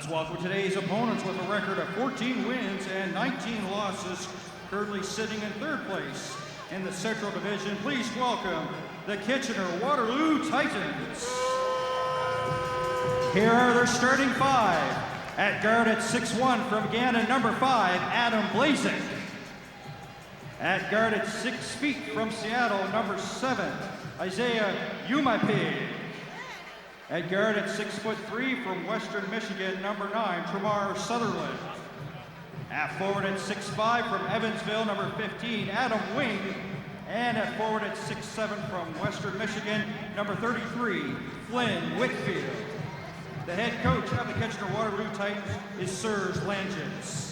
Let's welcome today's opponents with a record of 14 wins and 19 losses, currently sitting in third place in the Central Division. Please welcome the Kitchener-Waterloo Titans. Here are their starting five. At guard at 6'1" from Gannon, number 5, Adam Blazek. At guard at 6 feet from Seattle, number 7, Isaiah Umapig. At guard at 6'3" from Western Michigan, number 9, Tremar Sutherland. At forward at 6'5" from Evansville, number 15, Adam Wing. And at forward at 6'7" from Western Michigan, number 33, Flynn Whitfield. The head coach of the Kitchener-Waterloo Titans is Serge Langens.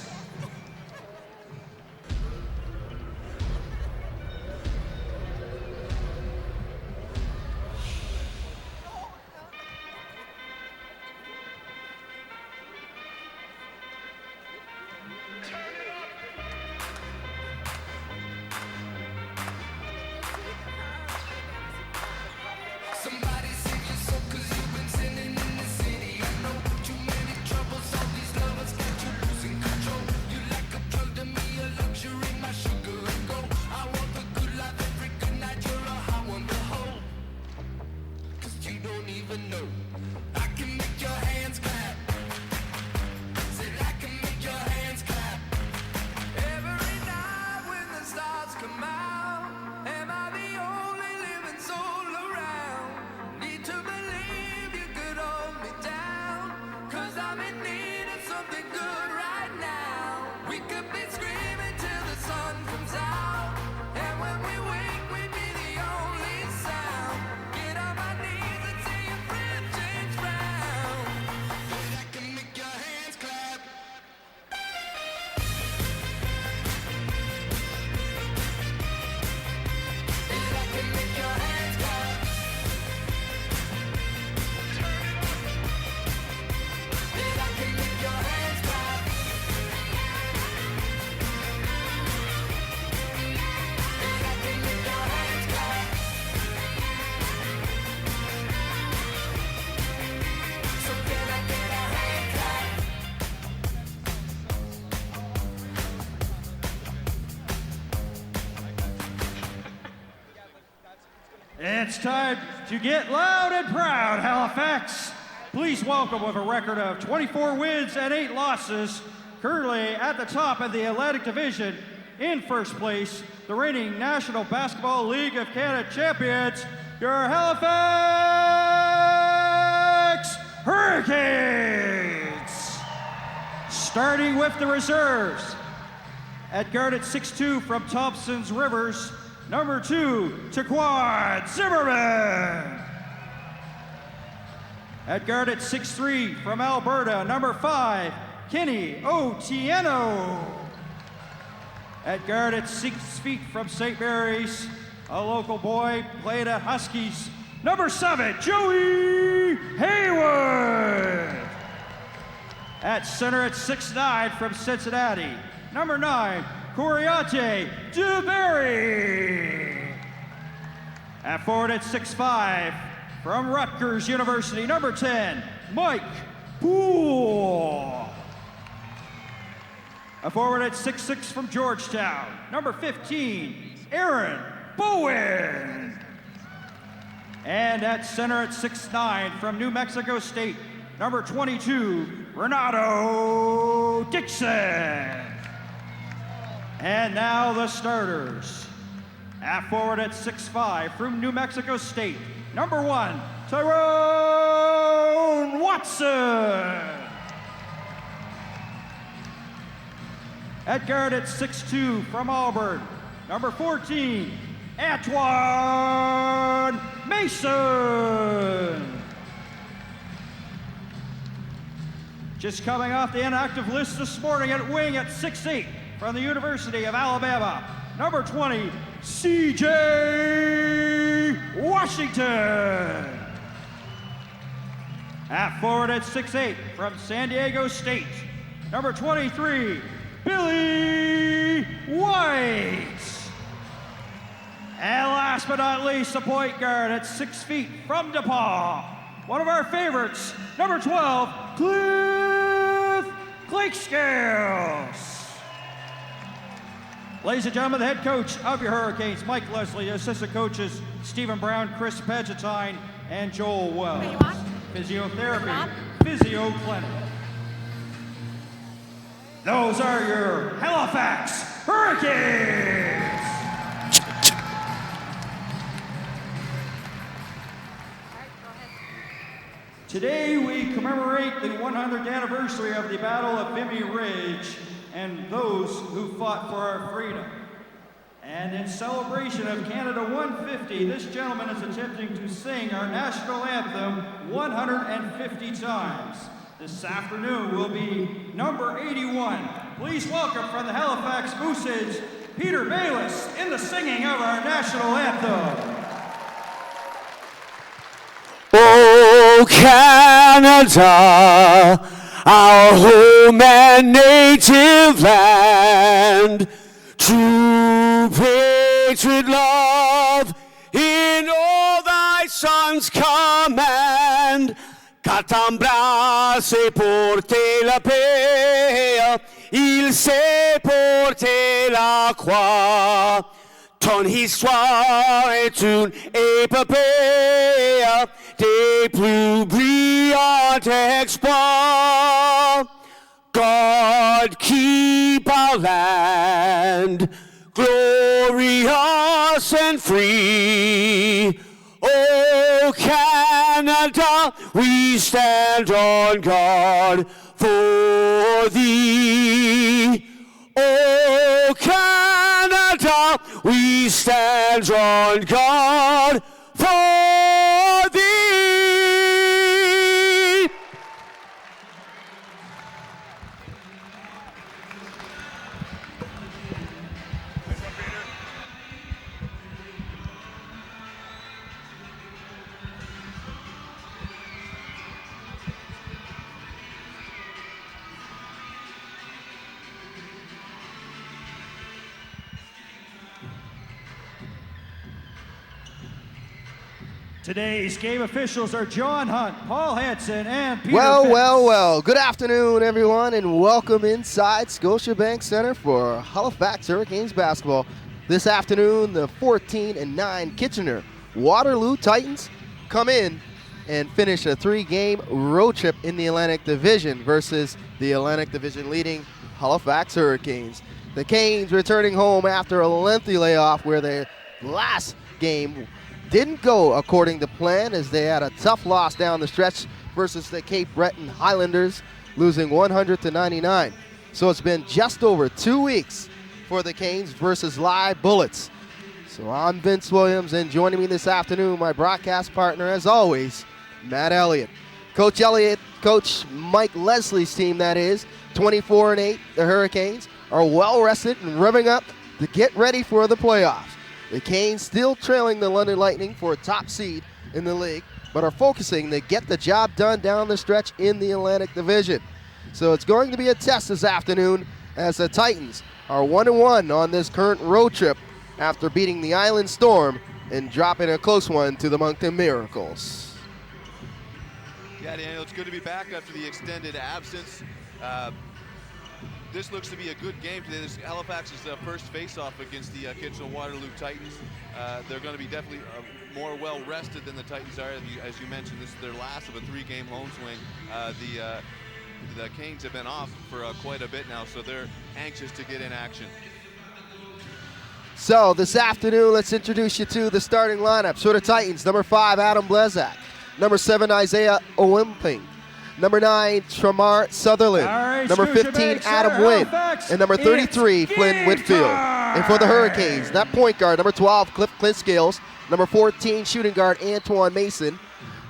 It's time to get loud and proud, Halifax. Please welcome, with a record of 24 wins and 8 losses, currently at the top of the Atlantic Division, in first place, the reigning National Basketball League of Canada champions, your Halifax Hurricanes. Starting with the reserves. At guard at 6'2" from Thompson's Rivers, number 2, Taquan Zimmerman. At guard at 6'3" from Alberta, number 5, Kenny Otieno. At guard at 6 feet from St. Mary's, a local boy, played at Huskies, number 7, Joey Haywood. At center at 6'9" from Cincinnati, number 9, Coriate DeBerry. At forward at 6'5", from Rutgers University, number 10, Mike Poole. A forward at 6'6" from Georgetown, number 15, Aaron Bowen. And at center at 6'9" from New Mexico State, number 22, Renato Dixon. And now the starters. At forward at 6'5" from New Mexico State, number 1, Tyrone Watson. At guard at 6'2" from Auburn, number 14, Antoine Mason. Just coming off the inactive list this morning at wing at 6'8", from the University of Alabama, number 20, C.J. Washington. At forward at 6'8", from San Diego State, number 23, Billy White. And last but not least, the point guard at 6 feet from DePaul, one of our favorites, number 12, Cliff Clink Scales. Ladies and gentlemen, the head coach of your Hurricanes, Mike Leslie, assistant coaches, Stephen Brown, Chris Pedgetine, and Joel Wells. Physiotherapy, Physio Clinic. Those are your Halifax Hurricanes. Today we commemorate the 100th anniversary of the Battle of Vimy Ridge and those who fought for our freedom. And in celebration of Canada 150, this gentleman is attempting to sing our national anthem 150 times. This afternoon will be number 81. Please welcome from the Halifax Moosage, Peter Bayless in the singing of our national anthem. Oh, Canada, our home and native land, true patriot love in all thy sons' command. Catambra porter la paix, il sait porter la croix. Ton histoire est une épopée des plus brillants exploits. God keep our land glorious and free. Oh, Canada, we stand on guard for thee. Oh, Canada, we stand on guard for thee. Today's game officials are John Hunt, Paul Hansen, and Peter Well, Fitz. well. Good afternoon, everyone, and welcome inside Scotiabank Center for Halifax Hurricanes basketball. This afternoon, the 14-9 Kitchener Waterloo Titans come in and finish a 3-game road trip in the Atlantic Division versus the Atlantic Division leading Halifax Hurricanes. The Canes returning home after a lengthy layoff where their last game didn't go according to plan as they had a tough loss down the stretch versus the Cape Breton Highlanders, losing 100-99. So it's been just over 2 weeks for the Canes versus live Bullets. So I'm Vince Williams, and joining me this afternoon, my broadcast partner, as always, Matt Elliott. Coach Elliott, Coach Mike Leslie's team, that is, 24-8, the Hurricanes, are well rested and revving up to get ready for the playoffs. The Canes still trailing the London Lightning for a top seed in the league, but are focusing to get the job done down the stretch in the Atlantic Division. So it's going to be a test this afternoon as the Titans are 1-1 on this current road trip after beating the Island Storm and dropping a close one to the Moncton Miracles. Yeah, Daniel, it's good to be back after the extended absence. This looks to be a good game today. This Halifax's first face-off against the Kitchener-Waterloo Titans. They're going to be definitely more well-rested than the Titans are. As you mentioned, this is their last of a 3-game home swing. The Canes have been off for quite a bit now, so they're anxious to get in action. So this afternoon, let's introduce you to the starting lineup. So the Titans, number 5, Adam Blazak. Number 7, Isaiah Owimping. Number 9, Tramar Sutherland. Right, number 15, Adam Wynn. And number 33, Flynn Whitfield. And for the Hurricanes, that point guard, number 12, Clint Scales. Number 14, shooting guard, Antoine Mason.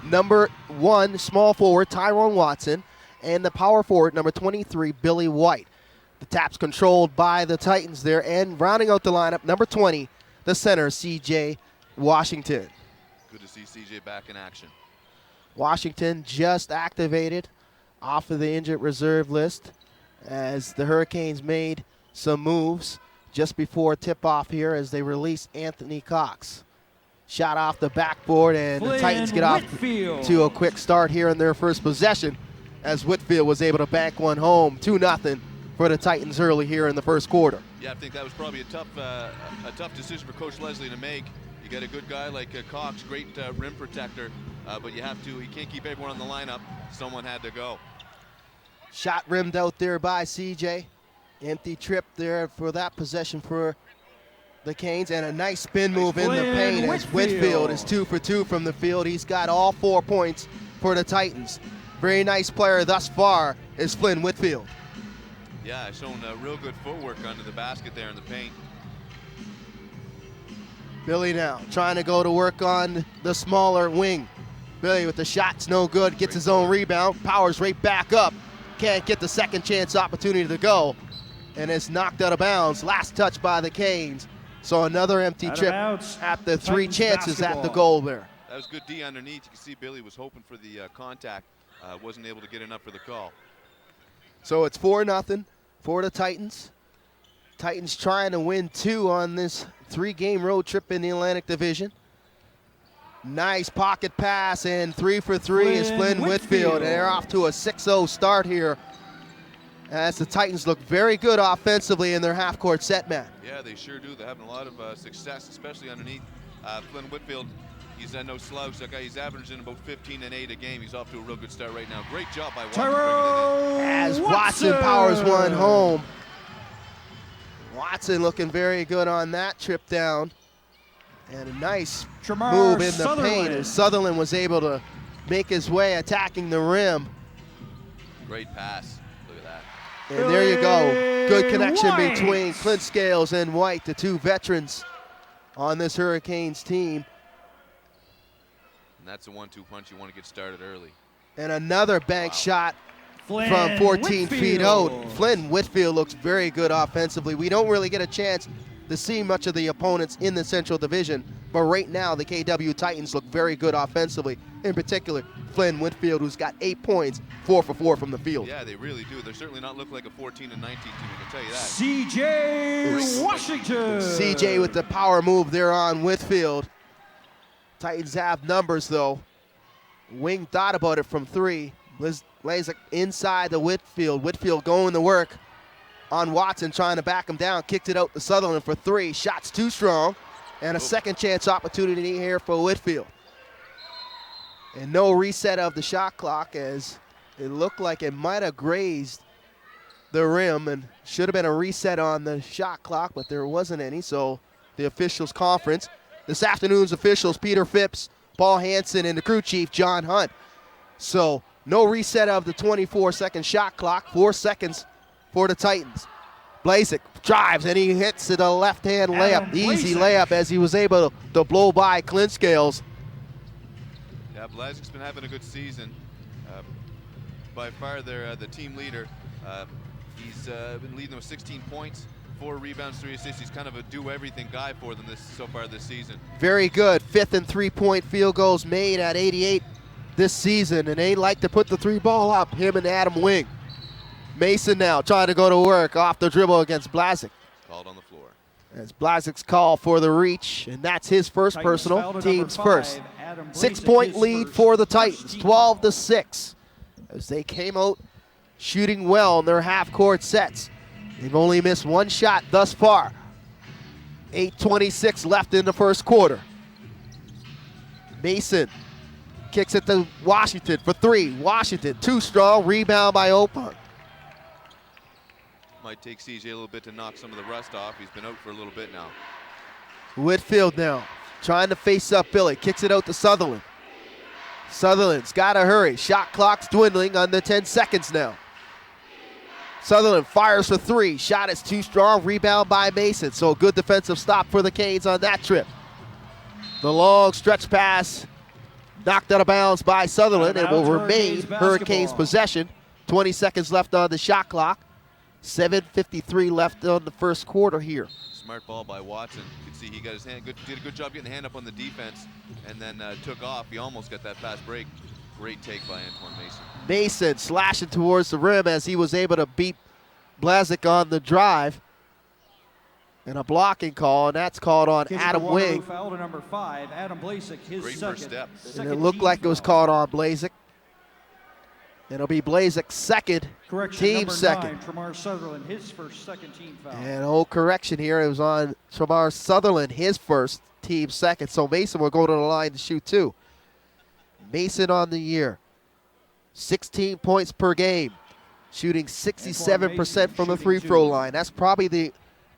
Number 1, small forward, Tyrone Watson. And the power forward, number 23, Billy White. The taps controlled by the Titans there. And rounding out the lineup, number 20, the center, C.J. Washington. Good to see C.J. back in action. Washington just activated off of the injured reserve list as the Hurricanes made some moves just before tip-off here as they release Anthony Cox. Shot off the backboard, and the Titans get off to a quick start here in their first possession as Whitfield was able to bank one home, 2-0 for the Titans early here in the first quarter. Yeah, I think that was probably a tough decision for Coach Leslie to make. You got a good guy like Cox, great rim protector, but you can't keep everyone on the lineup. Someone had to go. Shot rimmed out there by CJ. Empty trip there for that possession for the Canes, and a nice spin move in the paint as Whitfield is 2 for 2 from the field. He's got all 4 points for the Titans. Very nice player thus far is Flynn Whitfield. Yeah, shown real good footwork under the basket there in the paint. Billy now trying to go to work on the smaller wing. Billy with the shots no good, gets his own rebound, powers right back up. Can't get the second chance opportunity to go, and it's knocked out of bounds. Last touch by the Canes. So another empty trip after 3 chances at the goal there. That was good D underneath. You can see Billy was hoping for the contact. Wasn't able to get enough for the call. So it's 4-0 for the Titans. Titans trying to win 2 on this 3-game road trip in the Atlantic Division. Nice pocket pass, and 3 for 3 is Flynn Whitfield. And they're off to a 6-0 start here as the Titans look very good offensively in their half-court set, man. Yeah, they sure do. They're having a lot of success, especially underneath. Flynn Whitfield, he's no slouch. That guy, he's averaging about 15 and 8 a game. He's off to a real good start right now. Great job by Watson bringing it in. As Watson powers one home. Watson looking very good on that trip down. And a nice move in the paint as Sutherland was able to make his way attacking the rim. Great pass. Look at that. And there you go. Good connection between Clint Scales and White, the 2 veterans on this Hurricanes team. And that's a 1-2 punch. You want to get started early. And another bank shot from 14 feet out. Flynn Whitfield looks very good offensively. We don't really get a chance to see much of the opponents in the Central Division, but right now the KW Titans look very good offensively. In particular, Flynn Whitfield, who's got 8 points, 4 for 4 from the field. Yeah, they really do. They're certainly not looking like a 14 and 19 team, I can tell you that. CJ Washington. CJ with the power move there on Whitfield. Titans have numbers though. Wing thought about it from 3. Lays it inside the Whitfield. Whitfield going to work on Watson, trying to back him down. Kicked it out to Sutherland for 3. Shots too strong. And a second chance opportunity here for Whitfield. And no reset of the shot clock, as it looked like it might have grazed the rim and should have been a reset on the shot clock, but there wasn't any. So the officials conference. This afternoon's officials, Peter Phipps, Paul Hansen, and the crew chief, John Hunt. So no reset of the 24-second shot clock. 4 seconds for the Titans. Blazek drives, and he hits the left-hand layup. Easy layup as he was able to blow by Clint Scales. Yeah, Blazek's been having a good season. By far, they're the team leader. He's been leading them with 16 points, 4 rebounds, 3 assists. He's kind of a do-everything guy for them so far this season. Very good. 5th and 3-point field goals made at 88 this season, and they like to put the 3 ball up, him and Adam Wing. Mason now trying to go to work off the dribble against Blazek. Called on the floor. As Blazek's call for the reach, and that's his first personal, team's first. 6-point lead for the Titans, 12-6, as they came out shooting well in their half-court sets. They've only missed 1 shot thus far. 8:26 left in the first quarter. Mason kicks it to Washington for 3. Washington too strong, rebound by Opon. Might take CJ a little bit to knock some of the rust off. He's been out for a little bit now. Whitfield now trying to face up Billy, kicks it out to Sutherland. Sutherland's got to hurry. Shot clock's dwindling under 10 seconds now. Sutherland fires for 3. Shot is too strong. Rebound by Mason. So a good defensive stop for the Canes on that trip. The long stretch pass knocked out of bounds by Sutherland and will remain Hurricanes possession. 20 seconds left on the shot clock. 7:53 left on the first quarter here. Smart ball by Watson. You can see he got his hand, did a good job getting the hand up on the defense, and then took off. He almost got that fast break. Great take by Antoine Mason. Mason slashing towards the rim as he was able to beat Blazek on the drive. And a blocking call, and that's called on Adam Wing. Foul to number 5, Adam Blazek, his Great second. first step. And it looked like it was called on Blazek. It'll be Blazek's second, Correction, team number second. 9, Tremar Sutherland, his first second team foul. And old correction here, it was on Tremar Sutherland, his first, team second. So Mason will go to the line to shoot 2. Mason on the year, 16 points per game, shooting 67% from the free throw line. That's probably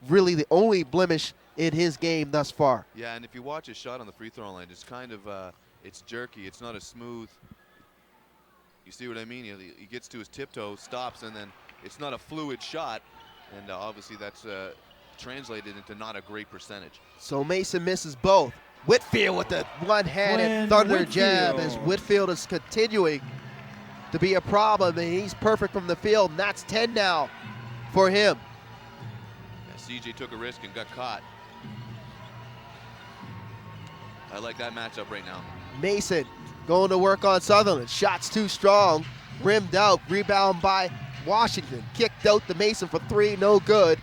really the only blemish in his game thus far. Yeah, and if you watch his shot on the free throw line, it's kind of, it's jerky. It's not as smooth. You see what I mean? He gets to his tiptoe, stops, and then it's not a fluid shot. And obviously that's translated into not a great percentage. So Mason misses both. Whitfield with the one-handed thunder jab as Whitfield is continuing to be a problem, and he's perfect from the field, and that's 10 now for him. Yeah, CJ took a risk and got caught. I like that matchup right now. Mason going to work on Sutherland. Shots too strong, rimmed out, rebound by Washington. Kicked out to Mason for 3, no good.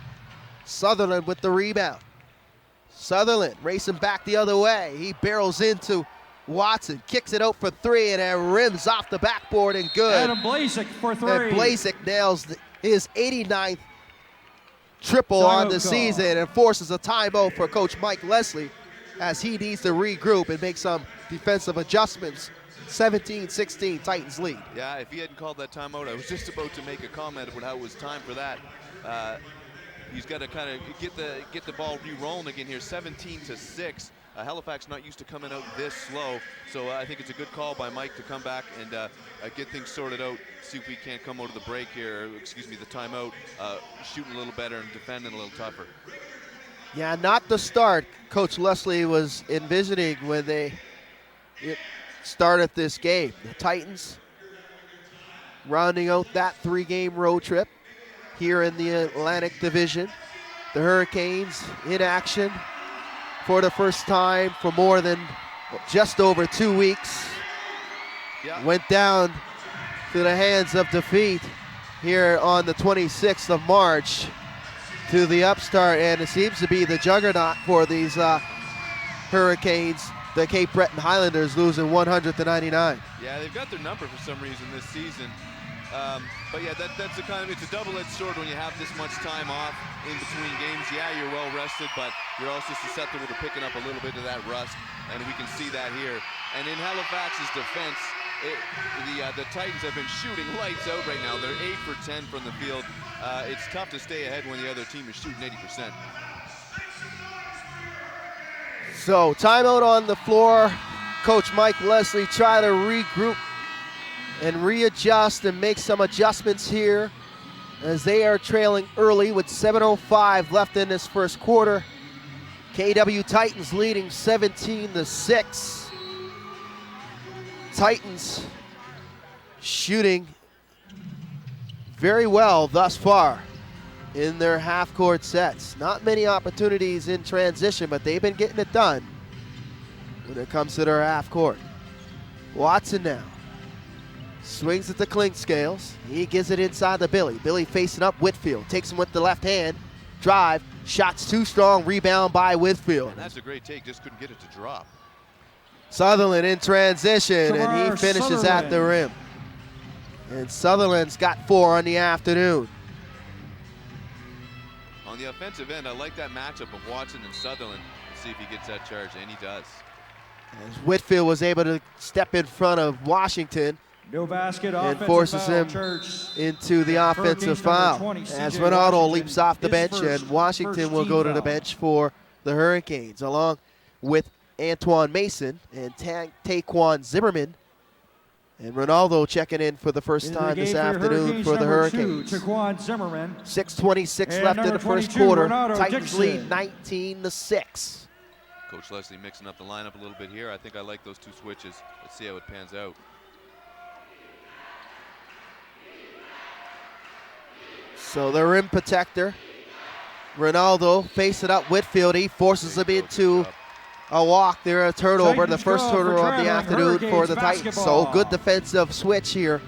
Sutherland with the rebound. Sutherland racing back the other way. He barrels into Watson, kicks it out for 3, and it rims off the backboard and good. Adam Blazek for 3. And Blazek nails his 89th triple on the season and forces a timeout for Coach Mike Leslie as he needs to regroup and make some defensive adjustments. 17-16 Titans lead. Yeah, if he hadn't called that timeout, I was just about to make a comment about how it was time for that. He's got to kind of get the ball re-rolling again here. 17-6. Halifax not used to coming out this slow, so I think it's a good call by Mike to come back and get things sorted out. See if we can't come out of the break here, or, excuse me, the timeout, shooting a little better and defending a little tougher. Yeah, not the start Coach Leslie was envisioning when they started this game. The Titans rounding out that 3-game road trip here in the Atlantic Division. The Hurricanes in action for the first time for more than just over 2 weeks. Yeah. Went down to the hands of defeat here on the 26th of March to the upstart, and it seems to be the juggernaut for these Hurricanes, the Cape Breton Highlanders, losing 100-99. Yeah, they've got their number for some reason this season. But yeah, that's a kind of, it's a double-edged sword when you have this much time off in between games. Yeah, you're well rested, but you're also susceptible to picking up a little bit of that rust, and we can see that here. And in Halifax's defense, the Titans have been shooting lights out right now. They're 8 for 10 from the field. It's tough to stay ahead when the other team is shooting 80%. So timeout on the floor. Coach Mike Leslie try to regroup and readjust and make some adjustments here as they are trailing early with 7:05 left in this first quarter. KW Titans leading 17-6. Titans shooting very well thus far in their half-court sets. Not many opportunities in transition, but they've been getting it done when it comes to their half-court. Watson now swings at the clink scales. He gives it inside to Billy. Billy facing up Whitfield. Takes him with the left hand. Drive. Shots too strong. Rebound by Whitfield. And that's a great take. Just couldn't get it to drop. Sutherland in transition, and he finishes at the rim. And Sutherland's got 4 on the afternoon. On the offensive end, I like that matchup of Watson and Sutherland. Let's see if he gets that charge, and he does. As Whitfield was able to step in front of Washington No basket, and offensive forces foul, him Church. into the offensive Hurricanes number foul. 20, As CJ Ronaldo Washington, leaps off the his bench, first- and Washington first will team go to the foul. bench for the Hurricanes, along with Antoine Mason and Taquan Zimmerman. And Ronaldo checking in for the first Into time the this game afternoon for the number 2, Hurricanes. Taquan Zimmerman. 6:26 And left in number the first 22, quarter. Ronaldo Titans Dixon. lead 19-6. Coach Leslie mixing up the lineup a little bit here. I think I like those 2 switches. Let's see how it pans out. So the rim protector, Ronaldo facing up Whitfield. He forces him into a walk there, a turnover, the Titans first call for turnover of the traveling afternoon for Hurricanes the Titans. basketball. So good defensive switch here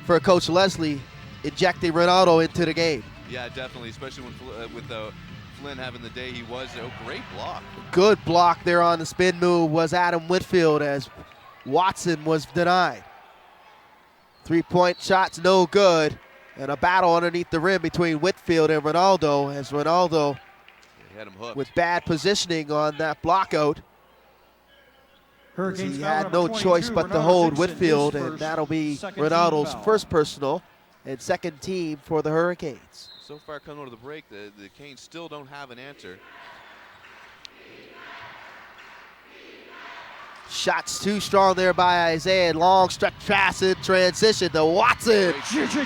for Coach Leslie, injecting Ronaldo into the game. Yeah, definitely, especially when with Flynn having the day he was. Oh, great block. Good block there on the spin move was Adam Whitfield as Watson was denied. Three-point shot's no good. And a battle underneath the rim between Whitfield and Ronaldo, as Ronaldo He had him hooked. with bad positioning on that blockout. Hurricanes He foul had number no 22, choice but to Ronaldo hold Dixon, Whitfield, his and first that'll be second team Ronaldo's foul. first personal and second team for the Hurricanes. So far, coming out of the break, the Canes still don't have an answer. Shots too strong there by Isaiah. Long stretch pass in transition to Watson.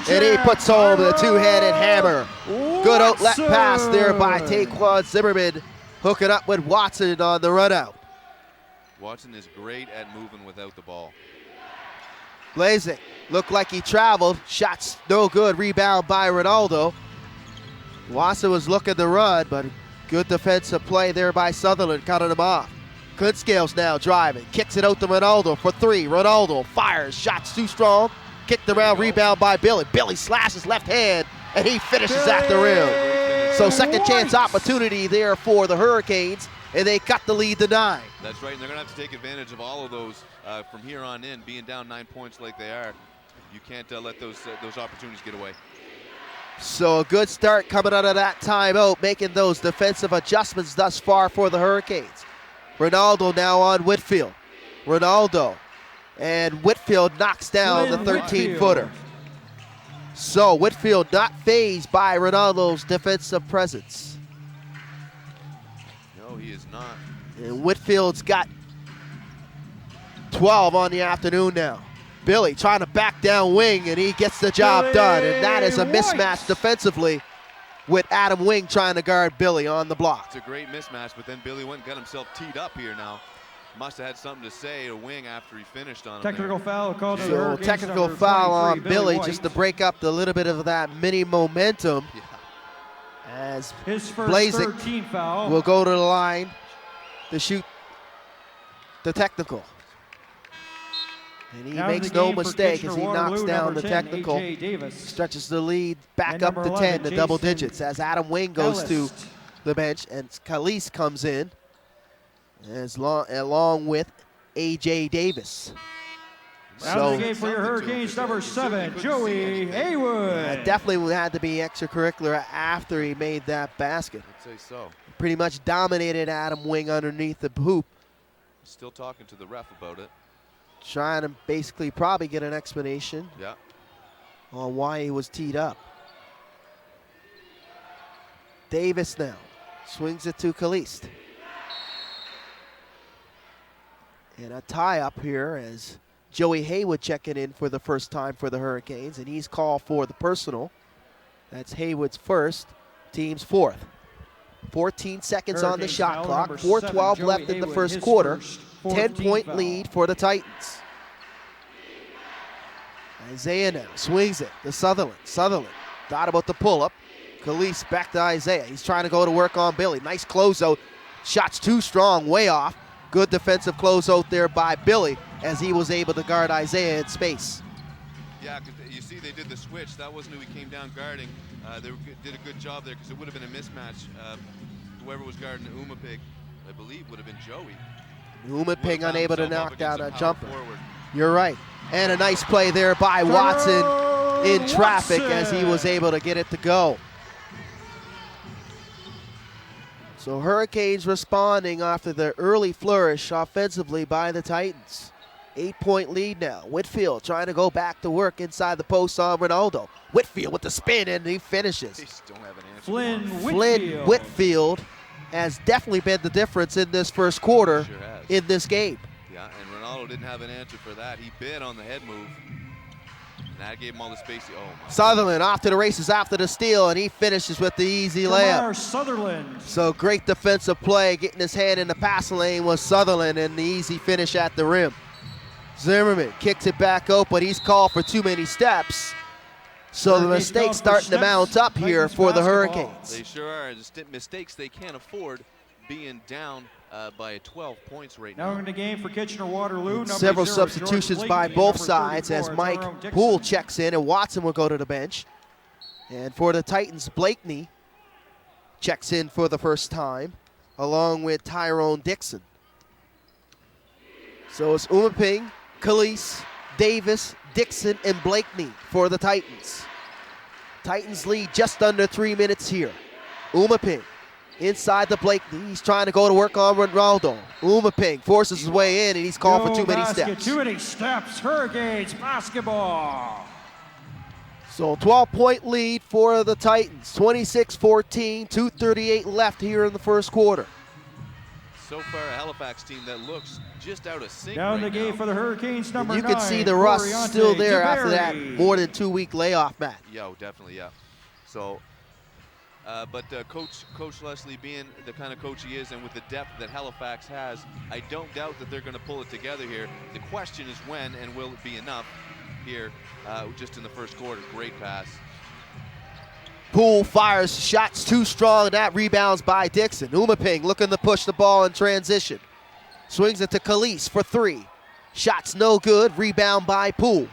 And he puts home the two-handed hammer. Good outlet pass there by Taquan Zimmerman, hooking up with Watson on the run out. Watson is great at moving without the ball. Blazing looked like he traveled. Shots no good. Rebound by Ronaldo. Watson was looking to run, but good defensive play there by Sutherland, cutting him off. Kunscales now driving, kicks it out to Ronaldo for three. Ronaldo fires, shots too strong, kicked around, rebound by Billy. Billy slashes left hand, and he finishes at the rim. So second chance opportunity there for the Hurricanes, and they cut the lead to 9. That's right, and they're going to have to take advantage of all of those from here on in. Being down 9 points like they are, you can't let those opportunities get away. So a good start coming out of that timeout, making those defensive adjustments thus far for the Hurricanes. Ronaldo now on Whitfield. Ronaldo, and Whitfield knocks down the 13-footer. So Whitfield not fazed by Ronaldo's defensive presence. No, he is not. And Whitfield's got 12 on the afternoon now. Billy trying to back down Wing, and he gets the job done. And that is a mismatch defensively with Adam Wing trying to guard Billy on the block. It's a great mismatch, but then Billy went and got himself teed up here now. Must have had something to say to Wing after he finished on him. Technical foul called to the So Hurricanes, technical number foul on 23, Billy White. just to break up the little bit of that mini momentum. Yeah. As His first Blazik 13 foul. will go to the line to shoot the technical. And he Now in makes the no game for mistake as he Kitchener-Waterloo, knocks down number the 10, technical. A.J. Davis. Stretches the lead back And up number to 11, 10 to double Jason digits as Adam Wing goes to Ellis. the bench and Khalees comes in along with A.J. Davis. Now in the game So for your Hurricanes, number 7, Joey Haywood. definitely had to be extracurricular after he made that basket. I'd say so. Pretty much dominated Adam Wing underneath the hoop, Still talking to the ref about it. trying to basically probably get an explanation Yeah. on why he was teed up. Davis now swings it to Kalist. And a tie up here as Joey Haywood checking in for the first time for the Hurricanes, and he's called for the personal. That's Haywood's first, team's fourth. 14 seconds on the Hurricanes shot foul clock, number 4:12 7, left Joey in the Haywood, first his quarter. first 14 10-point foul. lead for the Titans. Isaiah now swings it to Sutherland. Sutherland thought about the pull-up. Khalees back to Isaiah. He's trying to go to work on Billy. Nice closeout. Shots too strong, way off. Good defensive closeout there by Billy as he was able to guard Isaiah in space. Yeah, 'cause you see they did the switch. That wasn't who he came down guarding. Did a good job there because it would have been a mismatch. Whoever was guarding Umapig, I believe, would have been Joey. Umapig unable to knock down a jumper. Forward. You're right. And a nice play there by Watson in traffic as he was able to get it to go. So Hurricanes responding after the early flourish offensively by the Titans. 8-point lead now. Whitfield trying to go back to work inside the post on Ronaldo. Whitfield with the spin and he finishes. They just don't have an answer. Flynn Flynn Whitfield has definitely been the difference in this first quarter Sure has. in this game. Yeah, and Ronaldo didn't have an answer for that. He bid on the head move. And that gave him all the space. Oh my. Sutherland off to the races after the steal, and he finishes with the easy layup. Sutherland. So great defensive play, getting his hand in the passing lane was Sutherland, and the easy finish at the rim. Zimmerman kicks it back out, but he's called for too many steps. So the mistakes starting to mount up here for the Hurricanes. They sure are. The mistakes they can't afford being down by 12 points right Now now. in the game for Kitchener-Waterloo, number Several 0, substitutions George by Blakey, both number sides 34, as Mike Tyrone Dixon. Poole checks in and Watson will go to the bench. And for the Titans, Blakeney checks in for the first time along with Tyrone Dixon. So it's Umaping, Khalees, Davis, Dixon, and Blakeney for the Titans. Titans lead just under 3 minutes here. Umaping inside the Blakeney. He's trying to go to work on Ronaldo. Umaping forces his way in, and he's called for too many steps. Too many steps. Hurricanes basketball. So 12-point lead for the Titans. 26-14, 2:38 left here in the first quarter. So far, a Halifax team that looks just out of sync Down right the gate now. for the Hurricanes, number 9. You can see the rust Coriante still there after that DeBerry. more than 2-week layoff, Matt. Yeah, definitely, yeah. So, but Coach Leslie being the kind of coach he is, and with the depth that Halifax has, I don't doubt that they're going to pull it together here. The question is when, and will it be enough here just in the first quarter. Great pass. Poole fires, shots too strong, that rebounds by Dixon. Umaping looking to push the ball in transition. Swings it to Khalees for 3. Shots no good, rebound by Poole.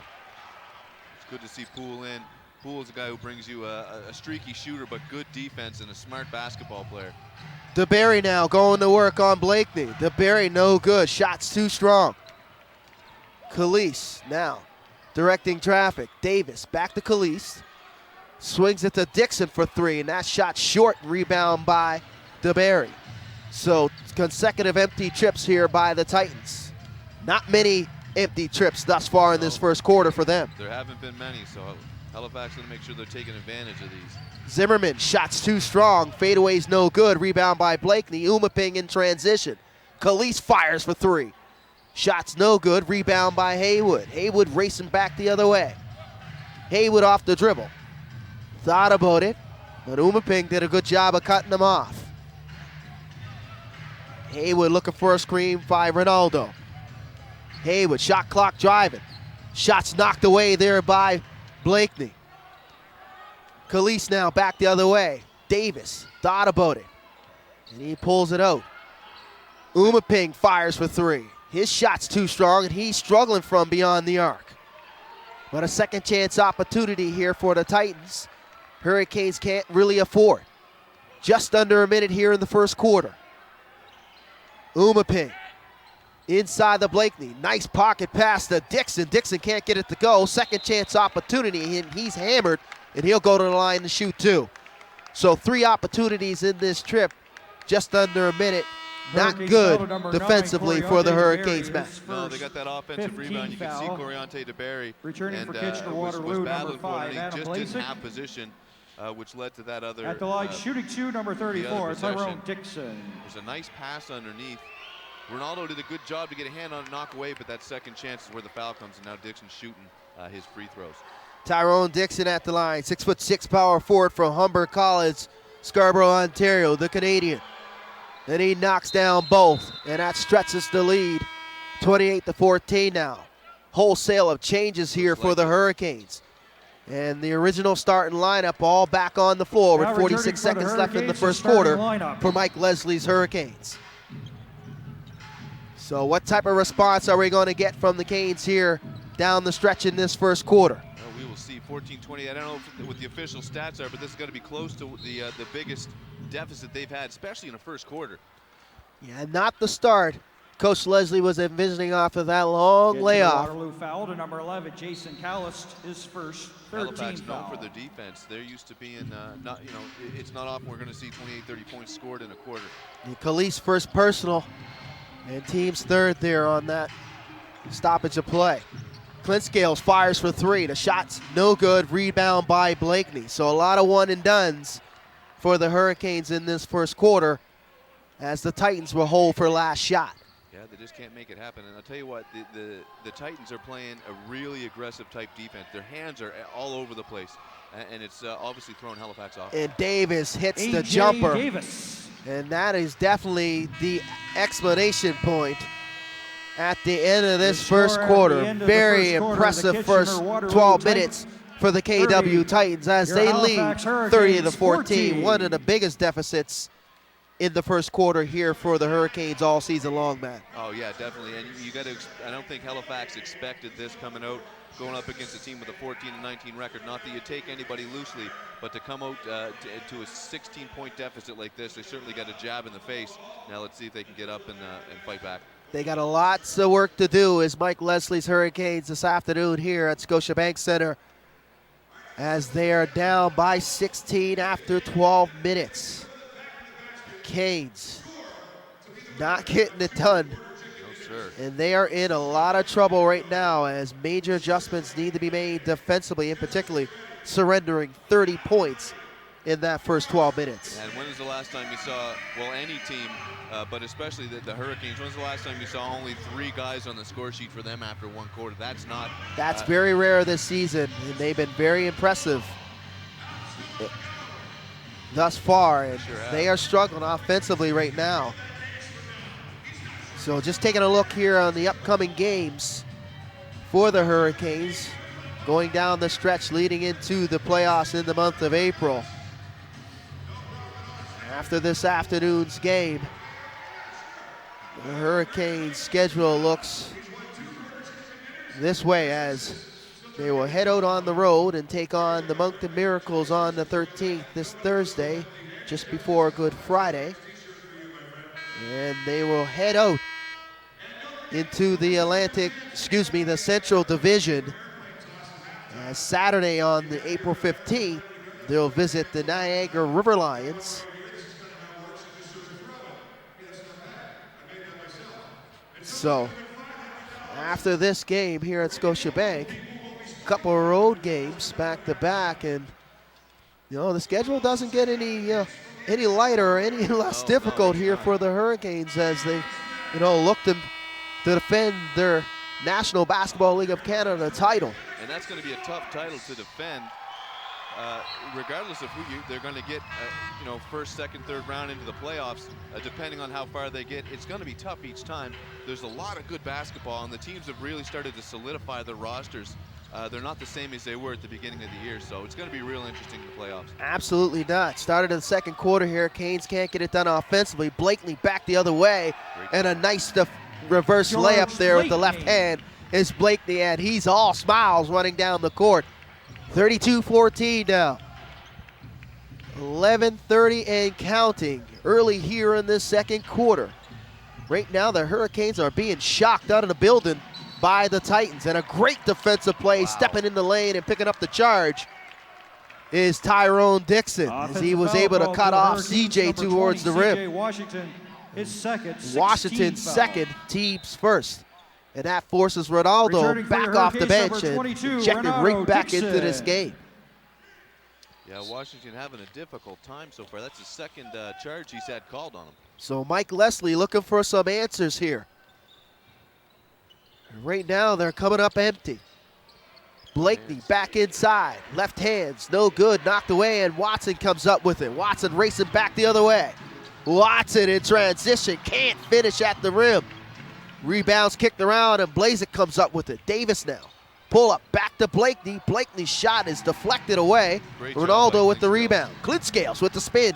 It's good to see Poole in. Poole's a guy who brings you a streaky shooter, but good defense and a smart basketball player. DeBerry now going to work on Blakeney. DeBerry no good, shots too strong. Khalees now directing traffic. Davis back to Khalees. Swings it to Dixon for 3, and that shot short, rebound by DeBerry. So consecutive empty trips here by the Titans. Not many empty trips thus far in this first quarter for them. There haven't been many, so Halifax going to make sure they're taking advantage of these. Zimmerman, shots too strong, fadeaway's no good, rebound by Blakeney. Umaping in transition. Khalees fires for 3. Shots no good, rebound by Haywood. Haywood racing back the other way. Haywood off the dribble. Thought about it, but Umaping did a good job of cutting them off. Haywood looking for a screen by Ronaldo. Haywood, shot clock driving. Shots knocked away there by Blakeney. Khalees now back the other way. Davis thought about it, and he pulls it out. Umaping fires for 3. His shot's too strong, and he's struggling from beyond the arc. But a second chance opportunity here for the Titans. Hurricanes can't really afford. Just under a minute here in the first quarter. Umaping inside the Blakeney. Nice pocket pass to Dixon. Dixon can't get it to go. Second chance opportunity, and he's hammered, and he'll go to the line to shoot 2. So 3 opportunities in this trip, just under a minute. Not good defensively for the Hurricanes, Matt. No, they got that offensive rebound. You can see Coriante DeBerry Returning for Kitchener was Waterloo, battling number 5, for it. He Adam just didn't Blazek. have position, which led to that other. At the line, shooting 2, number 34, possession. Tyrone Dixon. There's a nice pass underneath. Ronaldo did a good job to get a hand on it, knock away, but that second chance is where the foul comes, and now Dixon's shooting his free throws. Tyrone Dixon at the line, 6'6" power forward from Humber College, Scarborough, Ontario, the Canadian. And he knocks down both, and that stretches the lead, 28-14 now. Wholesale of changes here for the Hurricanes. And the original starting lineup all back on the floor with 46 seconds left in the first quarter for Mike Leslie's Hurricanes. So what type of response are we going to get from the Canes here down the stretch in this first quarter? Well, we will see. 14-20. I don't know what the official stats are, but this is going to be close to the biggest deficit they've had, especially in the first quarter. Yeah, not the start Coach Leslie was envisioning off of that long layoff. Waterloo foul to number 11, Jason Callist, his first 13 Halifax known foul. for their defense. They're used to being it's not often we're going to see 28, 30 points scored in a quarter. And Khalees first personal, and team's third there on that stoppage of play. Clint Scales fires for 3. The shot's no good, rebound by Blakeney. So a lot of one and dones for the Hurricanes in this first quarter as the Titans will hold for last shot. Yeah, they just can't make it happen. And I'll tell you what, the Titans are playing a really aggressive type defense. Their hands are all over the place, and it's obviously throwing Halifax off. And Davis hits the AJ jumper. Davis. And that is definitely the explanation point at the end of this first quarter. Very impressive first 12 minutes for the KW Titans as they lead 30-14. One of the biggest deficits in the first quarter here for the Hurricanes all season long, man. Oh yeah, definitely. And you got to. I don't think Halifax expected this coming out, going up against a team with a 14-19 record. Not that you take anybody loosely, but to come out to a 16-point deficit like this, they certainly got a jab in the face. Now let's see if they can get up and fight back. They got a lot of work to do as Mike Leslie's Hurricanes this afternoon here at Scotiabank Center, as they are down by 16 after 12 minutes. Canes not getting it done. No, sir. And they are in a lot of trouble right now as major adjustments need to be made defensively, and particularly surrendering 30 points in that first 12 minutes. And when was the last time you saw, well, any team, but especially the Hurricanes, when's the last time you saw only 3 guys on the score sheet for them after 1 quarter? That's very rare this season, and they've been very impressive thus far, and they are struggling offensively right now. So just taking a look here on the upcoming games for the Hurricanes, going down the stretch leading into the playoffs in the month of April. After this afternoon's game, the Hurricanes' schedule looks this way, as they will head out on the road and take on the Moncton Miracles on the 13th this Thursday, just before Good Friday. And they will head out into the the Central Division. Saturday on the April 15th, they'll visit the Niagara River Lions. So, after this game here at Scotiabank, a couple of road games back to back, and the schedule doesn't get any lighter or any less difficult here for the Hurricanes, as they look to defend their National Basketball League of Canada title. And that's going to be a tough title to defend, regardless of who they're going to get, first, second, third round into the playoffs, depending on how far they get. It's going to be tough each time. There's a lot of good basketball, and the teams have really started to solidify their rosters. They're not the same as they were at the beginning of the year, so it's going to be real interesting in the playoffs. Absolutely not. Started in the second quarter here. Canes can't get it done offensively. Blakely back the other way, and a nice reverse layup there with the left hand is Blakely, and he's all smiles running down the court. 32-14 now. 11:30 and counting early here in this second quarter. Right now the Hurricanes are being shocked out of the building by the Titans, and a great defensive play, stepping in the lane and picking up the charge is Tyrone Dixon, as he was able to cut off CJ towards the rim. Washington's second, team's first. And that forces Ronaldo back off the bench and injected right back into this game. Yeah, Washington having a difficult time so far. That's the second charge he's had called on him. So Mike Leslie looking for some answers here. And right now they're coming up empty. Blakely back inside, left hands, no good, knocked away, and Watson comes up with it. Watson racing back the other way. Watson in transition, can't finish at the rim. Rebounds kicked around, and Blazek comes up with it. Davis now. Pull up back to Blakely. Blakely's shot is deflected away. Ronaldo with the rebound. Clintscales with the spin.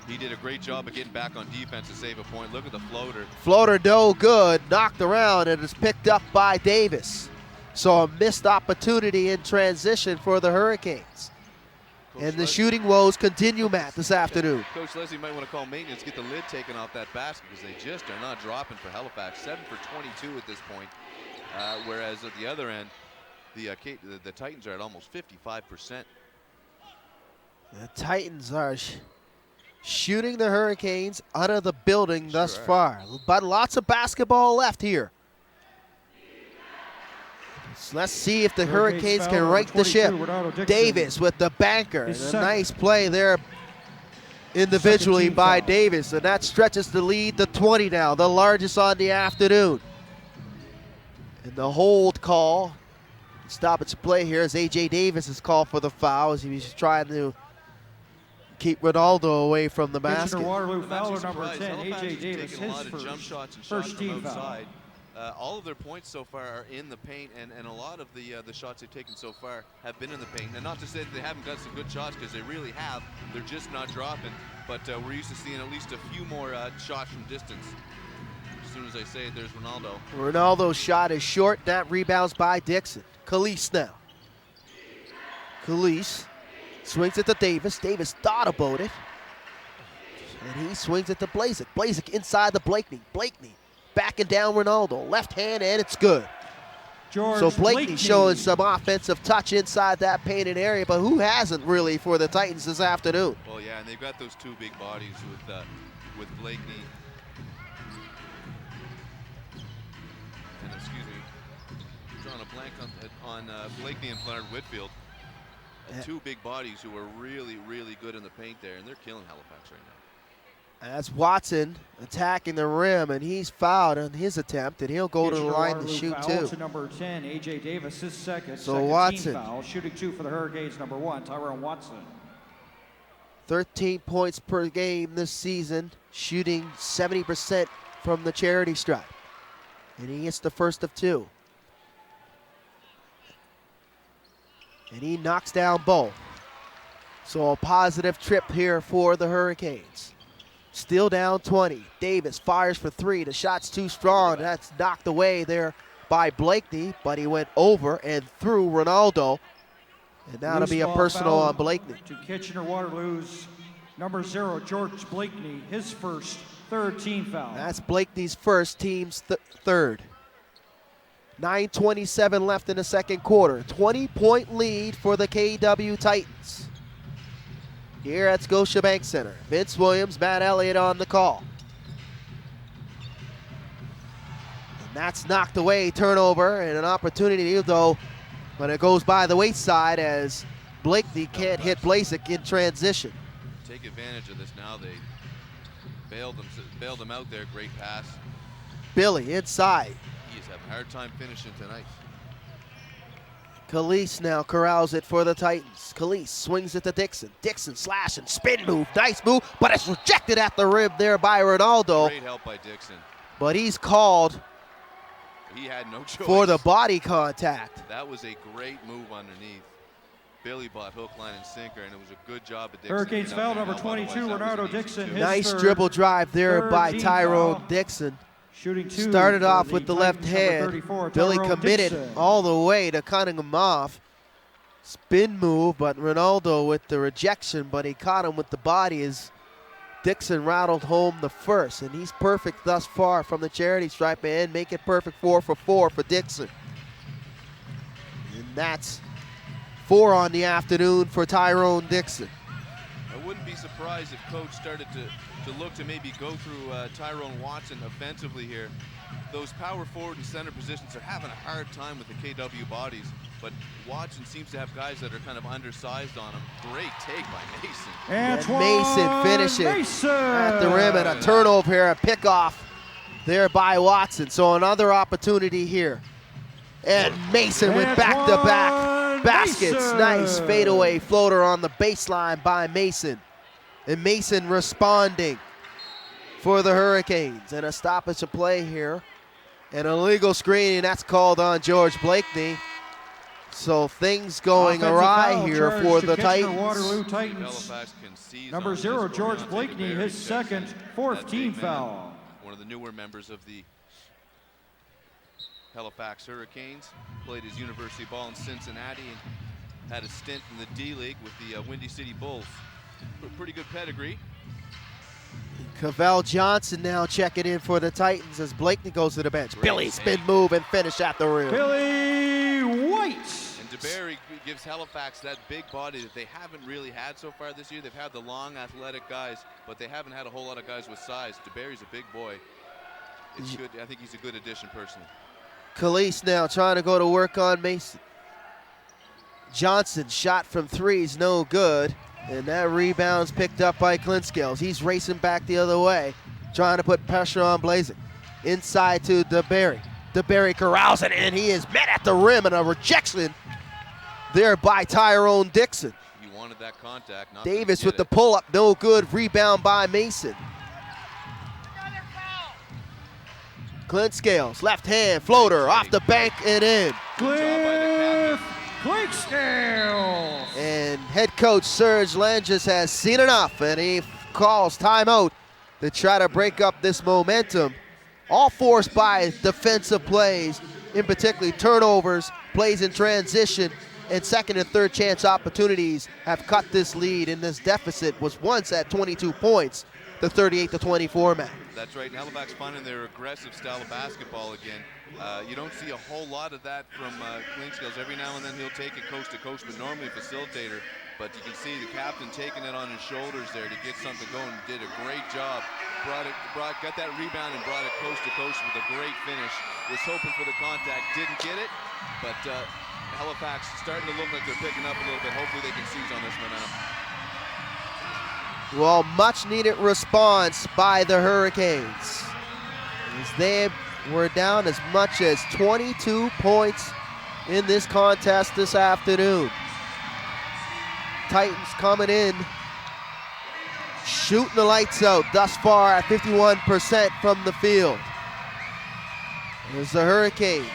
He did a great job of getting back on defense to save a point. Look at the floater. Floater no good, knocked around, and is picked up by Davis. So a missed opportunity in transition for the Hurricanes. And the shooting woes continue, Matt, this afternoon. Coach Leslie might want to call maintenance, get the lid taken off that basket, because they just are not dropping for Halifax. 7 for 22 at this point, whereas at the other end, the Titans are at almost 55%. The Titans are shooting the Hurricanes out of the building thus far, but lots of basketball left here. So let's see if the Hurricanes can right the ship. Davis with the banker. A nice play there individually by Davis, and that stretches the lead to 20 now, the largest on the afternoon. And the hold call, stoppage play here, as A.J. Davis is called for the foul, as he was trying to keep Ronaldo away from the basket. Waterloo fouler number 10, A.J. Davis, taking a lot of jump shots and first shots team from outside. foul. All of their points so far are in the paint, and a lot of the shots they've taken so far have been in the paint. And not to say that they haven't got some good shots, because they really have. They're just not dropping. But we're used to seeing at least a few more shots from distance. As soon as I say it, there's Ronaldo. Ronaldo's shot is short. That rebounds by Dixon. Calise now. Calise swings it to Davis. Davis thought about it. And he swings it to Blazek. Blazek inside the Blakely. Blakely backing down Ronaldo. Left hand, and it's good. George So Blakeney showing some offensive touch inside that painted area, but who hasn't really for the Titans this afternoon? Well, yeah, and they've got those two big bodies with Blakeney. And excuse me, I'm drawing a blank on Blakeney and Leonard Whitfield. Two big bodies who are really, really good in the paint there, and they're killing Halifax right now. That's Watson attacking the rim, and he's fouled on his attempt, and he'll go to the line to shoot two. To number 10, A.J. Davis, his second. So second Watson. Team foul. Shooting 2 for the Hurricanes, number 1, Tyrone Watson. 13 points per game this season, shooting 70% from the charity stripe. And he gets the first of 2. And he knocks down both. So a positive trip here for the Hurricanes. Still down 20. Davis fires for 3. The shot's too strong. That's knocked away there by Blakeney, but he went over and through Ronaldo. And now it'll be a personal on Blakeney. To Kitchener-Waterloo's number 0, George Blakeney, his first, third team foul. That's Blakeney's first, team's third. 9:27 left in the second quarter. 20-point lead for the KW Titans. Here at Scotiabank Center. Vince Williams, Matt Elliott on the call. And that's knocked away, turnover, and an opportunity though, but it goes by the wayside as Blakeney can't hit Blazek in transition. Take advantage of this now. They bailed them out there. Great pass. Billy inside. He is having a hard time finishing tonight. Calise now corrals it for the Titans. Calise swings it to Dixon. Dixon slash and spin move. Nice move, but it's rejected at the rib there by Ronaldo. Great help by Dixon. But he's called He had no choice. for the body contact. That was a great move underneath. Billy bought hook, line, and sinker, and it was a good job of Dixon. Hurricanes foul number 22, Bernardo Dixon. His Nice third, dribble drive there third by team Tyrone foul. Dixon. Shooting 2. Started for off with the left Titans, number hand. 34, Billy Tyrone committed Dixon. all the way to cutting him off. Spin move, but Ronaldo with the rejection, but he caught him with the body as Dixon rattled home the first, and he's perfect thus far from the charity stripe and make it perfect 4 for 4 for Dixon. And that's 4 on the afternoon for Tyrone Dixon. I wouldn't be surprised if Coach started to look to maybe go through Tyrone Watson offensively here. Those power forward and center positions are having a hard time with the KW bodies, but Watson seems to have guys that are kind of undersized on him. Great take by Mason. And Mason finishing at the rim, and a turnover here, a pickoff there by Watson. So another opportunity here. And Mason with back-to-back baskets. Mason. Nice fadeaway floater on the baseline by Mason. And Mason responding for the Hurricanes. And a stoppage of play here. An illegal screen, and that's called on George Blakeney. So things going Offensive awry foul here charge for to the Kitchener-Waterloo Titans. Titans. Halifax can seize Number on 0, this George Deontay Blakeney, DeBerry his checks second, in. fourth That team big man, foul. one of the newer members of the Halifax Hurricanes, played his university ball in Cincinnati and had a stint in the D-League with the Windy City Bulls. Pretty good pedigree. Cavell Johnson now checking in for the Titans as Blakeney goes to the bench. Billy spin move and finish at the rim. Billy White. And DeBerry gives Halifax that big body that they haven't really had so far this year. They've had the long, athletic guys, but they haven't had a whole lot of guys with size. DeBerry's a big boy. It's good. I think he's a good addition personally. Calise now trying to go to work on Mason. Johnson shot from 3 is no good. And that rebound's picked up by Clint-Scales. He's racing back the other way, trying to put pressure on Blazek. Inside to DeBerry. DeBerry corrals it, and he is met at the rim, and a rejection there by Tyrone Dixon. He wanted that contact. Not Davis with the pull-up, no good. Rebound by Mason. Clint-Scales, left hand, floater, off the bank and in. Cliff Scales. And head coach Serge Langes has seen enough, and he calls timeout to try to break up this momentum. All forced by defensive plays, in particular turnovers, plays in transition, and second and third chance opportunities have cut this lead, and this deficit was once at 22 points, the 38-24 match. That's right. Halifax finding their aggressive style of basketball again. You don't see a whole lot of that from Clinskills. Every now and then he'll take it coast to coast, but normally a facilitator. But you can see the captain taking it on his shoulders there to get something going. Did a great job. Got that rebound and brought it coast to coast with a great finish. Was hoping for the contact, didn't get it. But Halifax starting to look like they're picking up a little bit. Hopefully they can seize on this momentum. Well, much needed response by the Hurricanes, as they were down as much as 22 points in this contest this afternoon. Titans coming in, shooting the lights out thus far at 51% from the field. As the Hurricanes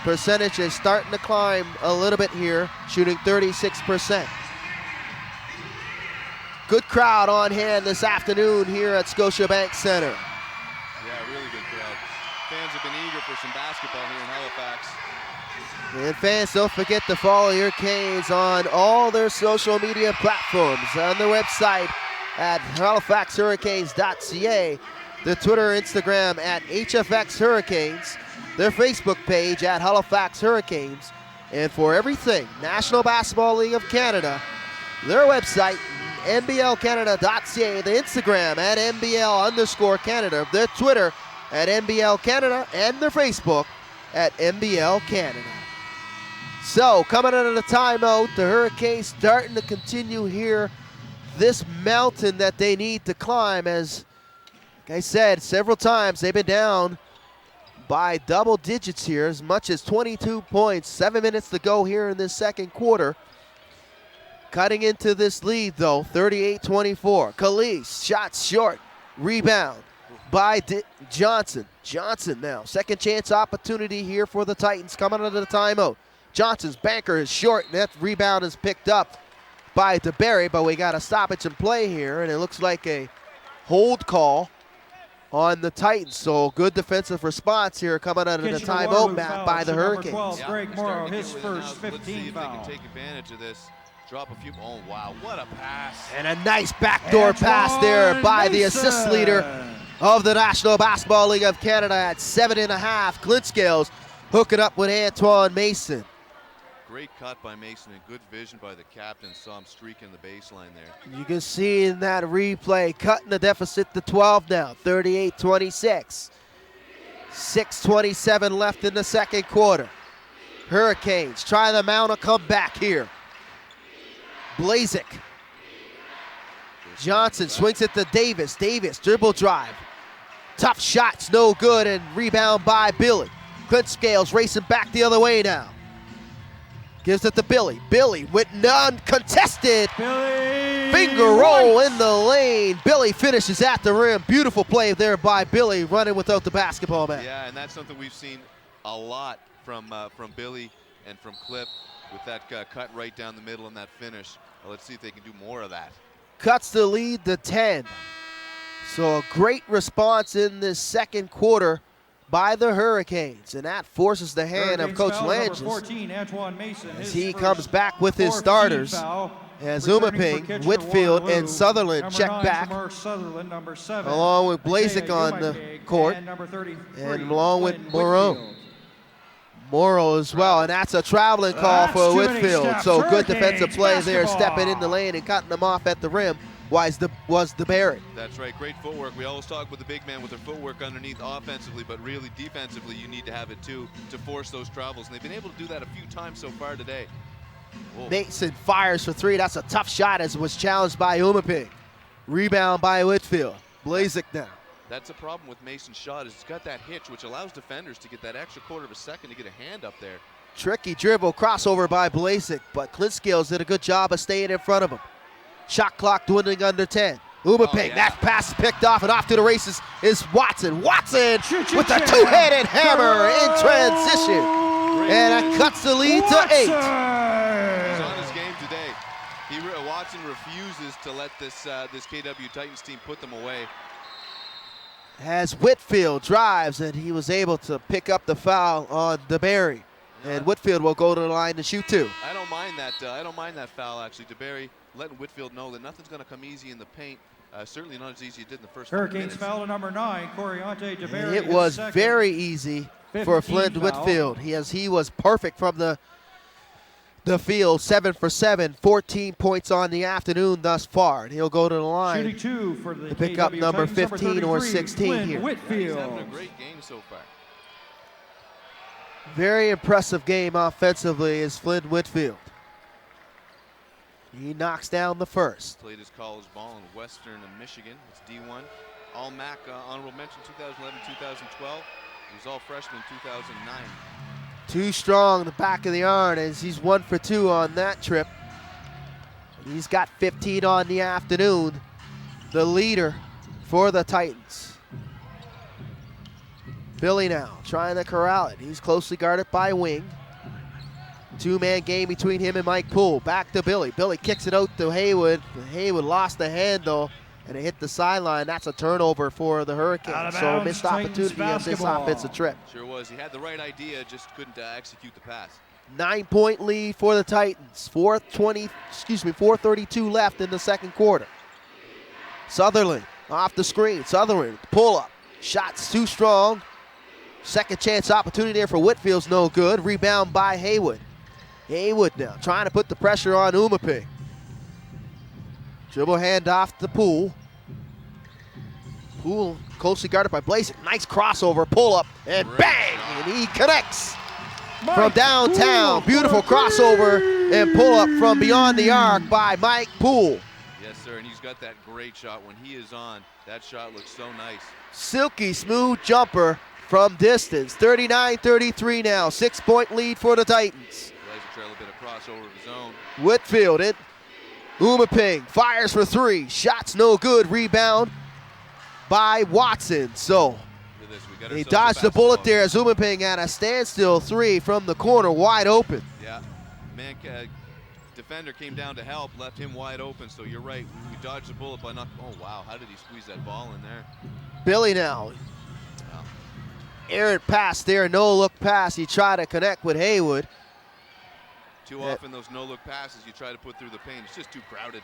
percentage is starting to climb a little bit here, shooting 36%. Good crowd on hand this afternoon here at Scotiabank Center. Yeah, really good crowd. Fans have been eager for some basketball here in Halifax. And fans, don't forget to follow your Canes on all their social media platforms, on their website at halifaxhurricanes.ca, the Twitter, Instagram at HFX Hurricanes, their Facebook page at Halifax Hurricanes, and for everything National Basketball League of Canada, their website, NBLcanada.ca, the Instagram at NBL_Canada, their Twitter at NBL Canada, and their Facebook at NBL Canada. So, coming out of the timeout, the Hurricanes starting to continue here this mountain that they need to climb. As like I said several times, they've been down by double digits here, as much as 22 points. 7 minutes to go here in this second quarter. Cutting into this lead, though, 38-24. Calise, shot short, rebound by Johnson. Johnson now, second chance opportunity here for the Titans coming out of the timeout. Johnson's banker is short, and that rebound is picked up by DeBerry, but we got a stoppage in play here, and it looks like a hold call on the Titans. So good defensive response here coming out of the timeout by the Hurricanes. 12, Greg Morrow, his first 15 Let's see if they foul. can take advantage of this. Drop a few. Oh, wow, what a pass. And a nice backdoor pass there by the assist leader of the National Basketball League of Canada at 7.5. Clint Scales hooking up with Antoine Mason. Great cut by Mason and good vision by the captain. Saw him streaking the baseline there. You can see in that replay, cutting the deficit to 12 now, 38-26. 6:27 left in the second quarter. Hurricanes try to mount a comeback here. Blazik. Johnson swings it to Davis. Davis, dribble drive. Tough shots, no good, and rebound by Billy. Clint Scales racing back the other way now. Gives it to Billy. Billy with non-contested finger roll in the lane. Billy finishes at the rim. Beautiful play there by Billy, running without the basketball, man. Yeah, and that's something we've seen a lot from Billy and from Cliff with that cut right down the middle and that finish. Well, let's see if they can do more of that. Cuts the lead to 10. So a great response in this second quarter by the Hurricanes, and that forces the hand of Coach Langes 14, Mason, as he comes back with his starters, as Umaping, Whitfield, and Sutherland check back, along with Blazik on the court, and along with Moreau. Morrow as well, and that's a traveling call for Whitfield. So good defensive play there, stepping in the lane and cutting them off at the rim. Was DeBerry. That's right, great footwork. We always talk with the big man with their footwork underneath offensively, but really defensively you need to have it too to force those travels, and they've been able to do that a few times so far today. Whoa. Mason fires for three. That's a tough shot, as was challenged by Umaping. Rebound by Whitfield. Blazik now. That's a problem with Mason's shot, is he's got that hitch, which allows defenders to get that extra quarter of a second to get a hand up there. Tricky dribble, crossover by Blazik, but Clint Scales did a good job of staying in front of him. Shot clock dwindling under 10. Umaping, that pass is picked off, and off to the races is Watson. Watson with a two-handed hammer in transition. And that cuts the lead to 8. He's on his game today. Watson refuses to let this KW Titans team put them away. As Whitfield drives, and he was able to pick up the foul on DeBerry. And Whitfield will go to the line to shoot 2. I don't mind that. I don't mind that foul, actually. DeBerry letting Whitfield know that nothing's going to come easy in the paint. Certainly not as easy as it did in the first 5 Hurricanes minutes. foul to number 9, Coriante DeBerry. It his was second. very easy for 15 Flynn foul. Whitfield. He was perfect from the field, 7 for 7, 14 points on the afternoon thus far. And he'll go to the line Shooting 2 for the to pick up KW number Titans, 15 or 33, 16 Flynn here. He's Whitfield. having a great game so far. Very impressive game offensively is Flynn Whitfield. He knocks down the first. Played his college ball in Western and Michigan. It's D1. All MAC honorable mention 2011, 2012. He was all freshman in 2009. Too strong in the back of the iron as he's 1 for 2 on that trip. He's got 15 on the afternoon. The leader for the Titans. Billy now trying to corral it. He's closely guarded by Wing. 2-man game between him and Mike Poole. Back to Billy. Billy kicks it out to Haywood. Haywood lost the handle and it hit the sideline. That's a turnover for the Hurricanes. So a missed opportunity and this offensive trip. Sure was. He had the right idea, just couldn't execute the pass. 9-point lead for the Titans. 4:32 left in the second quarter. Sutherland off the screen. Sutherland pull up. Shots too strong. Second chance opportunity there for Whitfield's no good. Rebound by Haywood. Haywood now trying to put the pressure on Umaping. Dribble handoff to Poole. Poole closely guarded by Blazek. Nice crossover, pull up, and Great bang! shot. And he connects from downtown. Beautiful crossover and pull up from beyond the arc by Mike Poole. Yes, sir, and he's got that great shot. When he is on, that shot looks so nice. Silky smooth jumper from distance. 39-33 now. 6-point lead for the Titans. Blazek tried a little bit of crossover of his own. Whitfield it. Umaping fires for 3. Shots no good. Rebound by Watson. So Look at this, we got he ourselves a dodged the bullet basketball there as Umaping had a standstill 3 from the corner, wide open. Yeah, man, defender came down to help, left him wide open. So you're right, we dodged the bullet by not. Oh wow, how did he squeeze that ball in there? Billy now. Wow. Errant pass there, no look pass. He tried to connect with Haywood. Too often those no-look passes you try to put through the paint. It's just too crowded.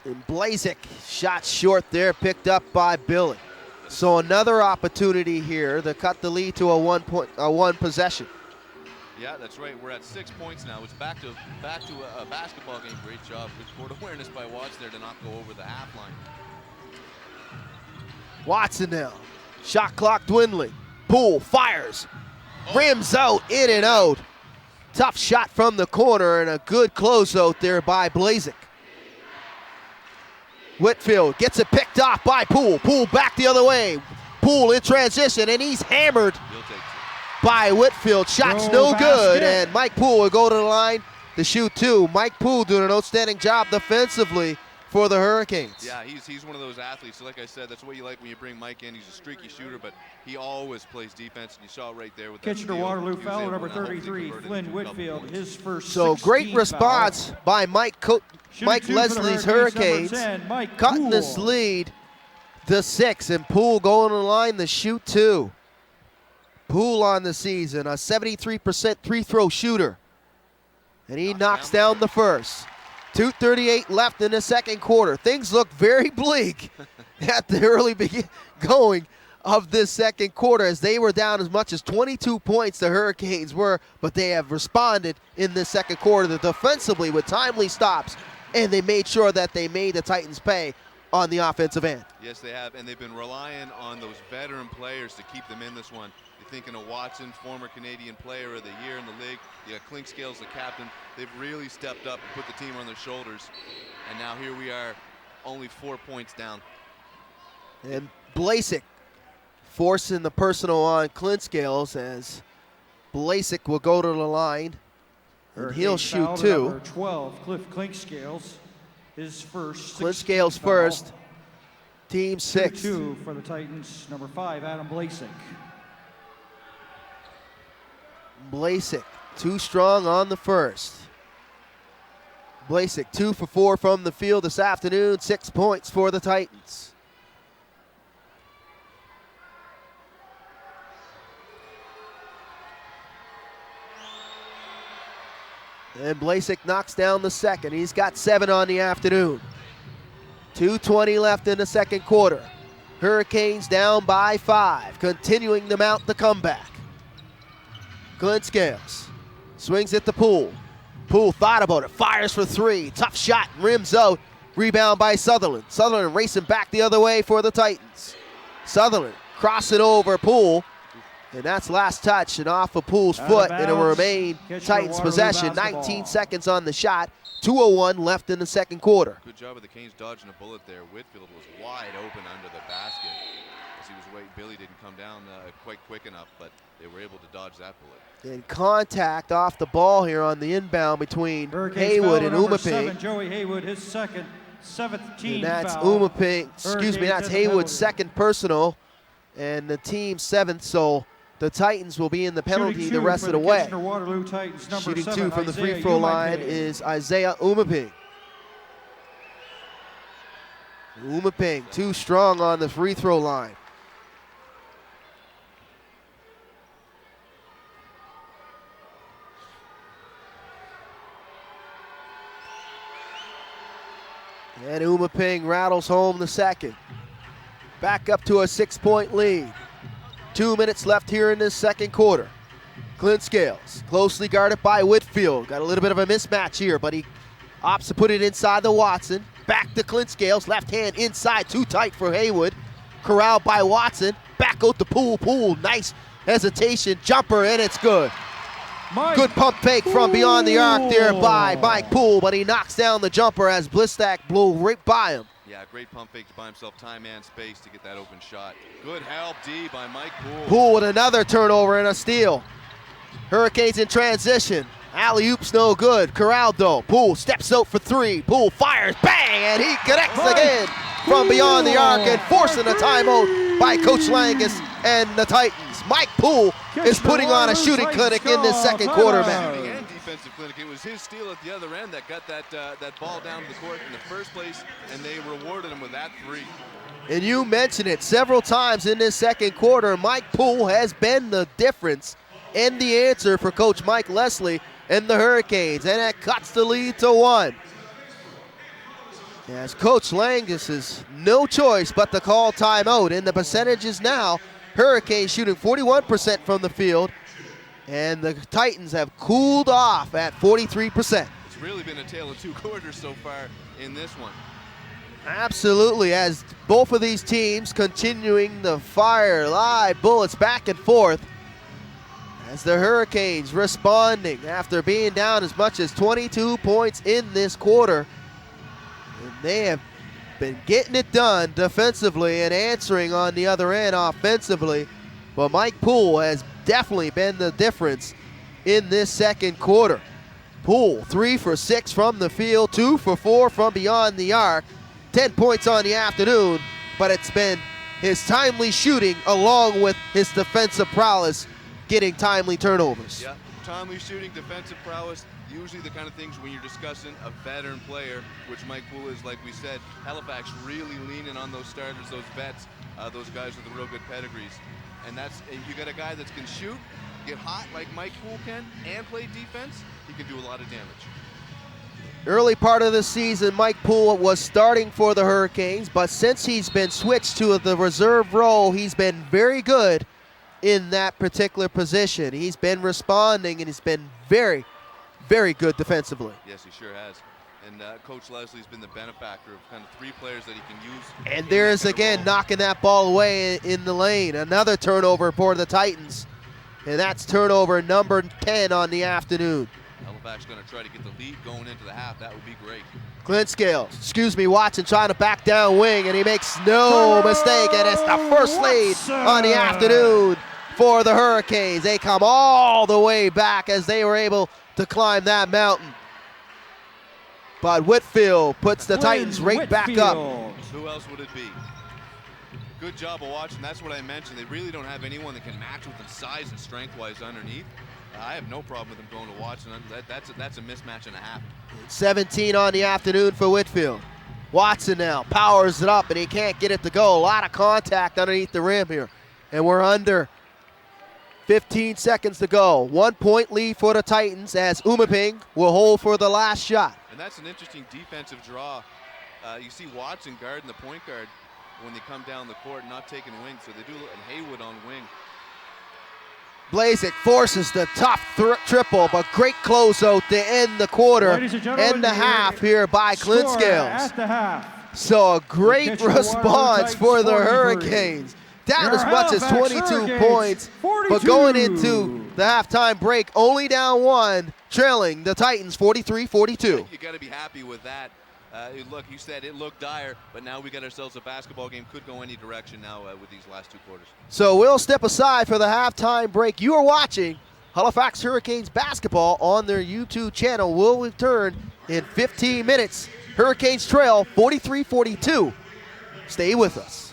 And Blazek shot short there, picked up by Billy. So another opportunity here to cut the lead to a one possession. Yeah, that's right. We're at 6 points now. It's back to a basketball game. Great job. Good court awareness by Watts there to not go over the half line. Watson now. Shot clock dwindling. Poole fires. Rims out, in and out. Tough shot from the corner and a good closeout there by Blazek. Whitfield gets it picked off by Poole. Poole back the other way. Poole in transition and he's hammered He'll take it. by Whitfield. Shots no good, and Mike Poole will go to the line to shoot 2. Mike Poole doing an outstanding job defensively for the Hurricanes. Yeah, he's one of those athletes. So like I said, that's what you like when you bring Mike in. He's a streaky shooter, but he always plays defense, and you saw it right there with that Kitchener steal. Waterloo He was foul able number to hopefully 33, convert it Flynn into a couple Whitfield, points. his first So great 16th response foul. by Mike Shooting 2 for the Leslie's Hurricanes, Hurricanes, number 10, Mike cutting Poole. this lead to 6, and Poole going to the line to shoot 2. Poole on the season, a 73% free throw shooter, and he knocks down the first. 2:38 left in the second quarter. Things look very bleak at the early going of this second quarter as they were down as much as 22 points, the Hurricanes were, but they have responded in this second quarter defensively with timely stops, and they made sure that they made the Titans pay on the offensive end. Yes, they have, and they've been relying on those veteran players to keep them in this one. You're thinking of Watson, former Canadian Player of the Year in the league. You got Clinkscales, the captain. They've really stepped up and put the team on their shoulders. And now here we are, only 4 points down. And Blazek forcing the personal on Clinkscales as Blazek will go to the line, and he'll Hurricanes shoot foul to 2. number 12, Cliff Clinkscales, his first. Clinkscales 16th foul. first, team 6. 2 for the Titans, number 5, Adam Blazek. Blazek, too strong on the first. Blazek 2 for 4 from the field this afternoon, 6 points for the Titans. And Blasek knocks down the second. He's got 7 on the afternoon. 2:20 left in the second quarter. Hurricanes down by 5, continuing to mount the comeback. Clint Scales swings at the Poole. Poole thought about it, fires for 3. Tough shot, rims out. Rebound by Sutherland. Sutherland racing back the other way for the Titans. Sutherland crossing over Poole. And that's last touch and off of Poole's foot. And it will remain Titans possession. 19 seconds on the shot. 2:01 left in the second quarter. Good job of the Canes dodging a bullet there. Whitfield was wide open under the basket as he was waiting. Billy didn't come down quite quick enough, but they were able to dodge that bullet. And contact off the ball here on the inbound between Hurricanes Haywood foul and number Umaping. 7, Joey Haywood, his second, 7th team And that's foul. Umaping, excuse me, Hurricanes that's has a Haywood's penalty. second personal and the team's 7th, so the Titans will be in the penalty Shooting the 2 rest for of the way. Kitchener-Waterloo Titans, number Shooting 7, 2 from the Isaiah free throw line Umaping. is Isaiah Umaping. Umaping too strong on the free throw line. And Umaping rattles home the second. Back up to a 6-point lead. 2 minutes left here in this second quarter. Clint Scales, closely guarded by Whitfield. Got a little bit of a mismatch here, but he opts to put it inside the Watson. Back to Clint Scales, left hand inside, too tight for Haywood. Corralled by Watson, back out to Poole. Poole, nice hesitation, jumper, and it's good. Mike Good pump fake from beyond the arc there by Poole. Mike Poole, but he knocks down the jumper as Blistack blew right by him. Yeah, great pump fake to buy himself time and space to get that open shot. Good help D by Mike Poole. Poole with another turnover and a steal. Hurricanes in transition. Alley-oop's no good. Corralled though. Poole steps out for 3. Poole fires, bang, and he connects again from beyond the arc and forcing a timeout by Coach Langus and the Titans. Mike Poole is putting on a shooting clinic in this second quarter, man. Shooting and defensive clinic. It was his steal at the other end that got that ball down to the court in the first place, and they rewarded him with that 3. And you mentioned it several times in this second quarter. Mike Poole has been the difference and the answer for Coach Mike Leslie and the Hurricanes, and that cuts the lead to 1. As Coach Langus has no choice but to call timeout, and the percentages now, Hurricanes shooting 41% from the field, and the Titans have cooled off at 43%. It's really been a tale of 2 quarters so far in this one. Absolutely, as both of these teams continuing to fire live bullets back and forth, as the Hurricanes responding after being down as much as 22 points in this quarter. And they have been getting it done defensively and answering on the other end offensively. But Mike Poole has definitely been the difference in this second quarter. Poole, 3 for 6 from the field, 2 for 4 from beyond the arc. 10 points on the afternoon, but it's been his timely shooting along with his defensive prowess getting timely turnovers. Yeah, timely shooting, defensive prowess, usually the kind of things when you're discussing a veteran player, which Mike Poole is, like we said. Halifax really leaning on those starters, those vets, those guys with the real good pedigrees. And you got a guy that can shoot, get hot like Mike Poole can, and play defense, he can do a lot of damage. Early part of the season, Mike Poole was starting for the Hurricanes, but since he's been switched to the reserve role, he's been very good in that particular position. He's been responding, and he's been very, very good defensively. Yes, he sure has. And Coach Leslie's been the benefactor of kind of 3 players that he can use. And there's again knocking that ball away in the lane. Another turnover for the Titans. And that's turnover number 10 on the afternoon. Halifax going to try to get the lead going into the half. That would be great. Clint Scales, Watson trying to back down wing, and he makes no mistake, and it's the first lead on the afternoon for the Hurricanes. They come all the way back as they were able to climb that mountain. But Whitfield puts the Titans right back up. Who else would it be? Good job of watching. That's what I mentioned. They really don't have anyone that can match with them size and strength-wise underneath. I have no problem with them going to Watson. That's a mismatch and a half. 17 on the afternoon for Whitfield. Watson now powers it up, and he can't get it to go. A lot of contact underneath the rim here. And we're under 15 seconds to go. 1 point lead for the Titans as Umaping will hold for the last shot. And that's an interesting defensive draw. You see Watson guarding the point guard when they come down the court, not taking wing. So they do, and Haywood on wing. Blazek forces the top triple, but great closeout to end the quarter and the half here by Clint Scales. At the half. So a great Kitchener response Waterloo for the Titans, 43. Hurricanes. Down Your as much as Halifax 22 Hurricanes, points, 42. but going into the halftime break, only down 1, trailing the Titans 43-42. You got to be happy with that. Look, you said it looked dire, but now we got ourselves a basketball game. Could go any direction now with these last 2 quarters. So we'll step aside for the halftime break. You are watching Halifax Hurricanes basketball on their YouTube channel. We'll return in 15 minutes. Hurricanes trail 43-42. Stay with us.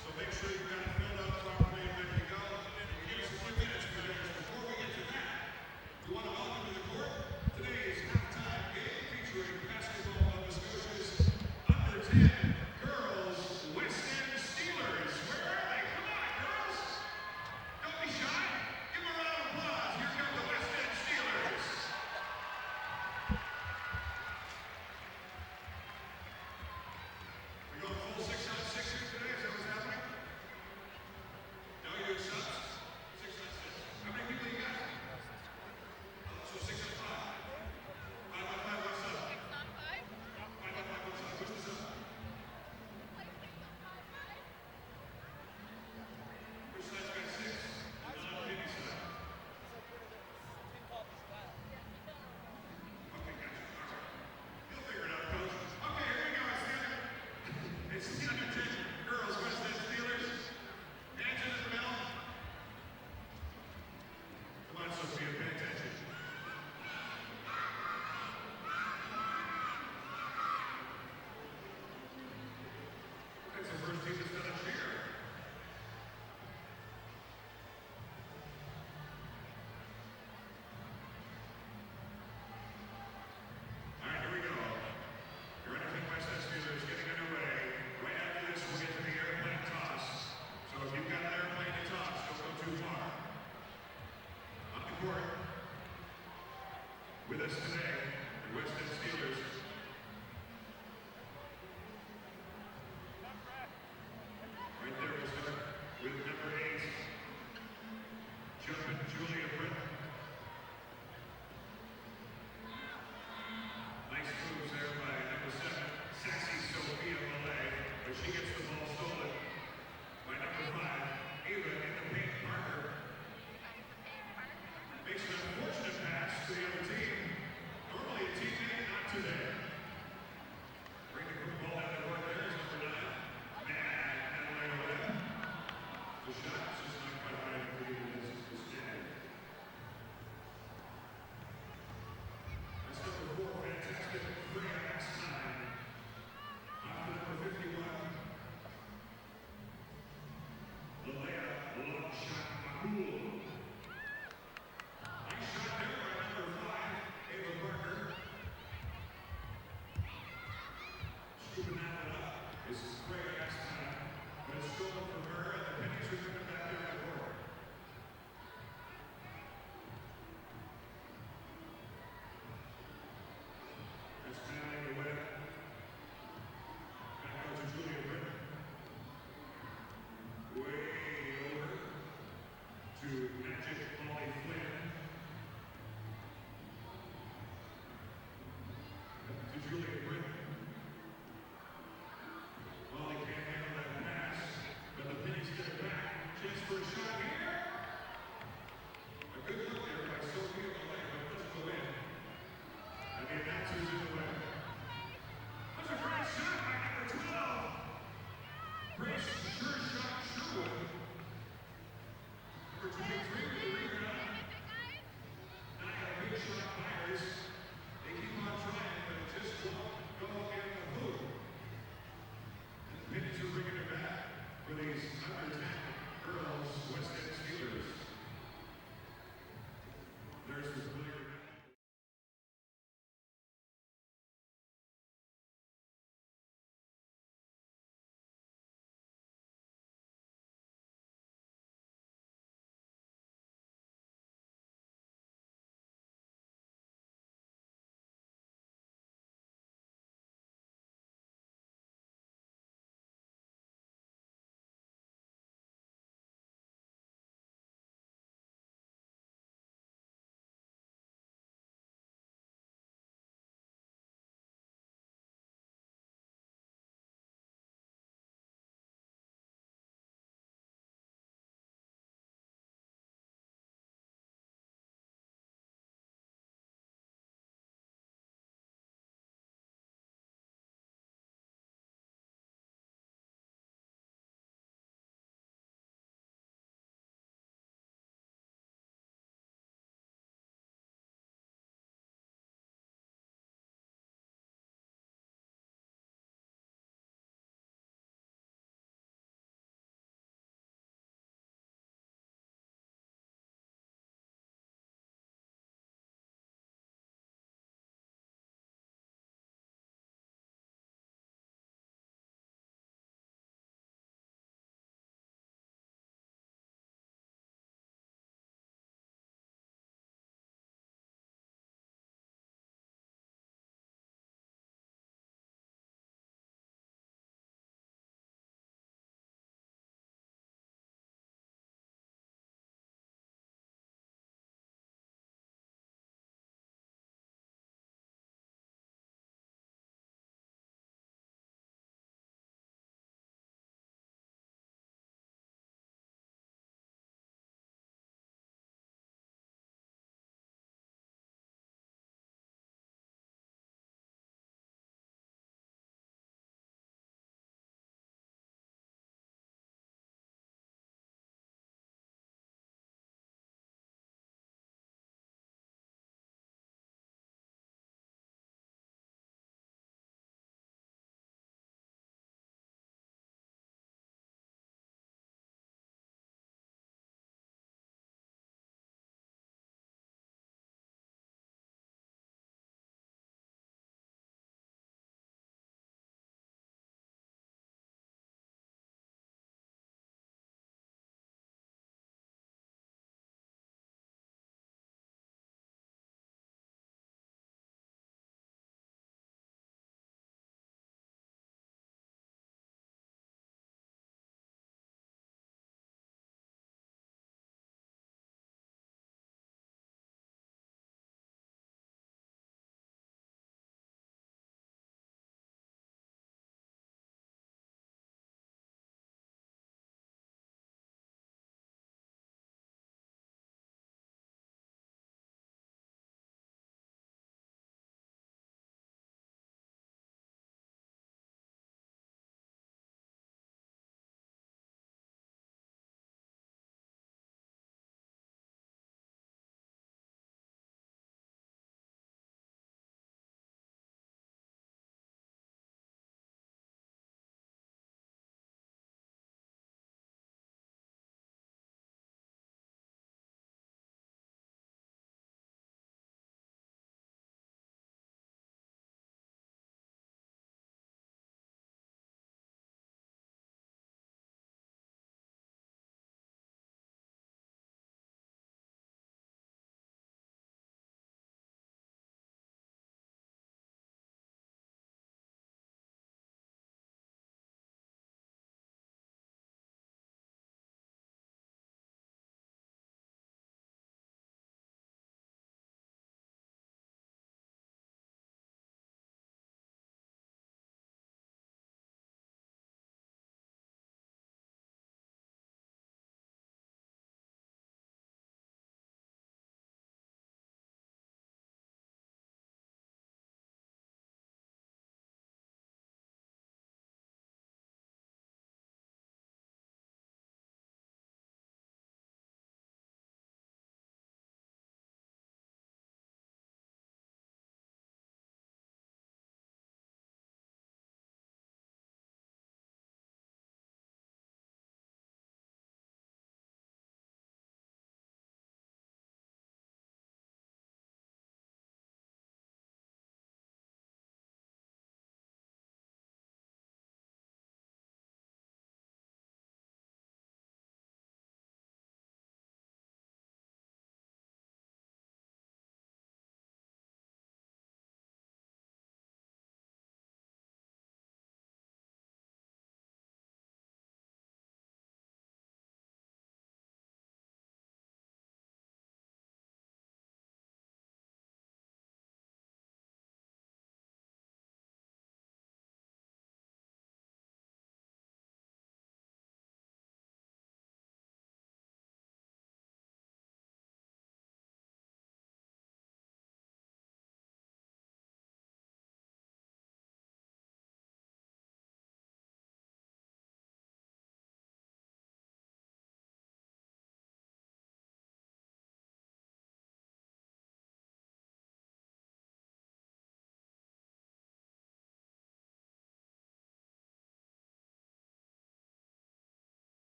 With us today, the West End Steelers. Right there we'll start with number 8, Jumpin' Julia Britton. Nice moves there by number 7, Sassy Sophia Malay, but she gets the ball stolen by number 5, Ava in the paint Parker. Makes an unfortunate pass to the other team. Normally a teammate, not today. Bring the quick ball down the court there is number 9. The shot is just not quite high enough for you to stand. That's number 4, fantastic free axe time. Off to number 51. Lalea, long shot, Mahmoud. Nice shot there by number 5, Ava Parker. Scooping that one up. This is great next time, but it's stolen from her, and the Pennies are coming back down the court. That's Natalie away. Back out to Julia Britton. Way over to Magic Molly Flynn. To Julia Britton. Molly can't handle that pass, but the Pennies get it back. Chance for a shot here. A good look there by Sophia Malay, but it doesn't go in. And the announcer's in the way. That's a great shot by number 12. Grace sure shot Sherwood. Number 23 with the rebound. Now a big shot Myers. They keep on trying, but it just won't go in the hoop. And the Pennies are bringing it back for these under 10 girls West End Steelers. There's the clear.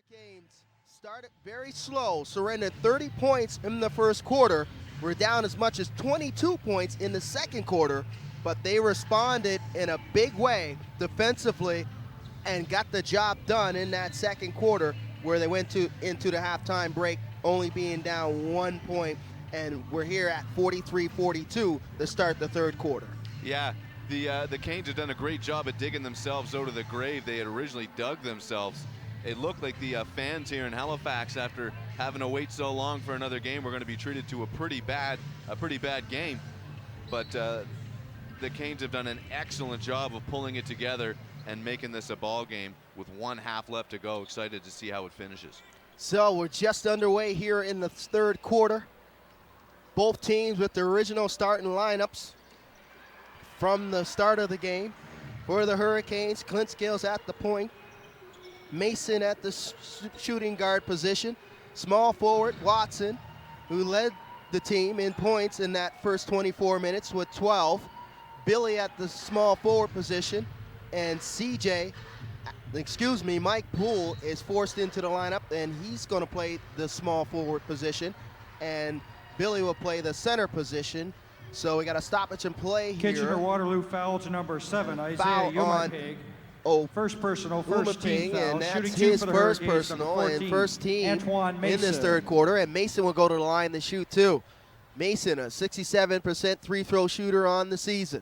Hurricanes started very slow, surrendered 30 points in the first quarter. We're down as much as 22 points in the second quarter, but they responded in a big way defensively and got the job done in that second quarter, where they went into the halftime break only being down 1 point, and we're here at 43-42 to start the third quarter. Yeah, the Canes have done a great job at digging themselves out of the grave they had originally dug themselves. It looked like the fans here in Halifax, after having to wait so long for another game, were going to be treated to a pretty bad game. But the Canes have done an excellent job of pulling it together and making this a ball game with 1 half left to go. Excited to see how it finishes. So we're just underway here in the third quarter. Both teams with their original starting lineups from the start of the game. For the Hurricanes, Clint Scales at the point, Mason at the shooting guard position, small forward Watson, who led the team in points in that first 24 minutes with 12, Billy at the small forward position, and Mike Poole is forced into the lineup, and he's going to play the small forward position, and Billy will play the center position. So we got a stoppage and play here. Kitchener-Waterloo foul to number 7, Isaiah Foul on Umapig. Oh, First personal, first team Umapig, foul. and that's Shooting 2 his for the first Hurricanes, number personal 14, and first team Antoine in Mason. this third quarter, and Mason will go to the line to shoot too. Mason, a 67% free throw shooter on the season,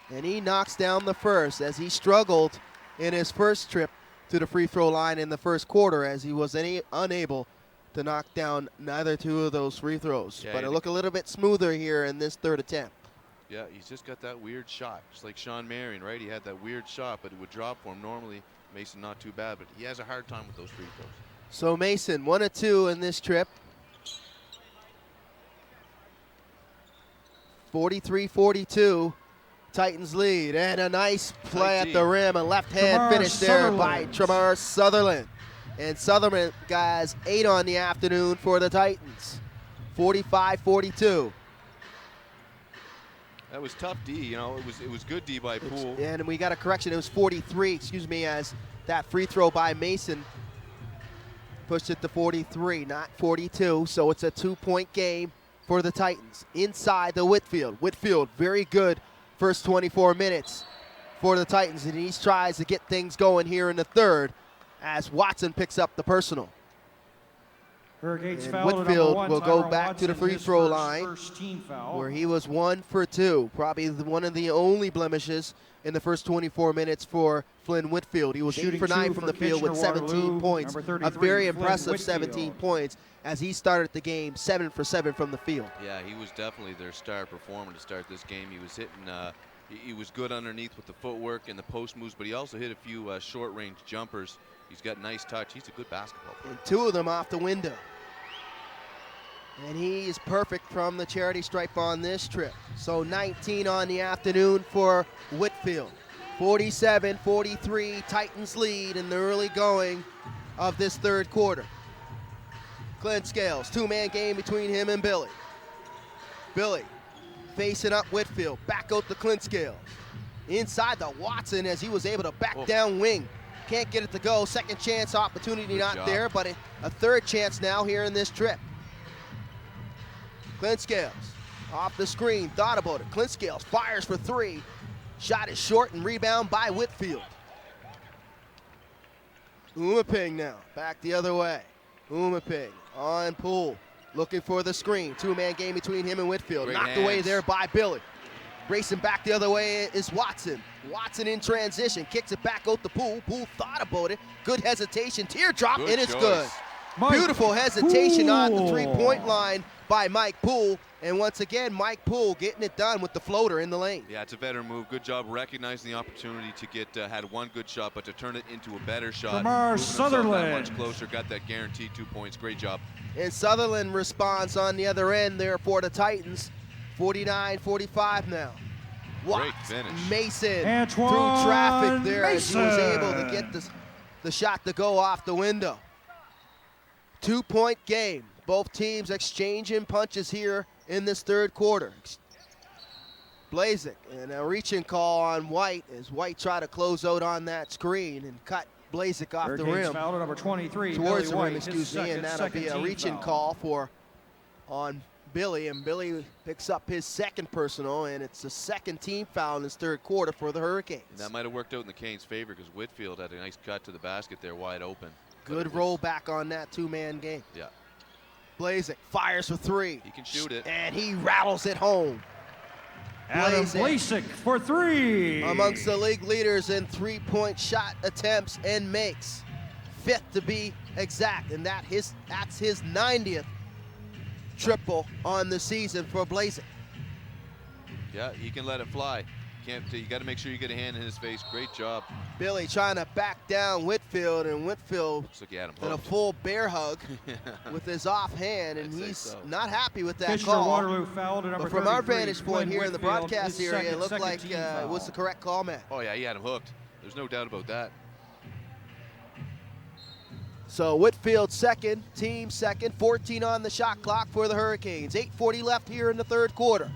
and he knocks down the first, as he struggled in his first trip to the free throw line in the first quarter, as he was unable to knock down neither two of those free throws. Yeah, but it looked a little bit smoother here in this third attempt. Yeah, he's just got that weird shot, just like Sean Marion, right? He had that weird shot, but it would drop for him. Normally, Mason not too bad, but he has a hard time with those free throws. So Mason, 1 of 2 in this trip. 43-42, Titans lead, and a nice play at the rim, a left hand finish there by Tremar Sutherland. And Sutherland, guys, 8 on the afternoon for the Titans. 45-42. That was tough D, you know. It was good D by Poole. And we got a correction. It was 43, as that free throw by Mason pushed it to 43, not 42. So it's a 2-point game for the Titans. Inside the Whitfield. Whitfield, very good first 24 minutes for the Titans, and he tries to get things going here in the third as Watson picks up the personal. Hurricanes And foul to Whitfield number 1, will go Tyrone back to the Watson, free his throw line, first team foul. where he was 1 for 2. Probably one of the only blemishes in the first 24 minutes for Flynn Whitfield. He was Shooting 8 for 9 2 from for the field with 17 Kitchener-Waterloo, points. number A 33, very Flynn impressive Whitfield. 17 points as he started the game 7 for 7 from the field. Yeah, he was definitely their star performer to start this game. He was hitting, he was good underneath with the footwork and the post moves, but he also hit a few short-range jumpers. He's got nice touch. He's a good basketball player. And 2 of them off the window. And he is perfect from the charity stripe on this trip. So 19 on the afternoon for Whitfield. 47-43, Titans lead in the early going of this third quarter. Clint Scales, 2-man game between him and Billy. Billy facing up Whitfield, back out to Clint Scales. Inside to Watson as he was able to back down wing. Can't get it to go. Second chance opportunity not there, but a third chance now here in this trip. Clint Scales off the screen, thought about it. Clint Scales fires for 3. Shot is short and rebound by Whitfield. Umapig now, back the other way. Umapig on Poole, looking for the screen. 2-man game between him and Whitfield. Great Knocked hands. away there by Billy. Racing back the other way is Watson. Watson in transition, kicks it back out to Poole. Poole thought about it. Good hesitation, teardrop, Good and it's choice. good. Mike Beautiful hesitation on the Poole. 3-point line by Mike Poole. And once again, Mike Poole getting it done with the floater in the lane. Yeah, it's a better move. Good job recognizing the opportunity to get, had one good shot, but to turn it into a better shot. Tremar moving himself that Sutherland. much closer, got that guaranteed 2 points. Great job. And Sutherland responds on the other end there for the Titans. 49-45 now. Great finish. Mason Antoine through traffic there as he was Mason. able to get the shot to go off the window. 2-point game. Both teams exchanging punches here in this third quarter. Blazek and a reaching call on White as White tried to close out on that screen and cut Blazik off the Hurricanes rim. foul to number 23, Towards Billy the White, rim, his excuse me, and that'll be a team reach-in foul. call on Billy, and Billy picks up his second personal, and it's the second team foul in this third quarter for the Hurricanes. And that might have worked out in the Canes' favor because Whitfield had a nice cut to the basket there, wide open. Good roll back on that two-man game. Yeah. Blazik fires for three. He can shoot it. And he rattles it home. Adam Blazik for three. Amongst the league leaders in three-point shot attempts and makes. Fifth to be exact, and that's his 90th triple on the season for Blazik. Yeah, he can let it fly. You got to make sure you get a hand in his face. Great job. Billy trying to back down Whitfield, and Whitfield Looks like he had him in a hooked. full bear hug with his offhand, and I'd say he's so. not happy with that Kitchener-Waterloo call. foul to number But from our 33, vantage point Glenn here in the Whitfield, broadcast his area, it looked second like team it was the foul. correct call, man. Oh, yeah, he had him hooked. There's no doubt about that. So Whitfield second, team second, 14 on the shot clock for the Hurricanes. 8:40 left here in the third quarter.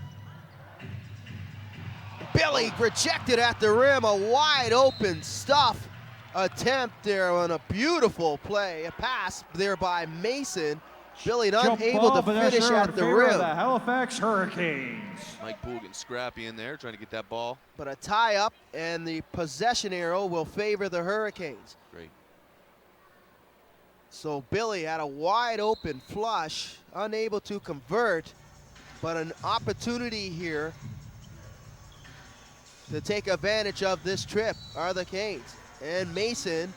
Billy rejected at the rim, a wide open stuff attempt there on a beautiful play, a pass there by Mason. Billy Jump unable ball, to but that's finish in at the favor of rim. the Halifax Hurricanes. Mike Poole getting scrappy in there, trying to get that ball. But a tie up, and the possession arrow will favor the Hurricanes. Great. So Billy had a wide open flush, unable to convert, but an opportunity here to take advantage of this trip are the Canes. And Mason,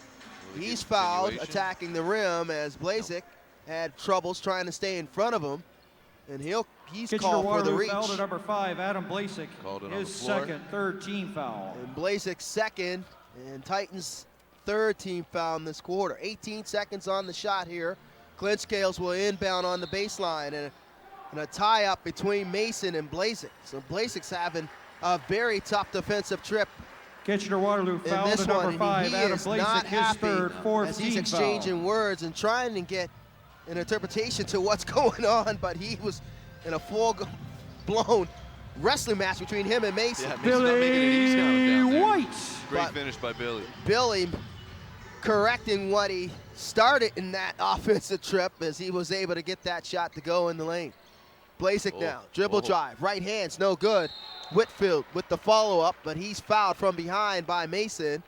Really he's good fouled continuation. attacking the rim as Blazik had troubles trying to stay in front of him. And he's called for the Kitchener-Waterloo reach. foul to number 5, Adam Blazik, Called it on his the floor. second, third team foul. And Blazik's second, and Titans' third team foul in this quarter. 18 seconds on the shot here. Clint Scales will inbound on the baseline, and a tie-up between Mason and Blazik. So Blazik's having a very tough defensive trip Kitchener-Waterloo in foul this to number one, and 5, he Adam is not Blazik, his happy third, fourth as he's team exchanging words and trying to get an interpretation to what's going on, but he was in a full-blown wrestling match between him and Mason. Yeah, Mason's not making it easy on him down Billy there. White. Great But- finish by Billy. Billy correcting what he started in that offensive trip as he was able to get that shot to go in the lane. Blazik Oh, now, dribble oh. drive, right hand's no good. Whitfield with the follow-up, but he's fouled from behind by Mason.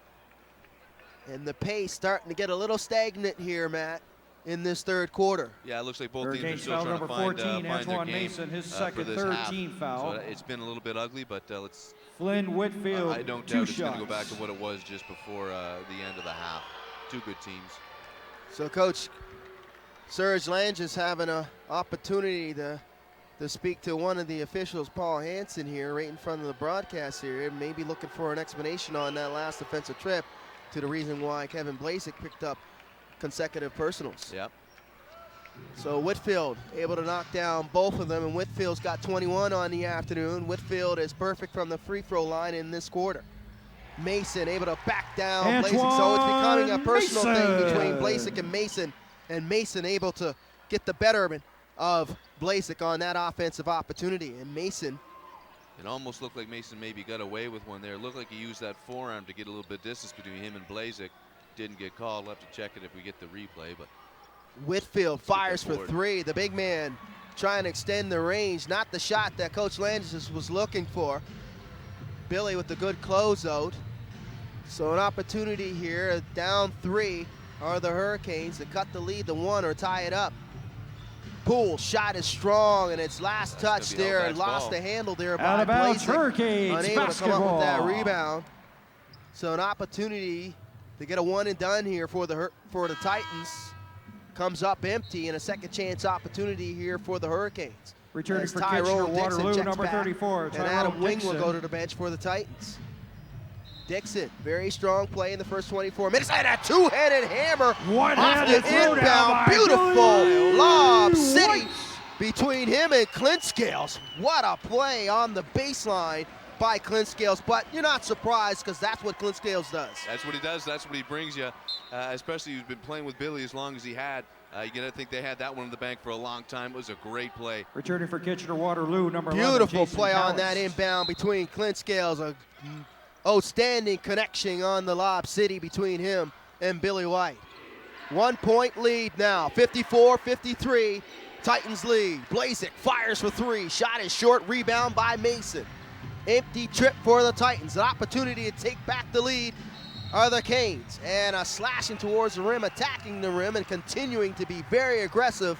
And the pace starting to get a little stagnant here, Matt, in this third quarter. Yeah, it looks like both teams are Hurricanes still foul trying to number find, 14, find their Antoine game Mason, his for second, this third half. team foul. So it's been a little bit ugly, but let's. Flynn Whitfield, I don't 2 doubt it's shots. going to go back to what it was just before the end of the half. Two good teams. So, Coach, Serge Lange is having an opportunity to speak to one of the officials, Paul Hansen, here right in front of the broadcast here, maybe looking for an explanation on that last offensive trip to the reason why Kevin Blazik picked up consecutive personals. Yep. So Whitfield able to knock down both of them, and Whitfield's got 21 on the afternoon. Whitfield is perfect from the free throw line in this quarter. Mason able to back down Blazik, so it's becoming a personal thing between Blazik and Mason able to get the betterment of Blazik on that offensive opportunity. And Mason, It almost looked like Mason maybe got away with one there. It looked like he used that forearm to get a little bit distance between him and Blazik. Didn't get called. We'll have to check it if we get the replay, but Whitfield fires for forward. three. The big man trying to extend the range, not the shot that Coach Langes was looking for. Billy with the good closeout. So an opportunity here, down 3 are the Hurricanes to cut the lead to 1 or tie it up. Poole shot is strong, and it's last touch gonna be there, Halifax lost ball. the handle there by Out of bounds, Blazik. Hurricanes Unable to come up with that basketball. rebound. So an opportunity to get a one and done here for the Titans. Comes up empty, and a second chance opportunity here for the Hurricanes. Returning As for Tyrone Kitchener-Waterloo, Dixon checks number back, 34, and Tyrone Adam Wing will Dixon. go to the bench for the Titans. Dixon, very strong play in the first 24 minutes, and a two-handed hammer off One-handed the throwdown inbound. by Beautiful Billy lob city White. between him and Clint Scales. What a play on the baseline by Clint Scales, but you're not surprised because that's what Clint Scales does. that's what he does. That's what he brings you, especially he's been playing with Billy as long as he had. You got to think they had that one in the bank for a long time. It was a great play. Returning for Kitchener-Waterloo, number 11, Beautiful Jason play on Callis. that inbound between Clint Scales. A outstanding connection on the lob city between him and Billy White. 1 point lead now, 54-53. Titans lead. Blazek fires for three. Shot is short, rebound by Mason. Empty trip for the Titans. An opportunity to take back the lead are the Canes. And a slashing towards the rim, attacking the rim, and continuing to be very aggressive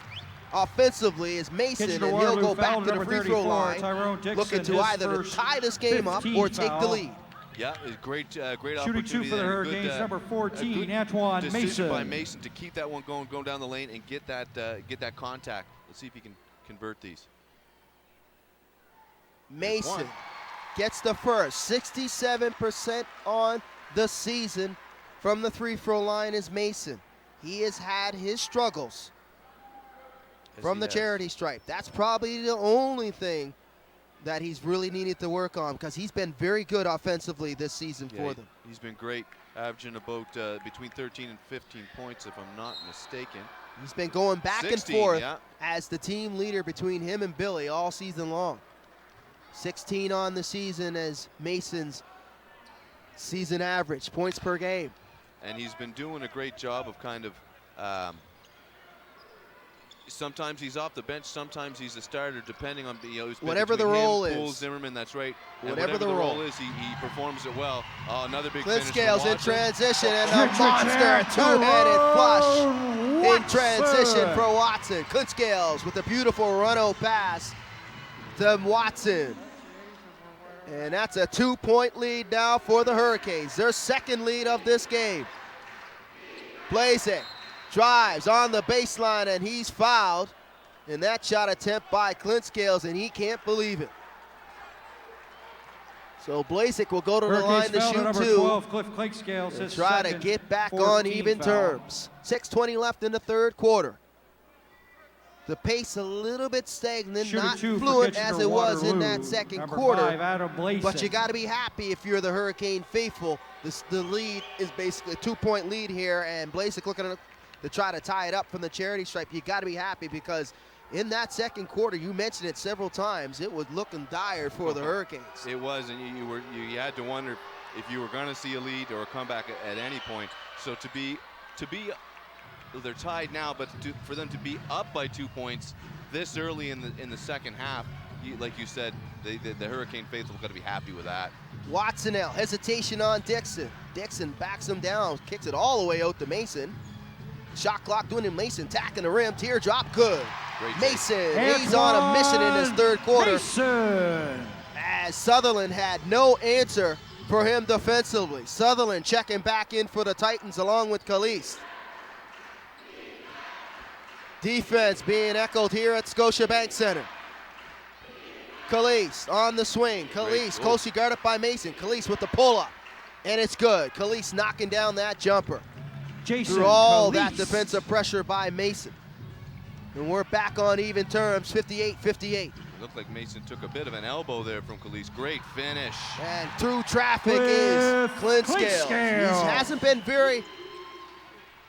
offensively is Mason, and he'll go back to the free throw line, looking to either tie this game up or take the lead. Yeah, great opportunity. Shooting two for the Hurricanes, number 14, Antoine Mason. Decision by Mason to keep that one going down the lane and get that contact. Let's see if he can convert these. Mason gets the first. 67% on the season from the free throw line is Mason. He has had his struggles from the charity stripe. That's probably the only thing that he's really needed to work on, because he's been very good offensively this season for them. He's been great, averaging about between 13 and 15 points, if I'm not mistaken. He's been going back 16, and forth yeah, as the team leader between him and Billy all season long. 16 on the season as Mason's season average, points per game. And he's been doing a great job of kind of, sometimes he's off the bench, sometimes he's a starter, depending on, whatever the role is. Poole, Zimmerman, that's right. Whatever the role is, he performs it well. Another big Clint finish. Scales in transition, and a monster two-handed flush in transition for Watson. Clint Scales with a beautiful run-out pass to Watson. And that's a 2-point lead now for the Hurricanes, their second lead of this game. Blazek drives on the baseline, and he's fouled in that shot attempt by Clint Scales, and he can't believe it. So Blazek will go to the line to shoot two 12, Cliff Scales, and try to get back on even terms. 6:20 left in the third quarter. The pace a little bit stagnant, not fluent as it was in that second quarter. But you got to be happy if you're the Hurricane faithful. The lead is basically a 2-point lead here, and Blazek looking to try to tie it up from the charity stripe. You got to be happy, because in that second quarter, you mentioned it several times, it was looking dire for the Hurricanes. It was, and you had to wonder if you were going to see a lead or a comeback at any point. So to be they're tied now, but for them to be up by 2 points this early in the second half, like you said, the Hurricane faithful got to be happy with that. Watsonell, hesitation on Dixon. Dixon backs him down, kicks it all the way out to Mason. Shot clock doing it, Mason tacking the rim, teardrop, good. Mason, he's on a mission in his third quarter. Mason. As Sutherland had no answer for him defensively. Sutherland checking back in for the Titans along with Caliste. Defense being echoed here at Scotiabank Center. Caliste on the swing. Caliste closely guarded by Mason. Caliste with the pull-up, and it's good. Caliste knocking down that jumper. Through all that defensive pressure by Mason. And we're back on even terms, 58-58. Looked like Mason took a bit of an elbow there from Caliste. Great finish. And through traffic is Clint Scales. He hasn't been very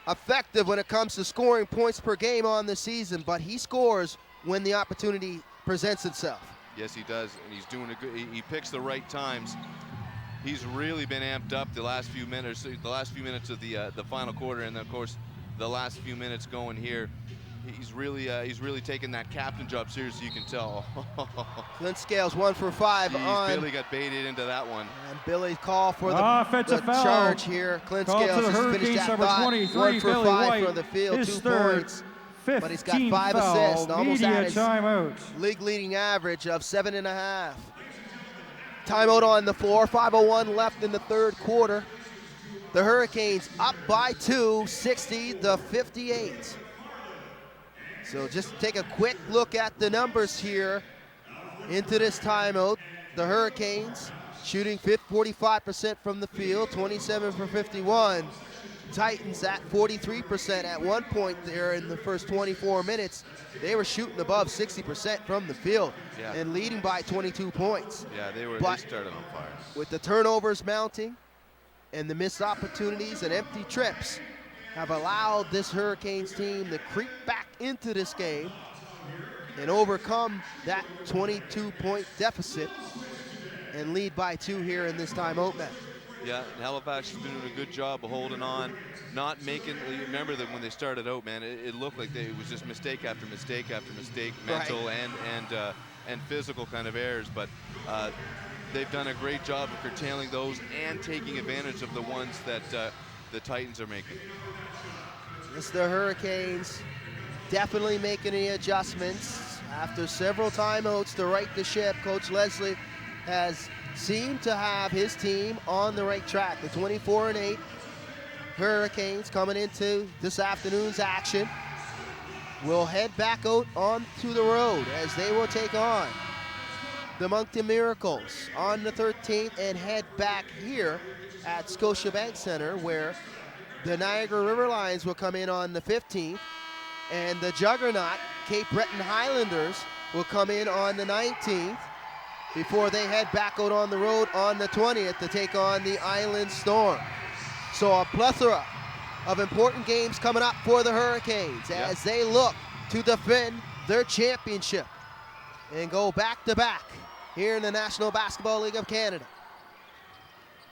effective when it comes to scoring points per game on the season, but he scores when the opportunity presents itself. Yes, he does, and he's doing a good. He picks the right times. He's really been amped up the last few minutes of the final quarter, and of course the last few minutes going here. He's really taking that captain job seriously. You can tell. Clint Scales 1 for 5 on. Billy got baited into that one. And Billy's call for the offensive foul. Charge here. Clint Scales has finished that thought. 1 for 5 for the field, 2 points. But he's got 5 assists, almost at his league-leading average of 7.5. Timeout on the floor. 5:01 left in the third quarter. The Hurricanes up by 2, 60-58. So just take a quick look at the numbers here into this timeout. The Hurricanes shooting 45% from the field, 27 for 51. Titans at 43%. At one point there in the first 24 minutes, they were shooting above 60% from the field and leading by 22 points. Yeah, they started on fire. With the turnovers mounting and the missed opportunities and empty trips, have allowed this Hurricanes team to creep back into this game and overcome that 22-point deficit and lead by 2 here in this timeout match. Yeah, and Halifax has been doing a good job of holding on, not making. You remember that when they started out, man, it looked like it was just mistake after mistake after mistake, mental and physical kind of errors. But they've done a great job of curtailing those and taking advantage of the ones that the Titans are making. It's the Hurricanes definitely making the adjustments after several timeouts to right the ship. Coach Leslie has seemed to have his team on the right track. The 24-8 Hurricanes coming into this afternoon's action will head back out onto the road as they will take on the Moncton Miracles on the 13th and head back here at Scotiabank Center, where the Niagara River Lions will come in on the 15th, and the juggernaut Cape Breton Highlanders will come in on the 19th before they head back out on the road on the 20th to take on the Island Storm. So a plethora of important games coming up for the Hurricanes as they look to defend their championship and go back-to-back here in the National Basketball League of Canada.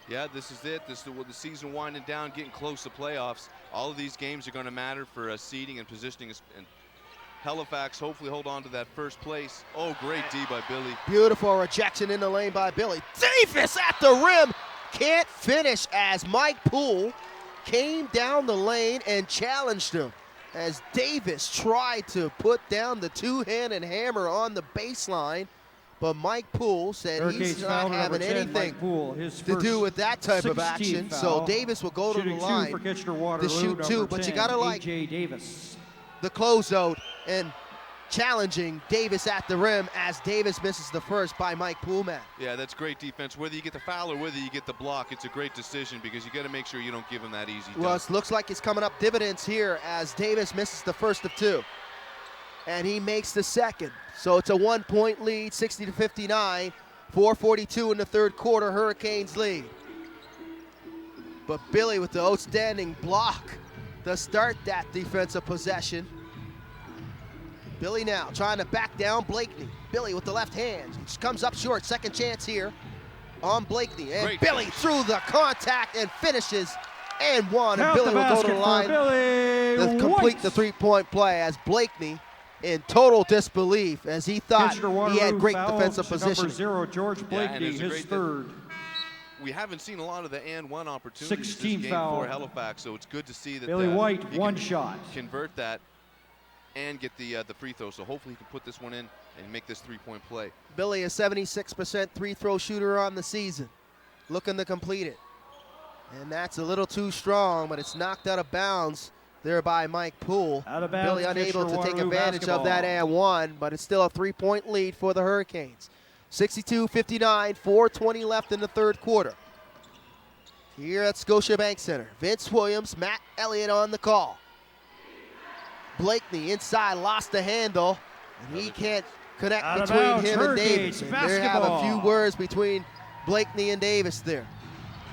Yeah, this is it. This is the season winding down, getting close to playoffs. All of these games are going to matter for seeding and positioning. And Halifax hopefully hold on to that first place. Oh, great D by Billy. Beautiful rejection in the lane by Billy. Davis at the rim. Can't finish as Mike Poole came down the lane and challenged him as Davis tried to put down the two-handed hammer on the baseline. But Mike Poole said he's not having anything to do with that type of action. So Davis will go to the line to shoot two. But you got to like the closeout and challenging Davis at the rim as Davis misses the first by Mike Poole, man. Yeah, that's great defense. Whether you get the foul or whether you get the block, it's a great decision because you got to make sure you don't give him that easy dunk. Well, it looks like it's coming up dividends here as Davis misses the first of two. And he makes the second. So it's a 1-point lead, 60-59, 4:42 in the third quarter, Hurricanes lead. But Billy with the outstanding block to start that defensive possession. Billy now trying to back down Blakeney. Billy with the left hand, which comes up short. Second chance here on Blakeney. And Great Billy finish. through the contact and finishes and one. And Billy will go to the line to complete the three-point play as Blakeney in total disbelief as he thought he had great defensive position. Number 0, George Blakeney, his third. We haven't seen a lot of the and one opportunities 16 this game foul. for Halifax, so it's good to see that Billy White, he one can shot. convert that and get the free throw. So hopefully he can put this one in and make this three-point play. Billy, a 76% three-throw shooter on the season, looking to complete it. And that's a little too strong, but it's knocked out of bounds there by Mike Poole. Out of bounds, Billy unable to take Waterloo advantage of that basketball. and one, but it's still a three-point lead for the Hurricanes. 62-59, 4:20 left in the third quarter. Here at Scotiabank Center, Vince Williams, Matt Elliott on the call. Blakeney inside, lost the handle, and he can't connect Out of between bounds, him and Hurricanes Davis. And there have a few basketball. words between Blakeney and Davis there.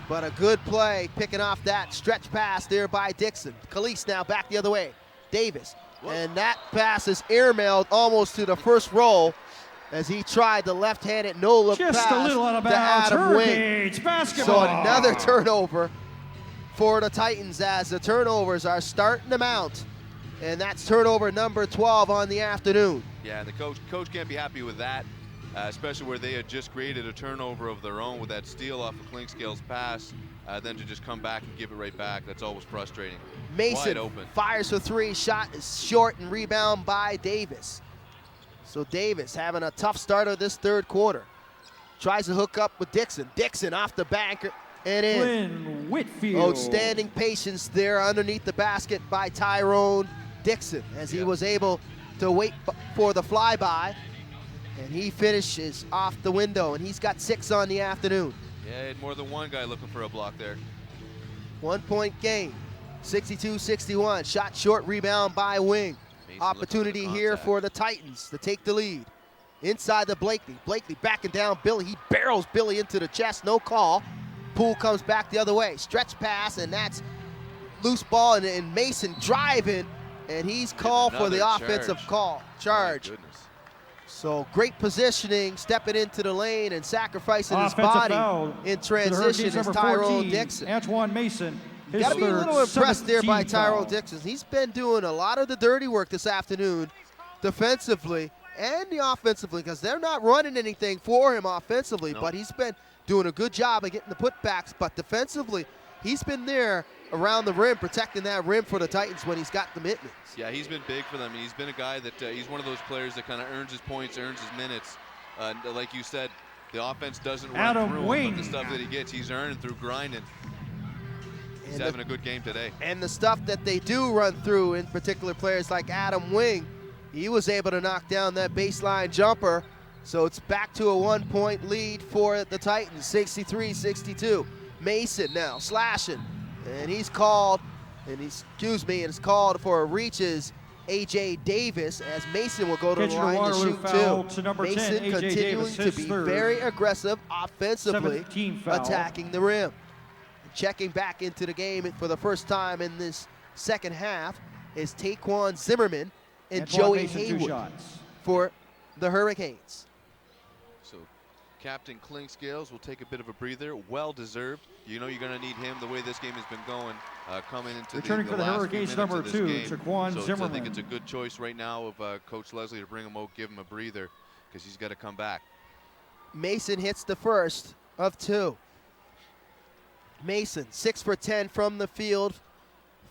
But a good play, picking off that stretch pass there by Dixon. Calise now back the other way. Davis. And that pass is airmailed almost to the first row as he tried the left-handed no-look Just pass a little out of to bounds. Adam Wing. Hurricanes So basketball. another turnover for the Titans as the turnovers are starting to mount. And that's turnover number 12 on the afternoon. Yeah, and the coach can't be happy with that, especially where they had just created a turnover of their own with that steal off of Clinkscale's pass, then to just come back and give it right back. That's always frustrating. Mason Wide open. fires for three. Shot is short and rebound by Davis. So Davis having a tough start of this third quarter. Tries to hook up with Dixon. Dixon off the banker and in. Flynn Whitfield. Outstanding patience there underneath the basket by Tyrone Dixon as he was able to wait for the flyby. And he finishes off the window, and he's got 6 on the afternoon. Yeah, had more than one guy looking for a block there. 1-point game, 62-61. Shot short, rebound by Wing. Mason Opportunity looking for here contact. for the Titans to take the lead. Inside the Blakeney. Blakeney backing down Billy. He barrels Billy into the chest, no call. Poole comes back the other way. Stretch pass, and that's loose ball, and Mason driving, and he's called for the Another offensive charge. charge. My goodness. So great positioning, stepping into the lane and sacrificing his Offensive body foul in to the transition Hurricanes, is number Tyrone 14, Dixon. Antoine Mason. His Got to be a third, little impressed there by 17th foul. Tyrone Dixon. He's been doing a lot of the dirty work this afternoon defensively and offensively, because they're not running anything for him offensively, No. but he's been doing a good job of getting the putbacks. But defensively, he's been there around the rim, protecting that rim for the Titans when he's got the mittens. Yeah, he's been big for them, and he's been a guy that he's one of those players that kind of earns his points, earns his minutes. Like you said, the offense doesn't run Adam through him, Wing. but the stuff that he gets, he's earning through grinding. He's having a good game today. And the stuff that they do run through, in particular players like Adam Wing, he was able to knock down that baseline jumper. So it's back to a 1-point lead for the Titans, 63-62. Mason now slashing, and he's called, and it's called for a reaches A.J. Davis, as Mason will go to the Kitchener line to Waterloo shoot foul two. to number 10, Mason A.J. continuing Davis, to his be third. very aggressive offensively, 17th foul. attacking the rim. Checking back into the game for the first time in this second half is Taquan Zimmerman and Antoine Joey Mason, 2 Haywood shots. for the Hurricanes. So Captain Clinkscales will take a bit of a breather, well deserved. You know you're going to need him the way this game has been going, coming into Returning the for the last Hurricanes, few minutes number of this 2, game. Taquan So I Zimmerman. think it's a good choice right now of Coach Leslie to bring him out, give him a breather, because he's got to come back. Mason hits the first of 2. Mason, 6 for 10 from the field,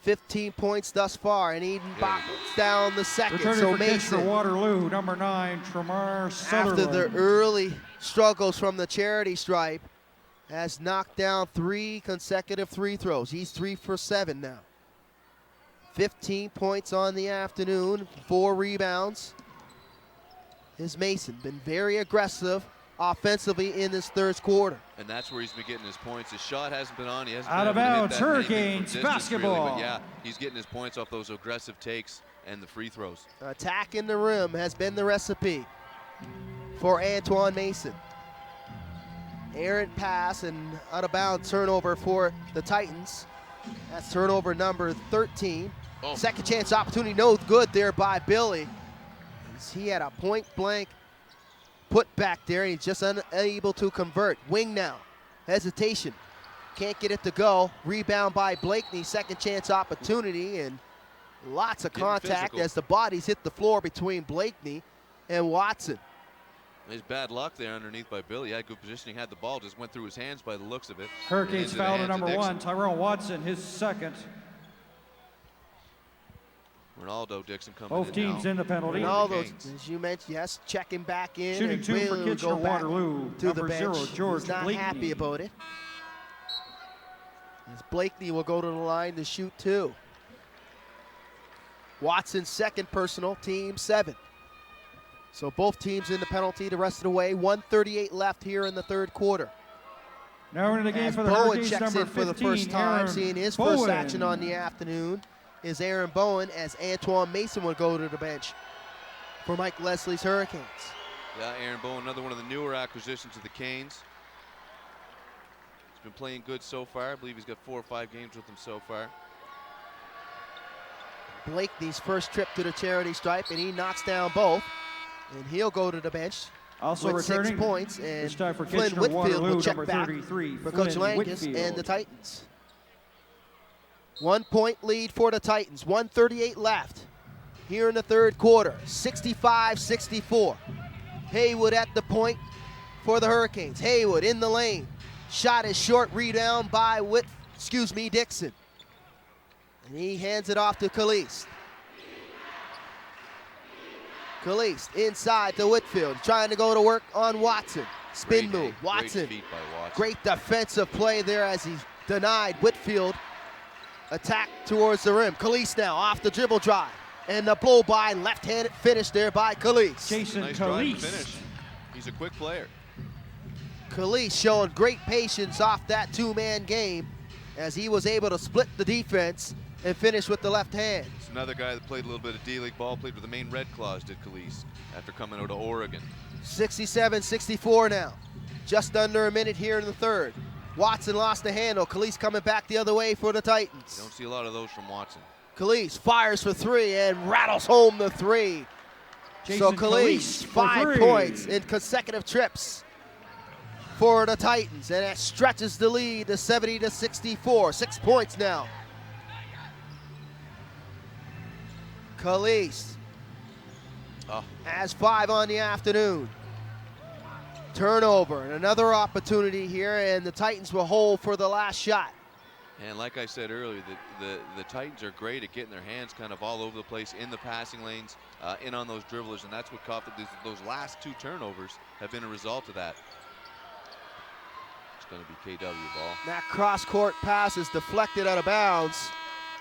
15 points thus far, and Eden box down the second. Returning So for Kitchener Mason, Waterloo, number 9, Tremar Sutherland. after the early struggles from the charity stripe, has knocked down 3 consecutive free throws. He's 3 for 7 now. 15 points on the afternoon, 4 rebounds. Is Mason been very aggressive offensively in this third quarter. And that's where he's been getting his points. His shot hasn't been on. He hasn't Out been of able to hit bounds, that anything from Hurricanes distance, basketball. Really, but yeah, he's getting his points off those aggressive takes and the free throws. Attacking the rim has been the recipe for Antoine Mason. Errant pass and out of bounds turnover for the Titans. That's turnover number 13. Oh. Second chance opportunity, no good there by Billy. He had a point blank put back there, and he's just unable to convert. Wing now, hesitation, can't get it to go. Rebound by Blakeney, second chance opportunity, and lots of Getting contact physical. as the bodies hit the floor between Blakeney and Watson. There's bad luck there underneath by Billy. He had good positioning, had the ball, just went through his hands by the looks of it. Hurricanes Into the foul to hands of number Dixon. 1, Tyrell Watson, his second. Ronaldo Dixon coming Both in teams now. in the penalty. And all those, Hurricanes. as you mentioned, yes, checking back in. Shooting and 2 for will Kitchener go back Waterloo, to the number bench. 0, George He's not Blakeney. happy about it. As Blakeney will go to the line to shoot 2. Watson's second personal, team 7. So both teams in the penalty the rest of the way. 1:38 left here in the third quarter. Now we're in the game As for the Bowen Hurricanes, checks number in for 15, the first time, Aaron seeing his Bowen. first action on the afternoon is Aaron Bowen, as Antoine Mason will go to the bench for Mike Leslie's Hurricanes. Yeah, Aaron Bowen, another one of the newer acquisitions of the Canes. He's been playing good so far. I believe he's got 4 or 5 games with them so far. Blakeney's first trip to the charity stripe, and he knocks down both. And he'll go to the bench Also with returning, 6 points. And this time for Flynn Kitchener Whitfield Waterloo, will check number back 33, for Coach Flynn Langus Whitfield. and the Titans. 1 point lead for the Titans. 1:38 left here in the third quarter. 65-64. Haywood at the point for the Hurricanes. Haywood in the lane. Shot is short. Rebound by Dixon. And he hands it off to Caliste. Caliste inside to Whitfield, trying to go to work on Watson. Spin move. Watson. Great feet by Watson. Great defensive play there as he denied Whitfield. Attack towards the rim. Caliste now off the dribble drive. And the blow by, left-handed finish there by Caliste. Jason Nice drive and Caliste. finish. He's a quick player. Caliste showing great patience off that 2-man game as he was able to split the defense and finish with the left hand. It's another guy that played a little bit of D-League ball, played with the Maine Red Claws, did Caliste, after coming out of Oregon. 67-64 now. Just under a minute here in the third. Watson lost the handle. Caliste coming back the other way for the You Titans. don't see a lot of those from Watson. Caliste fires for 3 and rattles home the 3. So Calise, 5 points in consecutive trips for the Titans, and that stretches the lead to 70-64. 6 points now. Calise has 5 on the afternoon. Turnover and another opportunity here, and the Titans will hold for the last shot. And like I said earlier, the Titans are great at getting their hands kind of all over the place in the passing lanes, in on those dribblers, and that's what caused those last 2 turnovers have been a result of that. It's going to be KW ball. That cross-court pass is deflected out of bounds.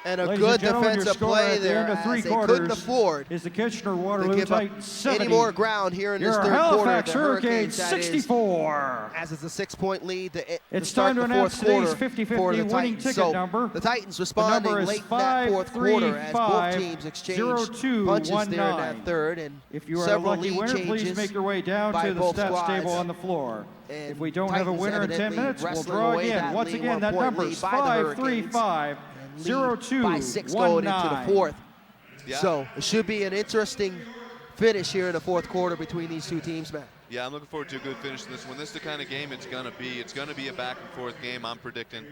And a Ladies good and gentlemen, your defensive score play at the there end of 3 as they couldn't quarters afford is the Kitchener to Waterloo give up Titans 70. any more ground here in this Your third quarter. Halifax The Hurricanes Hurricanes, that is, 64. as it's a 6-point lead to It's start time to the announce fourth quarter today's 50-50 for the winning Titans. ticket So number. the Titans The responding number is late in that fourth quarter as both teams exchanged punches there in that third, and if you are a several lucky lead winner, please changes make your way down by to the both stats squads. table on the floor. And If we don't have a Titans winner in 10 evidently minutes, we'll wrestling draw away again. that Once lead, again, that 1-point number lead is by the Hurricanes. 5-3-5-0-2-1-9. By 6 going into the fourth. Yeah. So it should be an interesting finish here in the fourth quarter between these two teams, Matt. Yeah, I'm looking forward to a good finish in this one. This is the kind of game it's going to be. It's going to be a back and forth game. I'm predicting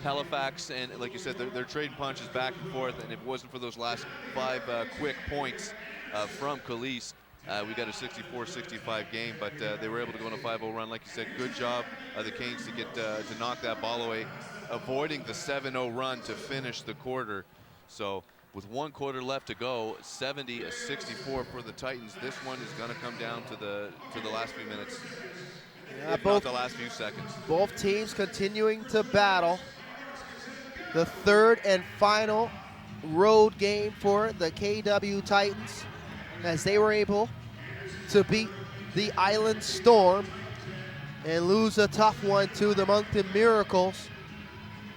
Halifax, and like you said, they're trading punches back and forth. And if it wasn't for those last 5 quick points from Calise, we got a 64-65 game. But they were able to go on a 5-0 run. Like you said, good job the Canes to get to knock that ball away, avoiding the 7-0 run to finish the quarter. So with 1 quarter left to go, 70-64 for the Titans. This one is going to come down to the last few minutes, if not the last few seconds. Both teams continuing to battle the third and final road game for the KW Titans, as they were able to beat the Island Storm and lose a tough one to the Moncton Miracles.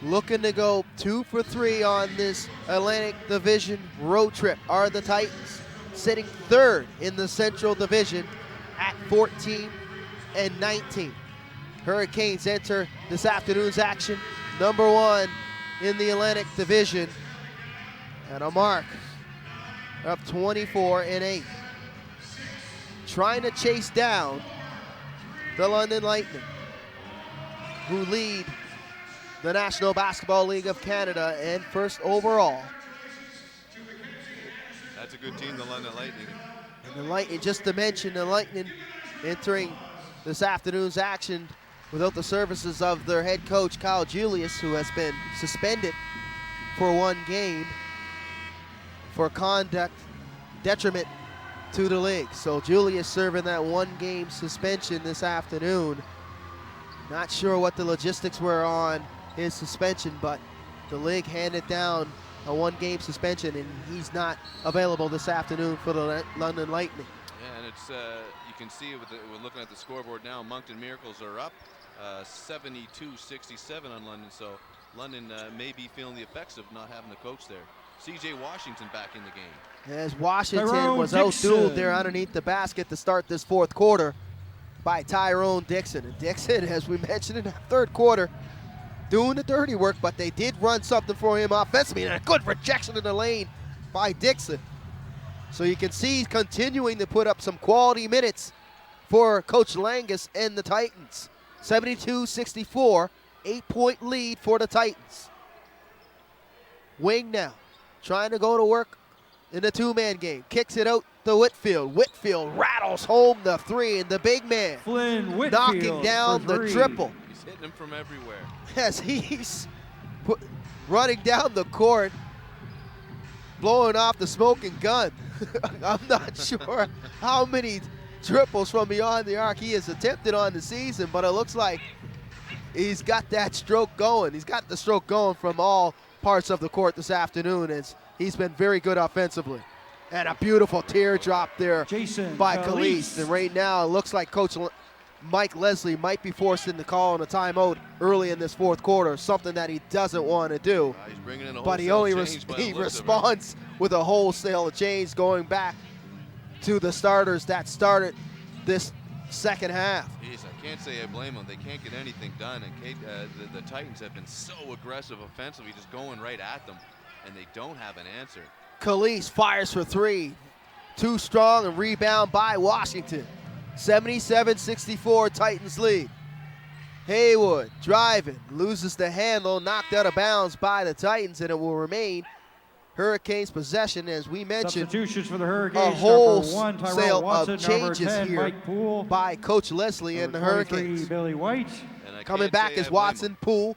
Looking to go 2 for 3 on this Atlantic Division road trip are the Titans, sitting third in the Central Division at 14-19. Hurricanes enter this afternoon's action, number 1 in the Atlantic Division, at a mark of 24-8. Trying to chase down the London Lightning, who lead the National Basketball League of Canada and first overall. That's a good team, the London Lightning. And the Lightning, just to mention, the Lightning entering this afternoon's action without the services of their head coach, Kyle Julius, who has been suspended for 1 game for conduct detriment to the league. So Julius serving that 1-game suspension this afternoon. Not sure what the logistics were on his suspension, but the league handed down a 1-game suspension, and he's not available this afternoon for the London Lightning. Yeah, and it's you can see we're looking at the scoreboard now. Moncton Miracles are up 72-67 on London, so London may be feeling the effects of not having the coach there. C.J. Washington back in the game. As Washington Tyrone was Dixon. outdueled there underneath the basket to start this fourth quarter by Tyrone Dixon. And Dixon, as we mentioned in the third quarter, doing the dirty work, but they did run something for him offensively, and a good rejection in the lane by Dixon. So you can see he's continuing to put up some quality minutes for Coach Langus and the Titans. 72-64, 8-point lead for the Titans. Wing now, trying to go to work in the 2-man game. Kicks it out to Whitfield. Whitfield rattles home the 3, and the big man Flynn Whitfield knocking down for the 3. triple. He's hitting them from everywhere. As he's running down the court, blowing off the smoking gun. I'm not sure how many triples from beyond the arc he has attempted on the season, but it looks like he's got that stroke going. He's got the stroke going from all parts of the court this afternoon, as he's been very good offensively. And a beautiful teardrop there Jason by Calise. Calise. And right now it looks like Coach Mike Leslie might be forced into calling a timeout early in this fourth quarter, something that he doesn't want to do. He's bringing in a But he wholesale only change by the he looks of it. responds with a wholesale change, going back to the starters that started this second half. Jeez, I can't say I blame them. They can't get anything done, and the Titans have been so aggressive offensively, just going right at them, and they don't have an answer. Calise fires for 3. too strong, and rebound by Washington. 77-64, Titans lead. Haywood driving, loses the handle, knocked out of bounds by the Titans, and it will remain Hurricanes possession. As we mentioned, Substitutions for the a Hurricanes. wholesale Number 1, Tyrell Watson. of changes Number 10, here Mike Poole. by Coach Leslie and the Number 23, Hurricanes. Billy White. Coming back is Watson, Poole,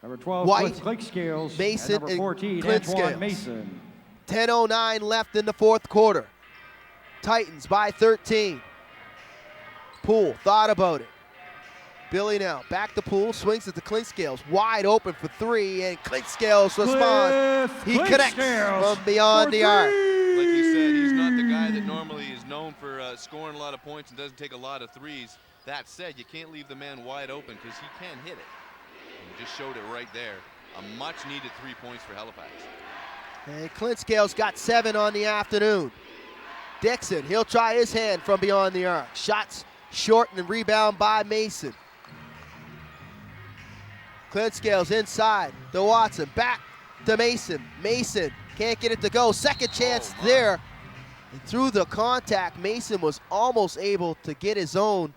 Number 12, White, Click Scales. Mason, and number 14, Clint Antoine Scales. Mason. 10:09 left in the fourth quarter. Titans by 13. Poole thought about it. Billy now back to Poole, swings it to Clint Scales, wide open for three, and Clint Scales responds. He connects from beyond the arc. Like you said, he's not the guy that normally is known for scoring a lot of points and doesn't take a lot of threes. That said, you can't leave the man wide open because he can hit it. And he just showed it right there. A much-needed 3 points for Halifax. And Clint Scales got 7 on the afternoon. Dixon, he'll try his hand from beyond the arc. Shots short and rebound by Mason. Clint Scales inside to Watson, back to Mason. Mason can't get it to go. Second chance there. And through the contact, Mason was almost able to get his own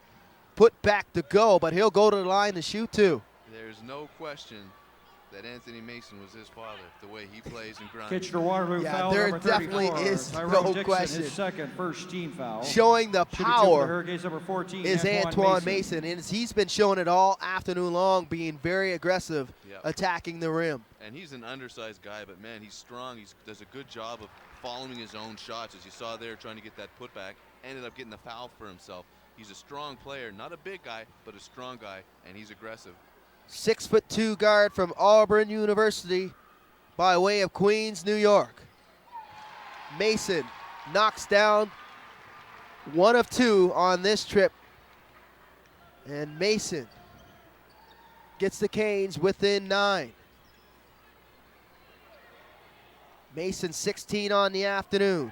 put back to go, but he'll go to the line to shoot two. There's no question that Anthony Mason was his father, the way he plays and grinds. Kitchener-Waterloo Yeah, foul there number definitely 34. is Tyrone no Dixon, question. His second, first team foul. Showing the Shooting two for the power Hurricanes, number 14, is Antoine Mason, and he's been showing it all afternoon long, being very aggressive, attacking the rim. And he's an undersized guy, but man, he's strong. He does a good job of following his own shots, as you saw there, trying to get that putback. Ended up getting the foul for himself. He's a strong player, not a big guy, but a strong guy, and he's aggressive. 6'2" guard from Auburn University by way of Queens, New York. Mason knocks down 1 of 2 on this trip. And Mason gets the Canes within 9. Mason 16 on the afternoon.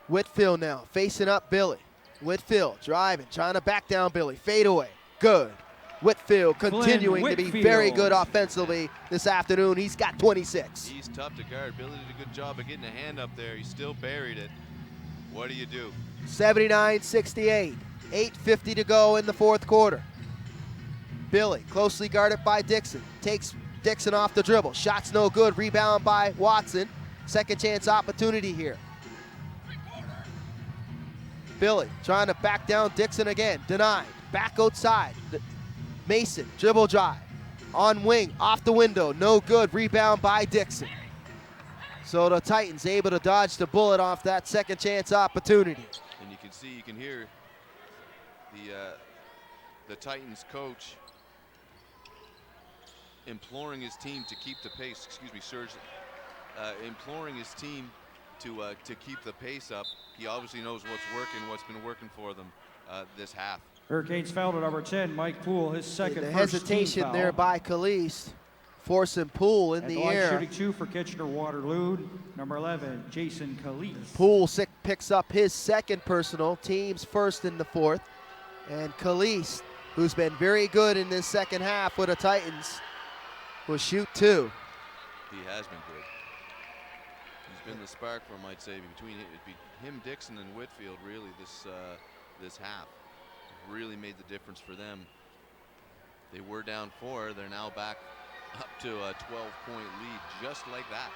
Whitfield now facing up Billy. Whitfield driving, trying to back down Billy. Fade away, good. Whitfield continuing to be very good offensively this afternoon. He's got 26. He's tough to guard. Billy did a good job of getting a hand up there. He still buried it. What do you do? 79-68. 8:50 to go in the fourth quarter. Billy, closely guarded by Dixon, takes Dixon off the dribble. Shot's no good. Rebound by Watson. Second chance opportunity here. Billy trying to back down Dixon again. Denied. Back outside. Mason, dribble drive. On wing, off the window. No good. Rebound by Dixon. So the Titans able to dodge the bullet off that second chance opportunity. And you can see, you can hear the Titans coach imploring his team to keep the pace. Excuse me, Serge. Imploring his team to keep the pace up. He obviously knows what's working, what's been working for them this half. Hurricanes foul to number 10, Mike Poole, his second, The first hesitation team foul. there by Calise, forcing Poole in And the line air. shooting 2 for Kitchener-Waterloo, number 11, Jason Calise. Poole picks up his second personal, team's first in the fourth. And Calise, who's been very good in this second half with the Titans, will shoot 2. He has been good. He's been the spark for him, I'd say, between him, Dixon, and Whitfield. Really, this half really made the difference for them. They were down 4. They're now back up to a 12-point lead, just like that.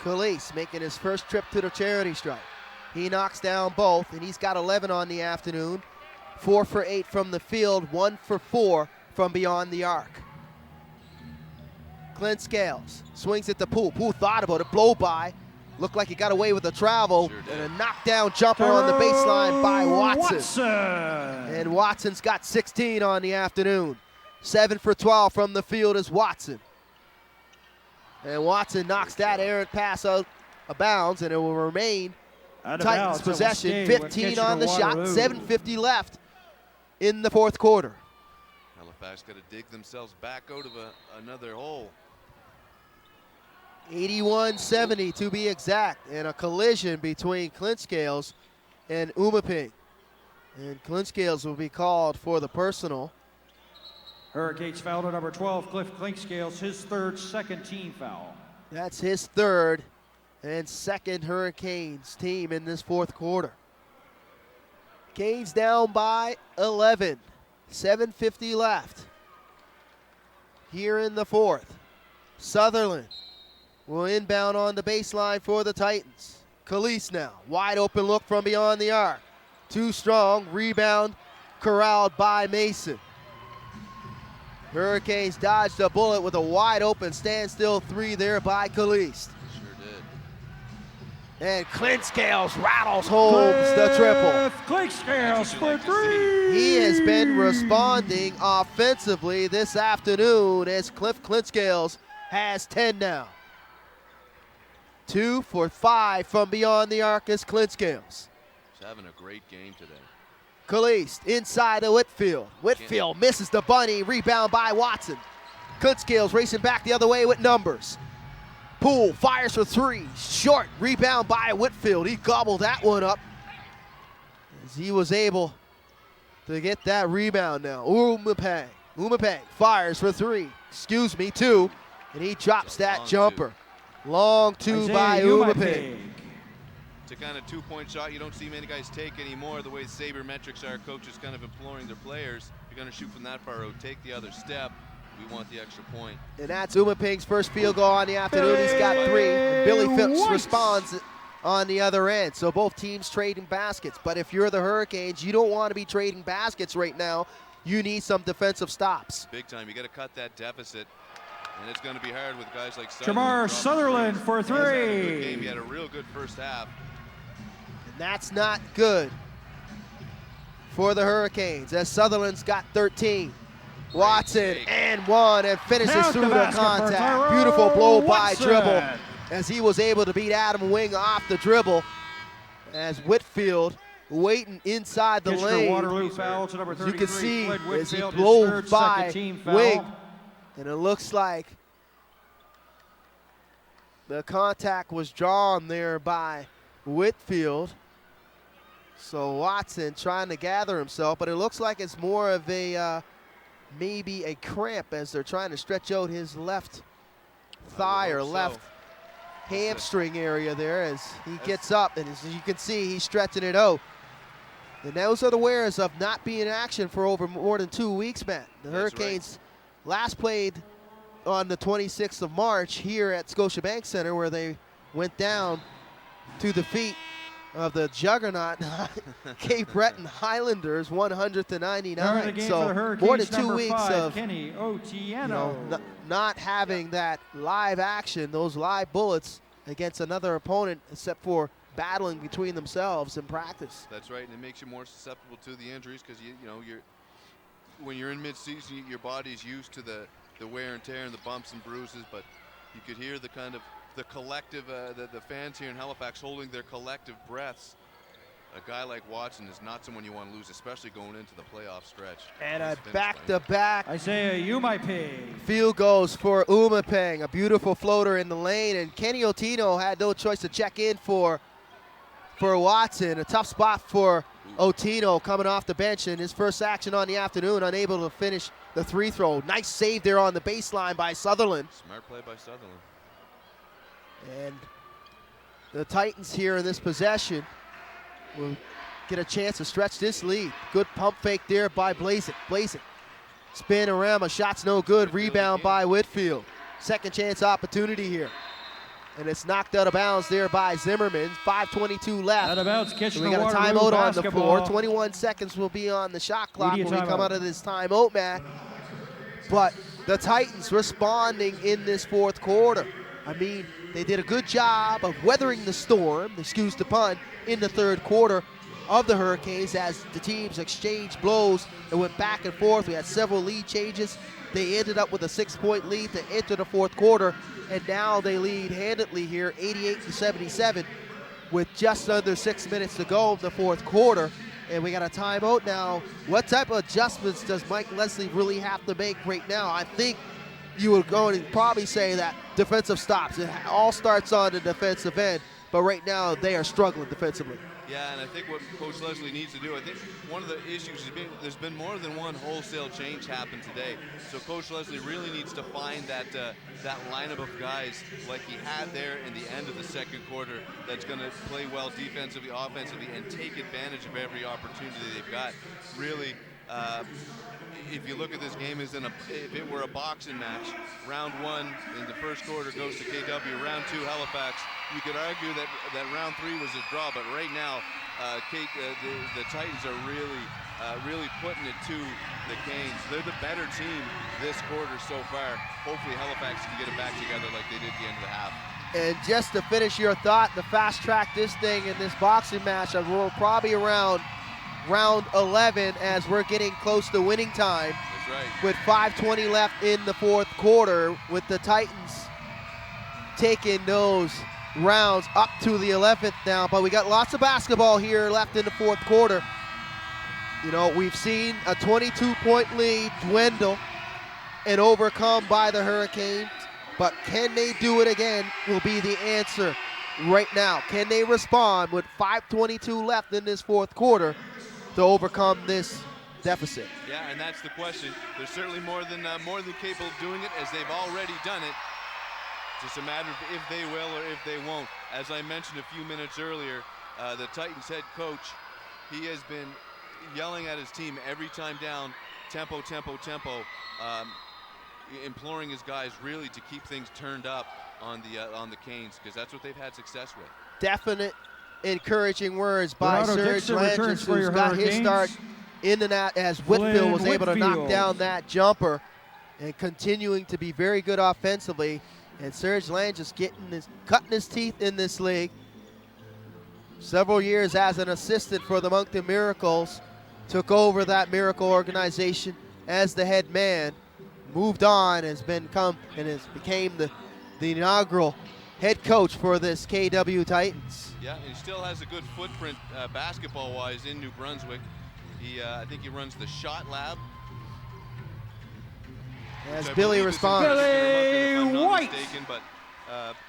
Calise making his first trip to the charity stripe. He knocks down both, and he's got 11 on the afternoon. 4 for 8 from the field, 1 for 4 from beyond the arc. Clint Scales swings it to Poole. Poole thought about it, blow by. Looked like he got away with a travel, Sure and a knockdown jumper on the baseline by Watson. Watson. And Watson's got 16 on the afternoon. 7 for 12 from the field is Watson. And Watson knocks that errant pass out of bounds, and it will remain Out of Titans bounds, it will possession. stay with 15 on the shot, Kitchener-Waterloo. 7:50 left in the fourth quarter. Halifax got to dig themselves back out of another hole. 81-70 to be exact, and a collision between Clint Scales and Umaping. And Clint Scales will be called for the personal. Hurricanes foul to number 12, Cliff Clinkscales, his third, second team foul. That's his third, and second Hurricanes team in this fourth quarter. Canes down by 11. 7:50 left here in the fourth. Sutherland will inbound on the baseline for the Titans. Calise now, wide open look from beyond the arc. Too strong, rebound corralled by Mason. Hurricanes dodged a bullet with a wide open standstill three there by Calise. Sure did. And Clint Scales rattles home the triple. Clint Scales for three. He has been responding offensively this afternoon as Clint Scales has 10 now. 2 for 5 from beyond the arc is Clint Scales. He's having a great game today. Caliste inside of Whitfield. Whitfield misses the bunny. Rebound by Watson. Clint Scales racing back the other way with numbers. Poole fires for three. Short. Rebound by Whitfield. He gobbled that one up as he was able to get that rebound now. Umapang fires for three. Excuse me, two. And he drops that jumper. Long two by Umapang. It's a kind of two-point shot you don't see many guys take anymore. The way sabermetrics are, coaches kind of imploring their players, if you're going to shoot from that far out, take the other step. We want the extra point. And that's Umapang's first field goal on the afternoon. He's got 3. And Billy Phipps responds on the other end. So both teams trading baskets. But if you're the Hurricanes, you don't want to be trading baskets right now. You need some defensive stops. Big time. You got to cut that deficit. And it's going to be hard with guys like Jamar Sutherland for three. He had a real good first half. And that's not good for the Hurricanes as Sutherland's got 13. Watson and one and finishes through the contact. Beautiful blow by dribble as he was able to beat Adam Wing off the dribble as Whitfield waiting inside the lane. Waterloo foul to number 33. You can see as he Whitfield, blows by Wing. And it looks like the contact was drawn there by Whitfield. So Watson trying to gather himself, but it looks like it's more of a maybe a cramp as they're trying to stretch out his left thigh or left hamstring area there as he gets up, and as you can see, he's stretching it out. And those are the wares of not being in action for over more than 2 weeks, Matt. The Hurricanes last played on the 26th of March here at Scotiabank Center, where they went down to the feet of the juggernaut Cape Breton Highlanders 100-99. So more than 2 weeks of not having that live action, those live bullets against another opponent, except for battling between themselves in practice. That's right, and it makes you more susceptible to the injuries because when you're in mid-season, your body's used to the wear and tear and the bumps and bruises, but you could hear the kind of the collective, the fans here in Halifax holding their collective breaths. A guy like Watson is not someone you want to lose, especially going into the playoff stretch. And a back-to-back Isaiah Umapang. field goals for Umapang. A beautiful floater in the lane, and Kenny Otino had no choice to check in for Watson. A tough spot for Otino coming off the bench in his first action on the afternoon, unable to finish the free throw. Nice save there on the baseline by Sutherland. Smart play by Sutherland. And the Titans here in this possession will get a chance to stretch this lead. Good pump fake there by Blazek. Spin around, a shot's no good. Rebound by Whitfield. Second chance opportunity here. And it's knocked out of bounds there by Zimmerman. 5:22 left. Out of bounds, Kitchener We got a Waterloo timeout on the floor. basketball. 21 seconds will be on the shot clock Media when we come timeout. out of this timeout, Matt. But the Titans responding in this fourth quarter. I mean, they did a good job of weathering the storm, excuse the pun, in the third quarter of the Hurricanes as the teams exchanged blows and went back and forth. We had several lead changes. They ended up with a 6-point lead to enter the fourth quarter, and now they lead handedly here, 88-77, with just under 6 minutes to go in the fourth quarter. And we got a timeout now. What type of adjustments does Mike Leslie really have to make right now? I think you would go and probably say that defensive stops. It all starts on the defensive end, but right now they are struggling defensively. Yeah, and I think what Coach Leslie needs to do, I think one of the issues has been there's been more than one wholesale change happen today. So Coach Leslie really needs to find that that lineup of guys like he had there in the end of the second quarter that's going to play well defensively, offensively, and take advantage of every opportunity they've got. Really, if you look at this game as if it were a boxing match, round one in the first quarter goes to KW, round two Halifax. You could argue that round three was a draw, but right now the Titans are really putting it to the Canes. They're the better team this quarter so far. Hopefully Halifax can get it back together like they did at the end of the half. And just to finish your thought, to fast track this thing in this boxing match, we're probably around round 11 as we're getting close to winning time. That's right. With 5:20 left in the fourth quarter, with the Titans taking those rounds up to the 11th now. But we got lots of basketball here left in the fourth quarter. You know, we've seen a 22-point lead dwindle and overcome by the Hurricanes. But can they do it again will be the answer right now. Can they respond with 5:22 left in this fourth quarter to overcome this deficit? Yeah, and that's the question. They're certainly more than capable of doing it, as they've already done it. It's just a matter of if they will or if they won't. As I mentioned a few minutes earlier, the Titans head coach, he has been yelling at his team every time down, tempo, tempo, tempo, imploring his guys really to keep things turned up on the Canes, because that's what they've had success with. Definite encouraging words by Bernardo Serge Dixon returns Langes, for who's your got his Hurricanes. start in the net as Whitfield was able to knock Whitfield. down that jumper and continuing to be very good offensively. And Serge Langes cutting his teeth in this league. Several years as an assistant for the Moncton Miracles, took over that Miracle organization as the head man, moved on, became the inaugural head coach for this KW Titans. Yeah, and he still has a good footprint basketball-wise in New Brunswick. I think he runs the Shot Lab. As Billy responds. Billy White.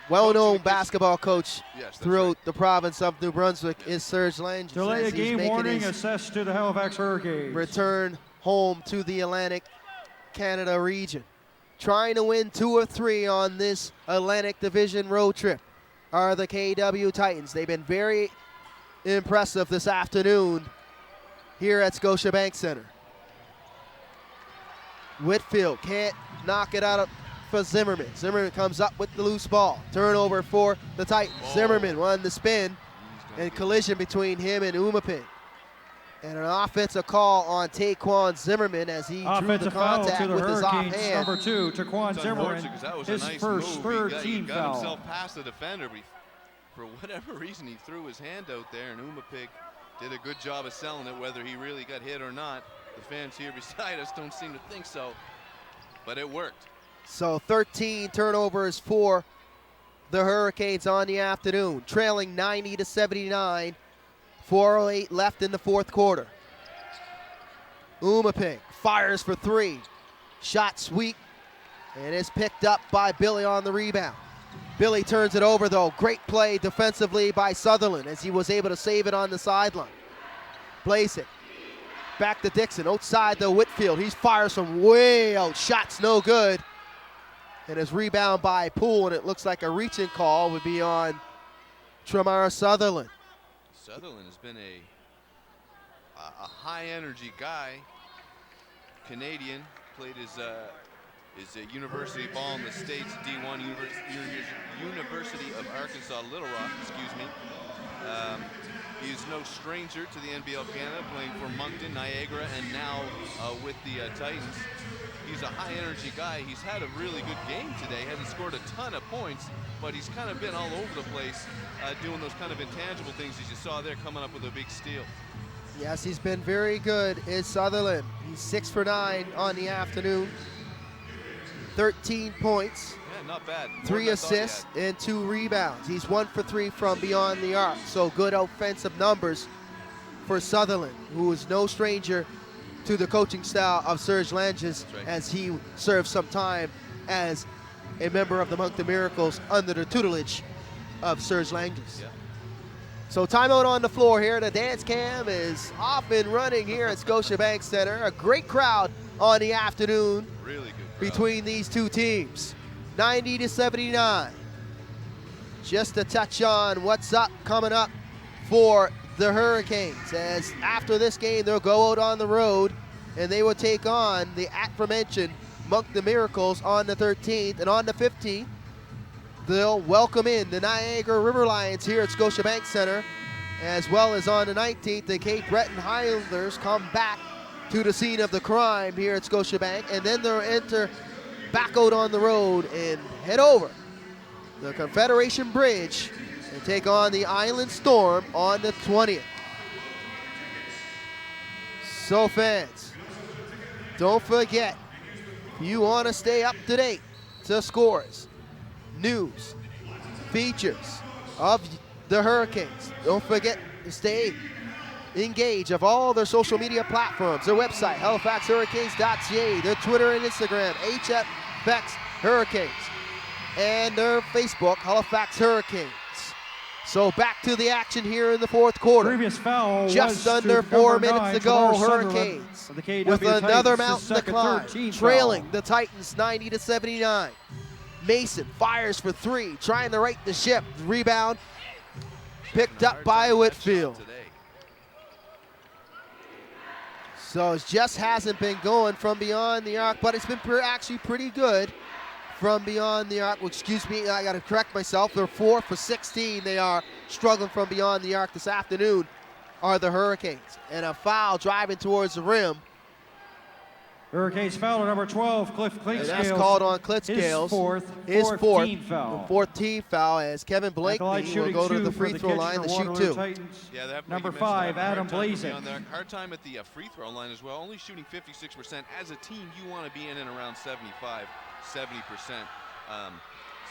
Well-known basketball coach Yes, throughout the province of New Brunswick is Serge Langes. Delay as of he's game making warning his assessed to the Halifax Hurricanes. return home to the Atlantic Canada region. Trying to win 2 or 3 on this Atlantic Division road trip are the KW Titans. They've been very impressive this afternoon here at Scotiabank Center. Whitfield can't knock it out for Zimmerman. Zimmerman comes up with the loose ball. Turnover for the Titans. Zimmerman won the spin and collision between him and Umaping. And an offensive call on Taquan Zimmerman as he drew the Offensive foul contact to the with his Hurricanes, offhand. number 2, Taquan Zimmerman, That was his a nice first move. third He team got foul. himself past the defender. For whatever reason, he threw his hand out there, and Umapig did a good job of selling it, whether he really got hit or not. The fans here beside us don't seem to think so, but it worked. So 13 turnovers for the Hurricanes on the afternoon, trailing 90-79, 4:08 left in the fourth quarter. Umaping fires for 3. Shot sweep, and is picked up by Billy on the rebound. Billy turns it over, though. Great play defensively by Sutherland as he was able to save it on the sideline. Blazik back to Dixon. Outside, though, Whitfield. He fires from way out. Shot's no good. And his rebound by Poole, and it looks like a reaching call would be on Tremar Sutherland. Sutherland has been a high-energy guy. Canadian, played his university ball in the States, D1 University of Arkansas, Little Rock, excuse me. He is no stranger to the NBL Canada, playing for Moncton, Niagara, and now with the Titans. He's a high-energy guy. He's had a really good game today. Hasn't scored a ton of points, but he's kind of been all over the place doing those kind of intangible things as you saw there, coming up with a big steal. Yes, he's been very good, is Sutherland. He's 6 for 9 on the afternoon. 13 points. Yeah, not bad. More 3 than I thought he assists had. and 2 rebounds. He's 1 for 3 from beyond the arc. So good offensive numbers for Sutherland, who is no stranger to the coaching style of Serge Langes, right, as he served some time as a member of the Moncton Miracles under the tutelage of Serge Langes. Yeah. So timeout on the floor here. The dance cam is off and running here at Scotiabank Center. A great crowd on the afternoon Really good crowd. between these two teams. 90-79. Just to touch on what's up coming up for the Hurricanes, as after this game they'll go out on the road and they will take on the aforementioned Monk the Miracles on the 13th, and on the 15th they'll welcome in the Niagara River Lions here at Scotiabank Center, as well as on the 19th the Cape Breton Highlanders come back to the scene of the crime here at Scotiabank, and then they'll enter back out on the road and head over the Confederation Bridge and take on the Island Storm on the 20th. So fans, don't forget, if you want to stay up to date to scores, news, features of the Hurricanes, don't forget to stay engaged of all their social media platforms, their website, halifaxhurricanes.ca, their Twitter and Instagram, HFX Hurricanes, and their Facebook, Halifax Hurricanes. So back to the action here in the fourth quarter. Previous foul Just was under to 4 number minutes 9, to go. Tamar Sutherland Hurricanes of the KW with another Titans, his mountain to second climb, 13th trailing foul. the Titans 90-79. Mason fires for three, trying to right the ship. Rebound picked up by Whitfield. Today. So it just hasn't been going from beyond the arc, but it's been actually pretty good from beyond the arc. Well, excuse me, I got to correct myself. They're 4 for 16. They are struggling from beyond the arc this afternoon, are the Hurricanes. And a foul driving towards the rim. Hurricanes foul on number 12, Cliff And Clinkscales. that's called on Klitscales. His fourth 14th foul. 14th foul, as Kevin Blakely will shooting go to two the for free throw line to shoot Kitchener-Waterloo two. Titans. Yeah, that, Number like you mentioned, 5, Adam hard time Blazing. on there. Hard time at the free throw line as well. Only shooting 56%. As a team, you want to be in and around 75, 70%.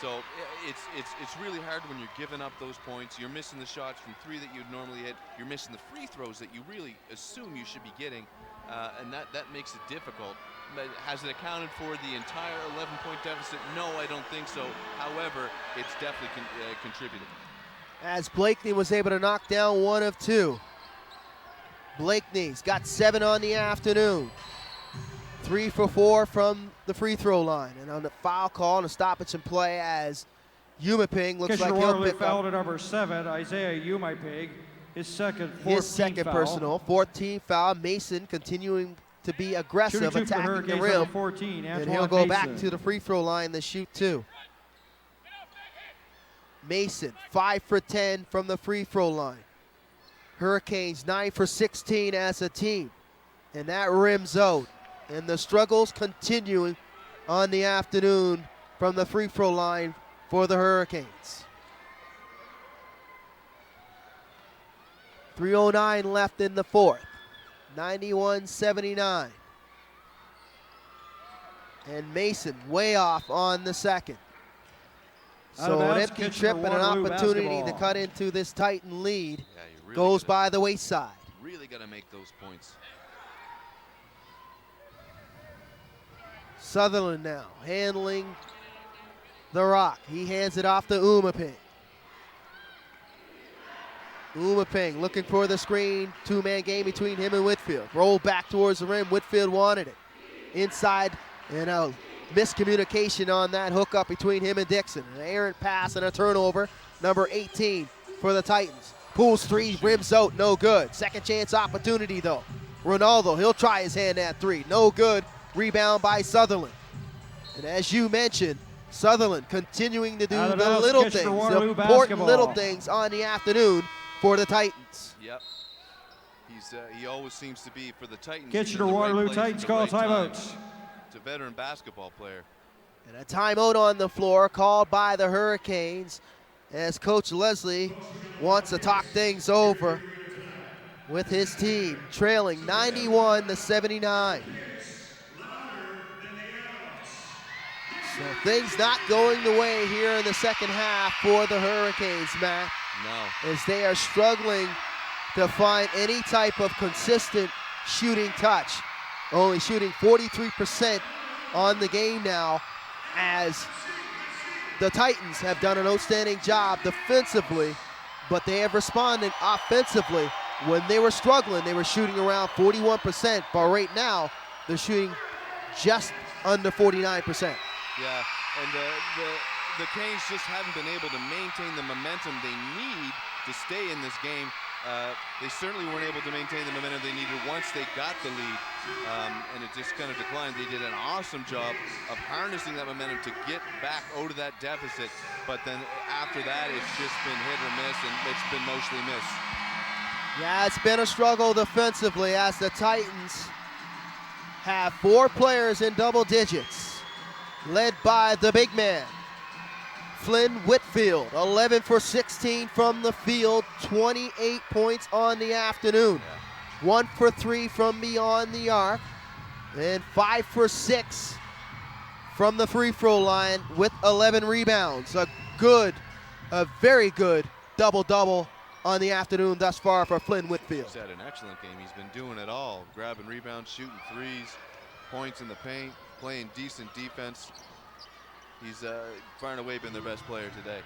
So it's really hard when you're giving up those points. You're missing the shots from three that you'd normally hit. You're missing the free throws that you really assume you should be getting, and that makes it difficult. But has it accounted for the entire 11-point deficit? No, I don't think so. However, it's definitely contributed. As Blakeney was able to knock down 1 of 2. Blakeney's got 7 on the afternoon. 3 for 4 from the free throw line. And on the foul call and a stoppage in play, as Umaping looks like he'll Kitchener-Waterloo pick foul up to number 7, Isaiah Umaping. His second 14th foul. personal. 14th foul. Mason continuing to be aggressive, Shooting two for the attacking the Hurricanes, rim. number 14, And Antoine he'll go back Mason. to the free throw line to shoot 2. Mason, 5 for 10 from the free throw line. Hurricanes 9 for 16 as a team. And that rims out. And the struggles continuing on the afternoon from the free throw line for the Hurricanes. 3:09 left in the fourth. 91-79. And Mason way off on the second. Out of So an bounds, empty trip and an Kitchener-Waterloo opportunity to basketball. cut into this Titan lead Yeah, you really goes gotta, by the wayside. really got to make those points. Sutherland now handling the rock. He hands it off to Umaping. Umaping looking for the screen. Two-man game between him and Whitfield. Roll back towards the rim. Whitfield wanted it. Inside, and a miscommunication on that hookup between him and Dixon. An errant pass and a turnover. Number 18 for the Titans. Pulls 3, rims out, no good. Second chance opportunity though. Ronaldo, he'll try his hand at 3. No good. Rebound by Sutherland. And as you mentioned, Sutherland continuing to do Out of the bounds, little things, the Kitchener-Waterloo important little basketball. things on the afternoon for the Titans. Yep. He always seems to be for the Titans. Kitchener-Waterloo Titans call timeouts. It's a veteran basketball player. And a timeout on the floor called by the Hurricanes as Coach Leslie wants to talk things over with his team, trailing 91-79. So things not going the way here in the second half for the Hurricanes, Matt, No. as they are struggling to find any type of consistent shooting touch. Only shooting 43% on the game now, as the Titans have done an outstanding job defensively, but they have responded offensively. When they were struggling, they were shooting around 41%, but right now they're shooting just under 49%. Yeah, and the Canes just haven't been able to maintain the momentum they need to stay in this game. They certainly weren't able to maintain the momentum they needed once they got the lead, and it just kind of declined. They did an awesome job of harnessing that momentum to get back out of that deficit, but then after that, it's just been hit or miss, and it's been mostly miss. Yeah, it's been a struggle defensively as the Titans have 4 players in double digits, led by the big man, Flynn Whitfield, 11 for 16 from the field, 28 points on the afternoon. 1 for 3 from beyond the arc, and 5 for 6 from the free throw line with 11 rebounds. A very good double-double on the afternoon thus far for Flynn Whitfield. He's had an excellent game. He's been doing it all, grabbing rebounds, shooting threes, points in the paint, playing decent defense. He's far and away been their best player today.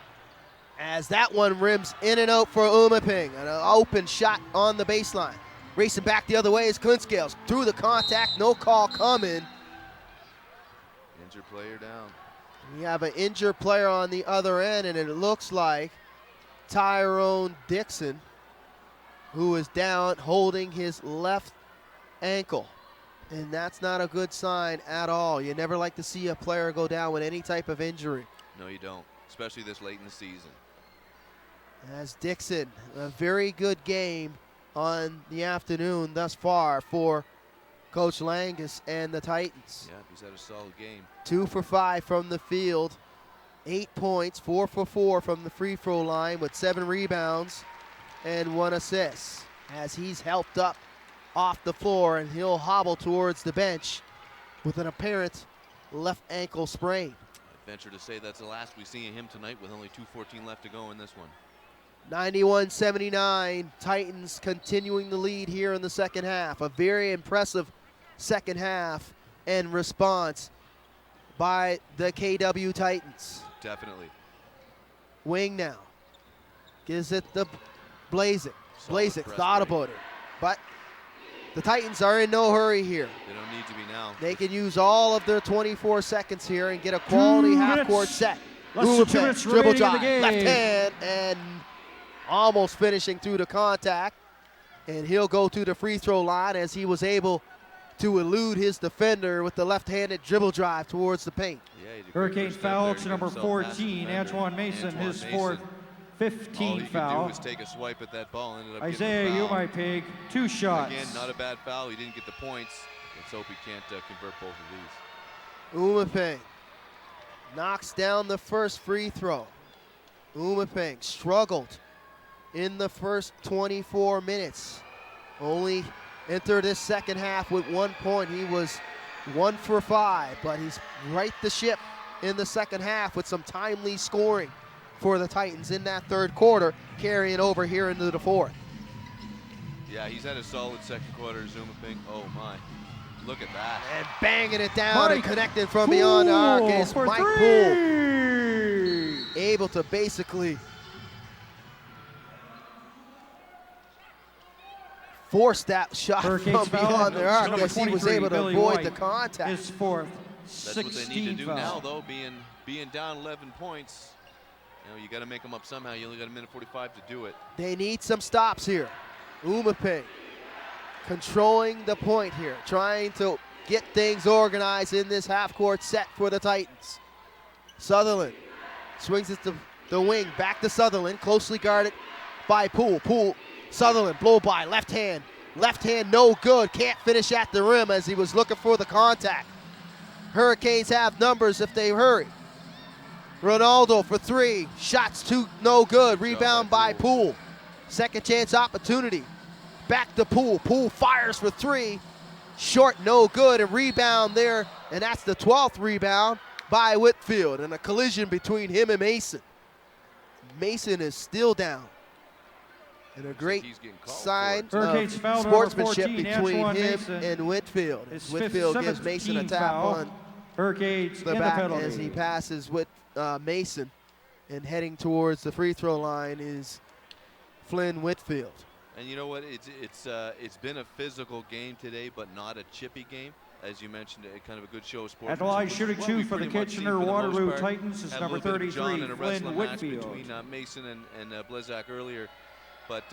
As that one rims in and out for Umaping. An open shot on the baseline. Racing back the other way is Clinscales. Through the contact, no call coming. Injured player down. We have an injured player on the other end, and it looks like Tyrone Dixon, who is down holding his left ankle. And that's not a good sign at all. You never like to see a player go down with any type of injury. No, you don't, especially this late in the season. As Dixon, a very good game on the afternoon thus far for Coach Langus and the Titans. Yeah, he's had a solid game. 2 for 5 from the field, 8 points, 4 for 4 from the free throw line with 7 rebounds and 1 assist. As he's helped up off the floor, and he'll hobble towards the bench with an apparent left ankle sprain. I venture to say that's the last we see of him tonight with only 2:14 left to go in this one. 91-79, Titans continuing the lead here in the second half. A very impressive second half and response by the KW Titans. Definitely. Wing now. Gives it the Blazik. Solid Blazik press thought break. about it, but the Titans are in no hurry here. They don't need to be now. They can use all of their 24 seconds here and get a quality half-court set. Less than 2 minutes Dribble remaining in the drive, game. left hand, and almost finishing through the contact. And he'll go to the free throw line as he was able to elude his defender with the left-handed dribble drive towards the paint. Yeah, he did a Hurricane great step foul there to get number himself past the 14, defender. Antoine Mason, his fourth, All 15 he could foul. do was take a swipe at that ball and ended up Isaiah getting a foul. Umaping, 2 shots. Again, not a bad foul. He didn't get the points. Let's hope he can't convert both of these. Umaping knocks down the first free throw. Umaping struggled in the first 24 minutes. Only entered this second half with 1 point. He was 1 for 5, but he's right the ship in the second half with some timely scoring for the Titans in that third quarter, carrying over here into the fourth. Yeah, he's had a solid second quarter. Umaping. Oh my, look at that. And banging it down and Mike connecting from beyond the arc Poole is for Mike 3. Poole, able to basically force that shot Hurricanes from foul. beyond the arc Number as he was 23, able to Billy avoid White, the contact. his fourth, That's what they need to 16 do foul. now, though, being down 11 points. You know, you got to make them up somehow. You only got a minute 45 to do it. They need some stops here. Umaping controlling the point here, trying to get things organized in this half-court set for the Titans. Sutherland swings it to the wing, back to Sutherland, closely guarded by Poole. Poole, Sutherland, blow by, left hand, no good, can't finish at the rim as he was looking for the contact. Hurricanes have numbers if they hurry. Ronaldo for 3, shots no good, rebound by Poole. Second chance opportunity, back to Poole. Poole fires for 3, short, no good, and rebound there, and that's the 12th rebound by Whitfield, and a collision between him and Mason. Mason is still down. And a great he's getting called sign for it. Hurricanes of foul number sportsmanship 14, between Antoine him Mason. and Whitfield. His Whitfield fifth, gives Mason a 17th tap foul. on Hurricanes the in the back penalty. as he passes with Mason, and heading towards the free throw line is Flynn Whitfield. And you know what? It's been a physical game today, but not a chippy game. As you mentioned, kind of a good show of sports. At the line shooting two for the Kitchener-Waterloo Titans is number 33, Flynn Whitfield. Between Mason and Blizak earlier, but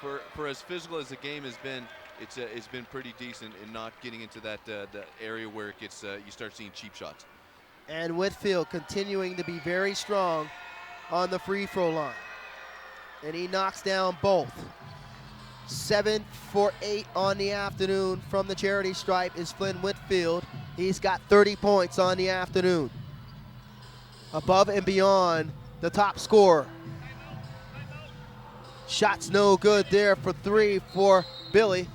for as physical as the game has been, it's been pretty decent in not getting into that the area where it gets you start seeing cheap shots. And Whitfield continuing to be very strong on the free throw line. And he knocks down both. 7 for 8 on the afternoon from the charity stripe is Flynn Whitfield. He's got 30 points on the afternoon. Above and beyond the top scorer. Shots no good there for 3 for Billy.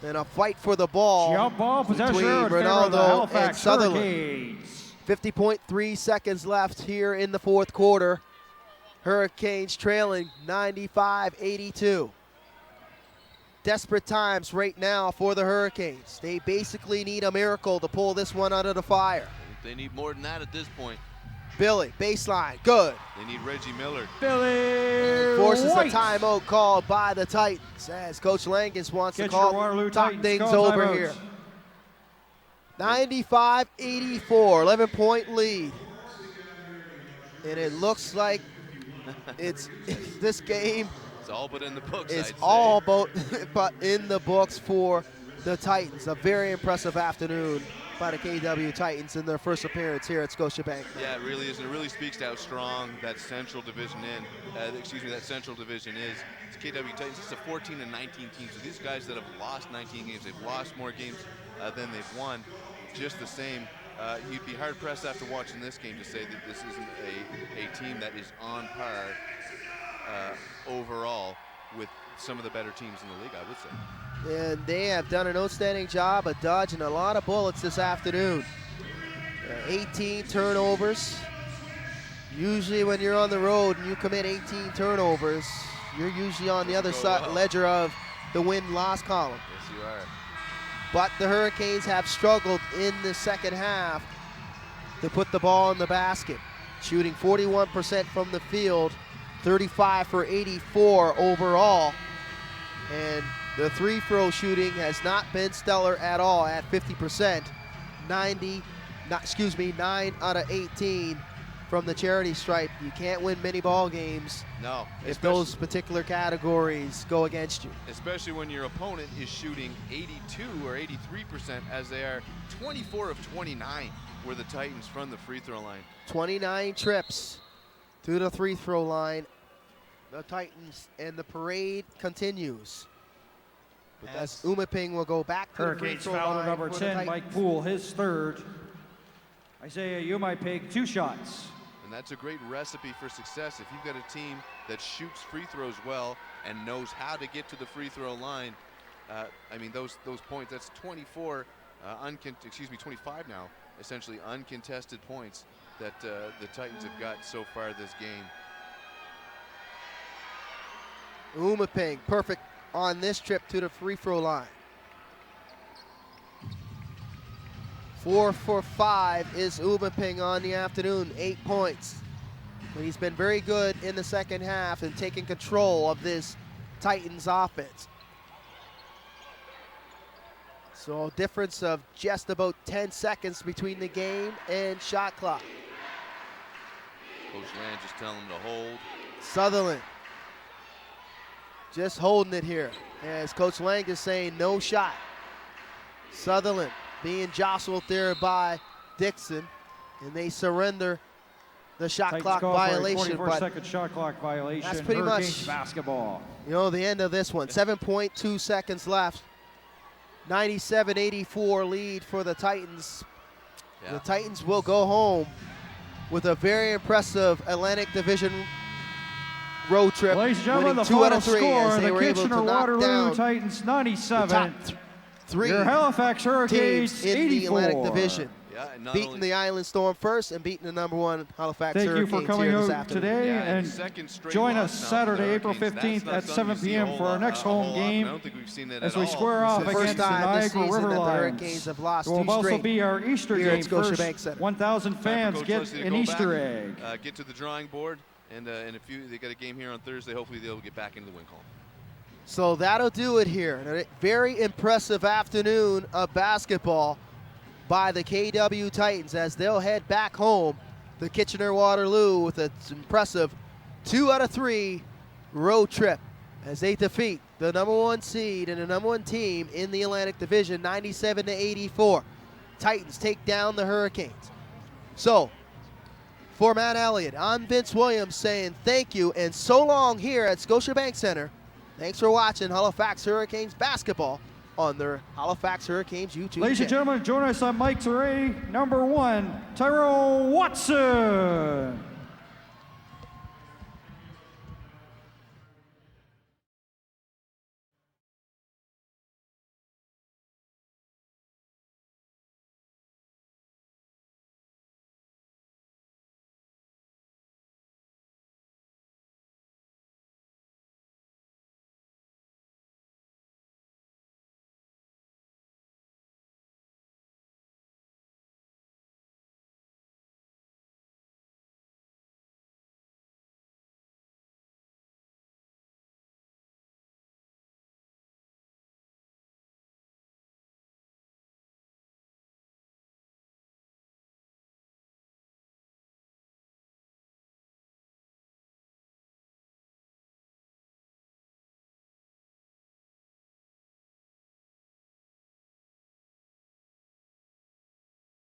And a fight for the ball Jump ball possession between in favor of the Ronaldo and Halifax Sutherland. Hurricanes. 50.3 seconds left here in the fourth quarter. Hurricanes trailing 95-82. Desperate times right now for the Hurricanes. They basically need a miracle to pull this one out of the fire. They need more than that at this point. Billy, baseline, good. They need Reggie Miller. Billy Forces White. a timeout called by the Titans as Coach Langus wants to Kitchener-Waterloo talk Titans things calls over timeout. here. 95-84, 11-point lead. And it looks like it's this game It's all but in the books. is I'd say. all but in the books for the Titans. A very impressive afternoon by the KW Titans in their first appearance here at Scotiabank. Yeah, it really is, and it really speaks to how strong that Central Division that Central Division is. It's KW Titans. It's a 14 and 19 team. So these guys that have lost 19 games, they've lost more games than they've won. Just the same, you'd be hard pressed after watching this game to say that this isn't a team that is on par overall with some of the better teams in the league, I would say. And they have done an outstanding job of dodging a lot of bullets this afternoon. 18 turnovers. Usually when you're on the road and you commit 18 turnovers, you're usually on the other side ledger of the win-loss column. Yes, you are. But the Hurricanes have struggled in the second half to put the ball in the basket, shooting 41% from the field, 35 for 84 overall. And the free throw shooting has not been stellar at all at 50%. 9 out of 18 from the charity stripe. You can't win many ball games No, if those particular categories go against you. especially when your opponent is shooting 82 or 83%, as they are 24 of 29 were the Titans from the free throw line. 29 trips to the free throw line. The Titans, and the parade continues. But As Umaping will go back to the free Hurricanes throw fouler line number for the 10, Mike Titans. Poole, his third. Isaiah Umaping, 2 shots. And that's a great recipe for success. If you've got a team that shoots free throws well and knows how to get to the free throw line, I mean, those points, that's 25 now, essentially uncontested points that the Titans have got so far this game. Umaping, perfect on this trip to the free throw line. 4 for 5 is Umaping on the afternoon, 8 points. But he's been very good in the second half and taking control of this Titans offense. So a difference of just about 10 seconds between the game and shot clock. Coach Land just telling them to hold. Sutherland just holding it here as Coach Lang is saying no shot. Sutherland being jostled there by Dixon, and they surrender the shot Titans clock call for a violation. 44-second shot clock violation. that's pretty Hurricanes much, basketball. you know, the end of this one. 7.2 seconds left. 97-84 lead for the Titans. Yeah. The Titans will go home with a very impressive Atlantic Division road trip, Ladies and gentlemen, winning the 2 out final of 3 score, as they the were able to knock Kitchener-Waterloo down Titans the 97. top 3 Your Halifax Hurricanes teams in the Atlantic 84. Division. Yeah, and not Beating only the Island Storm first and beating the #1 Halifax Thank you Hurricanes for coming here this out afternoon. today Yeah, and second straight join loss us now for the Saturday, April Hurricanes. That's 15th not at something 7 you see p.m. a for our whole next lot- a whole home lot. I game don't think we've seen that as at we all. square off It's the against first the time this Niagara season River that the Lions. Hurricanes have lost It will 2 also straight be our Easter here at game Scotiabank first. Center. 1,000 Time for fans Coach get Leslie to an go Easter back, egg. get to the drawing board, And they got a game here on Thursday. Hopefully they'll get back into the win column. So that'll do it here. A very impressive afternoon of basketball by the KW Titans as they'll head back home to Kitchener-Waterloo with an impressive 2 out of 3 road trip as they defeat the #1 seed and the #1 team in the Atlantic Division 97-84. Titans take down the Hurricanes. So, for Matt Elliott, I'm Vince Williams saying thank you and so long here at Scotiabank Center. Thanks for watching Halifax Hurricanes basketball on their Halifax Hurricanes YouTube Ladies and channel. gentlemen, join us on Mike's Array, #1, Tyrone Watson.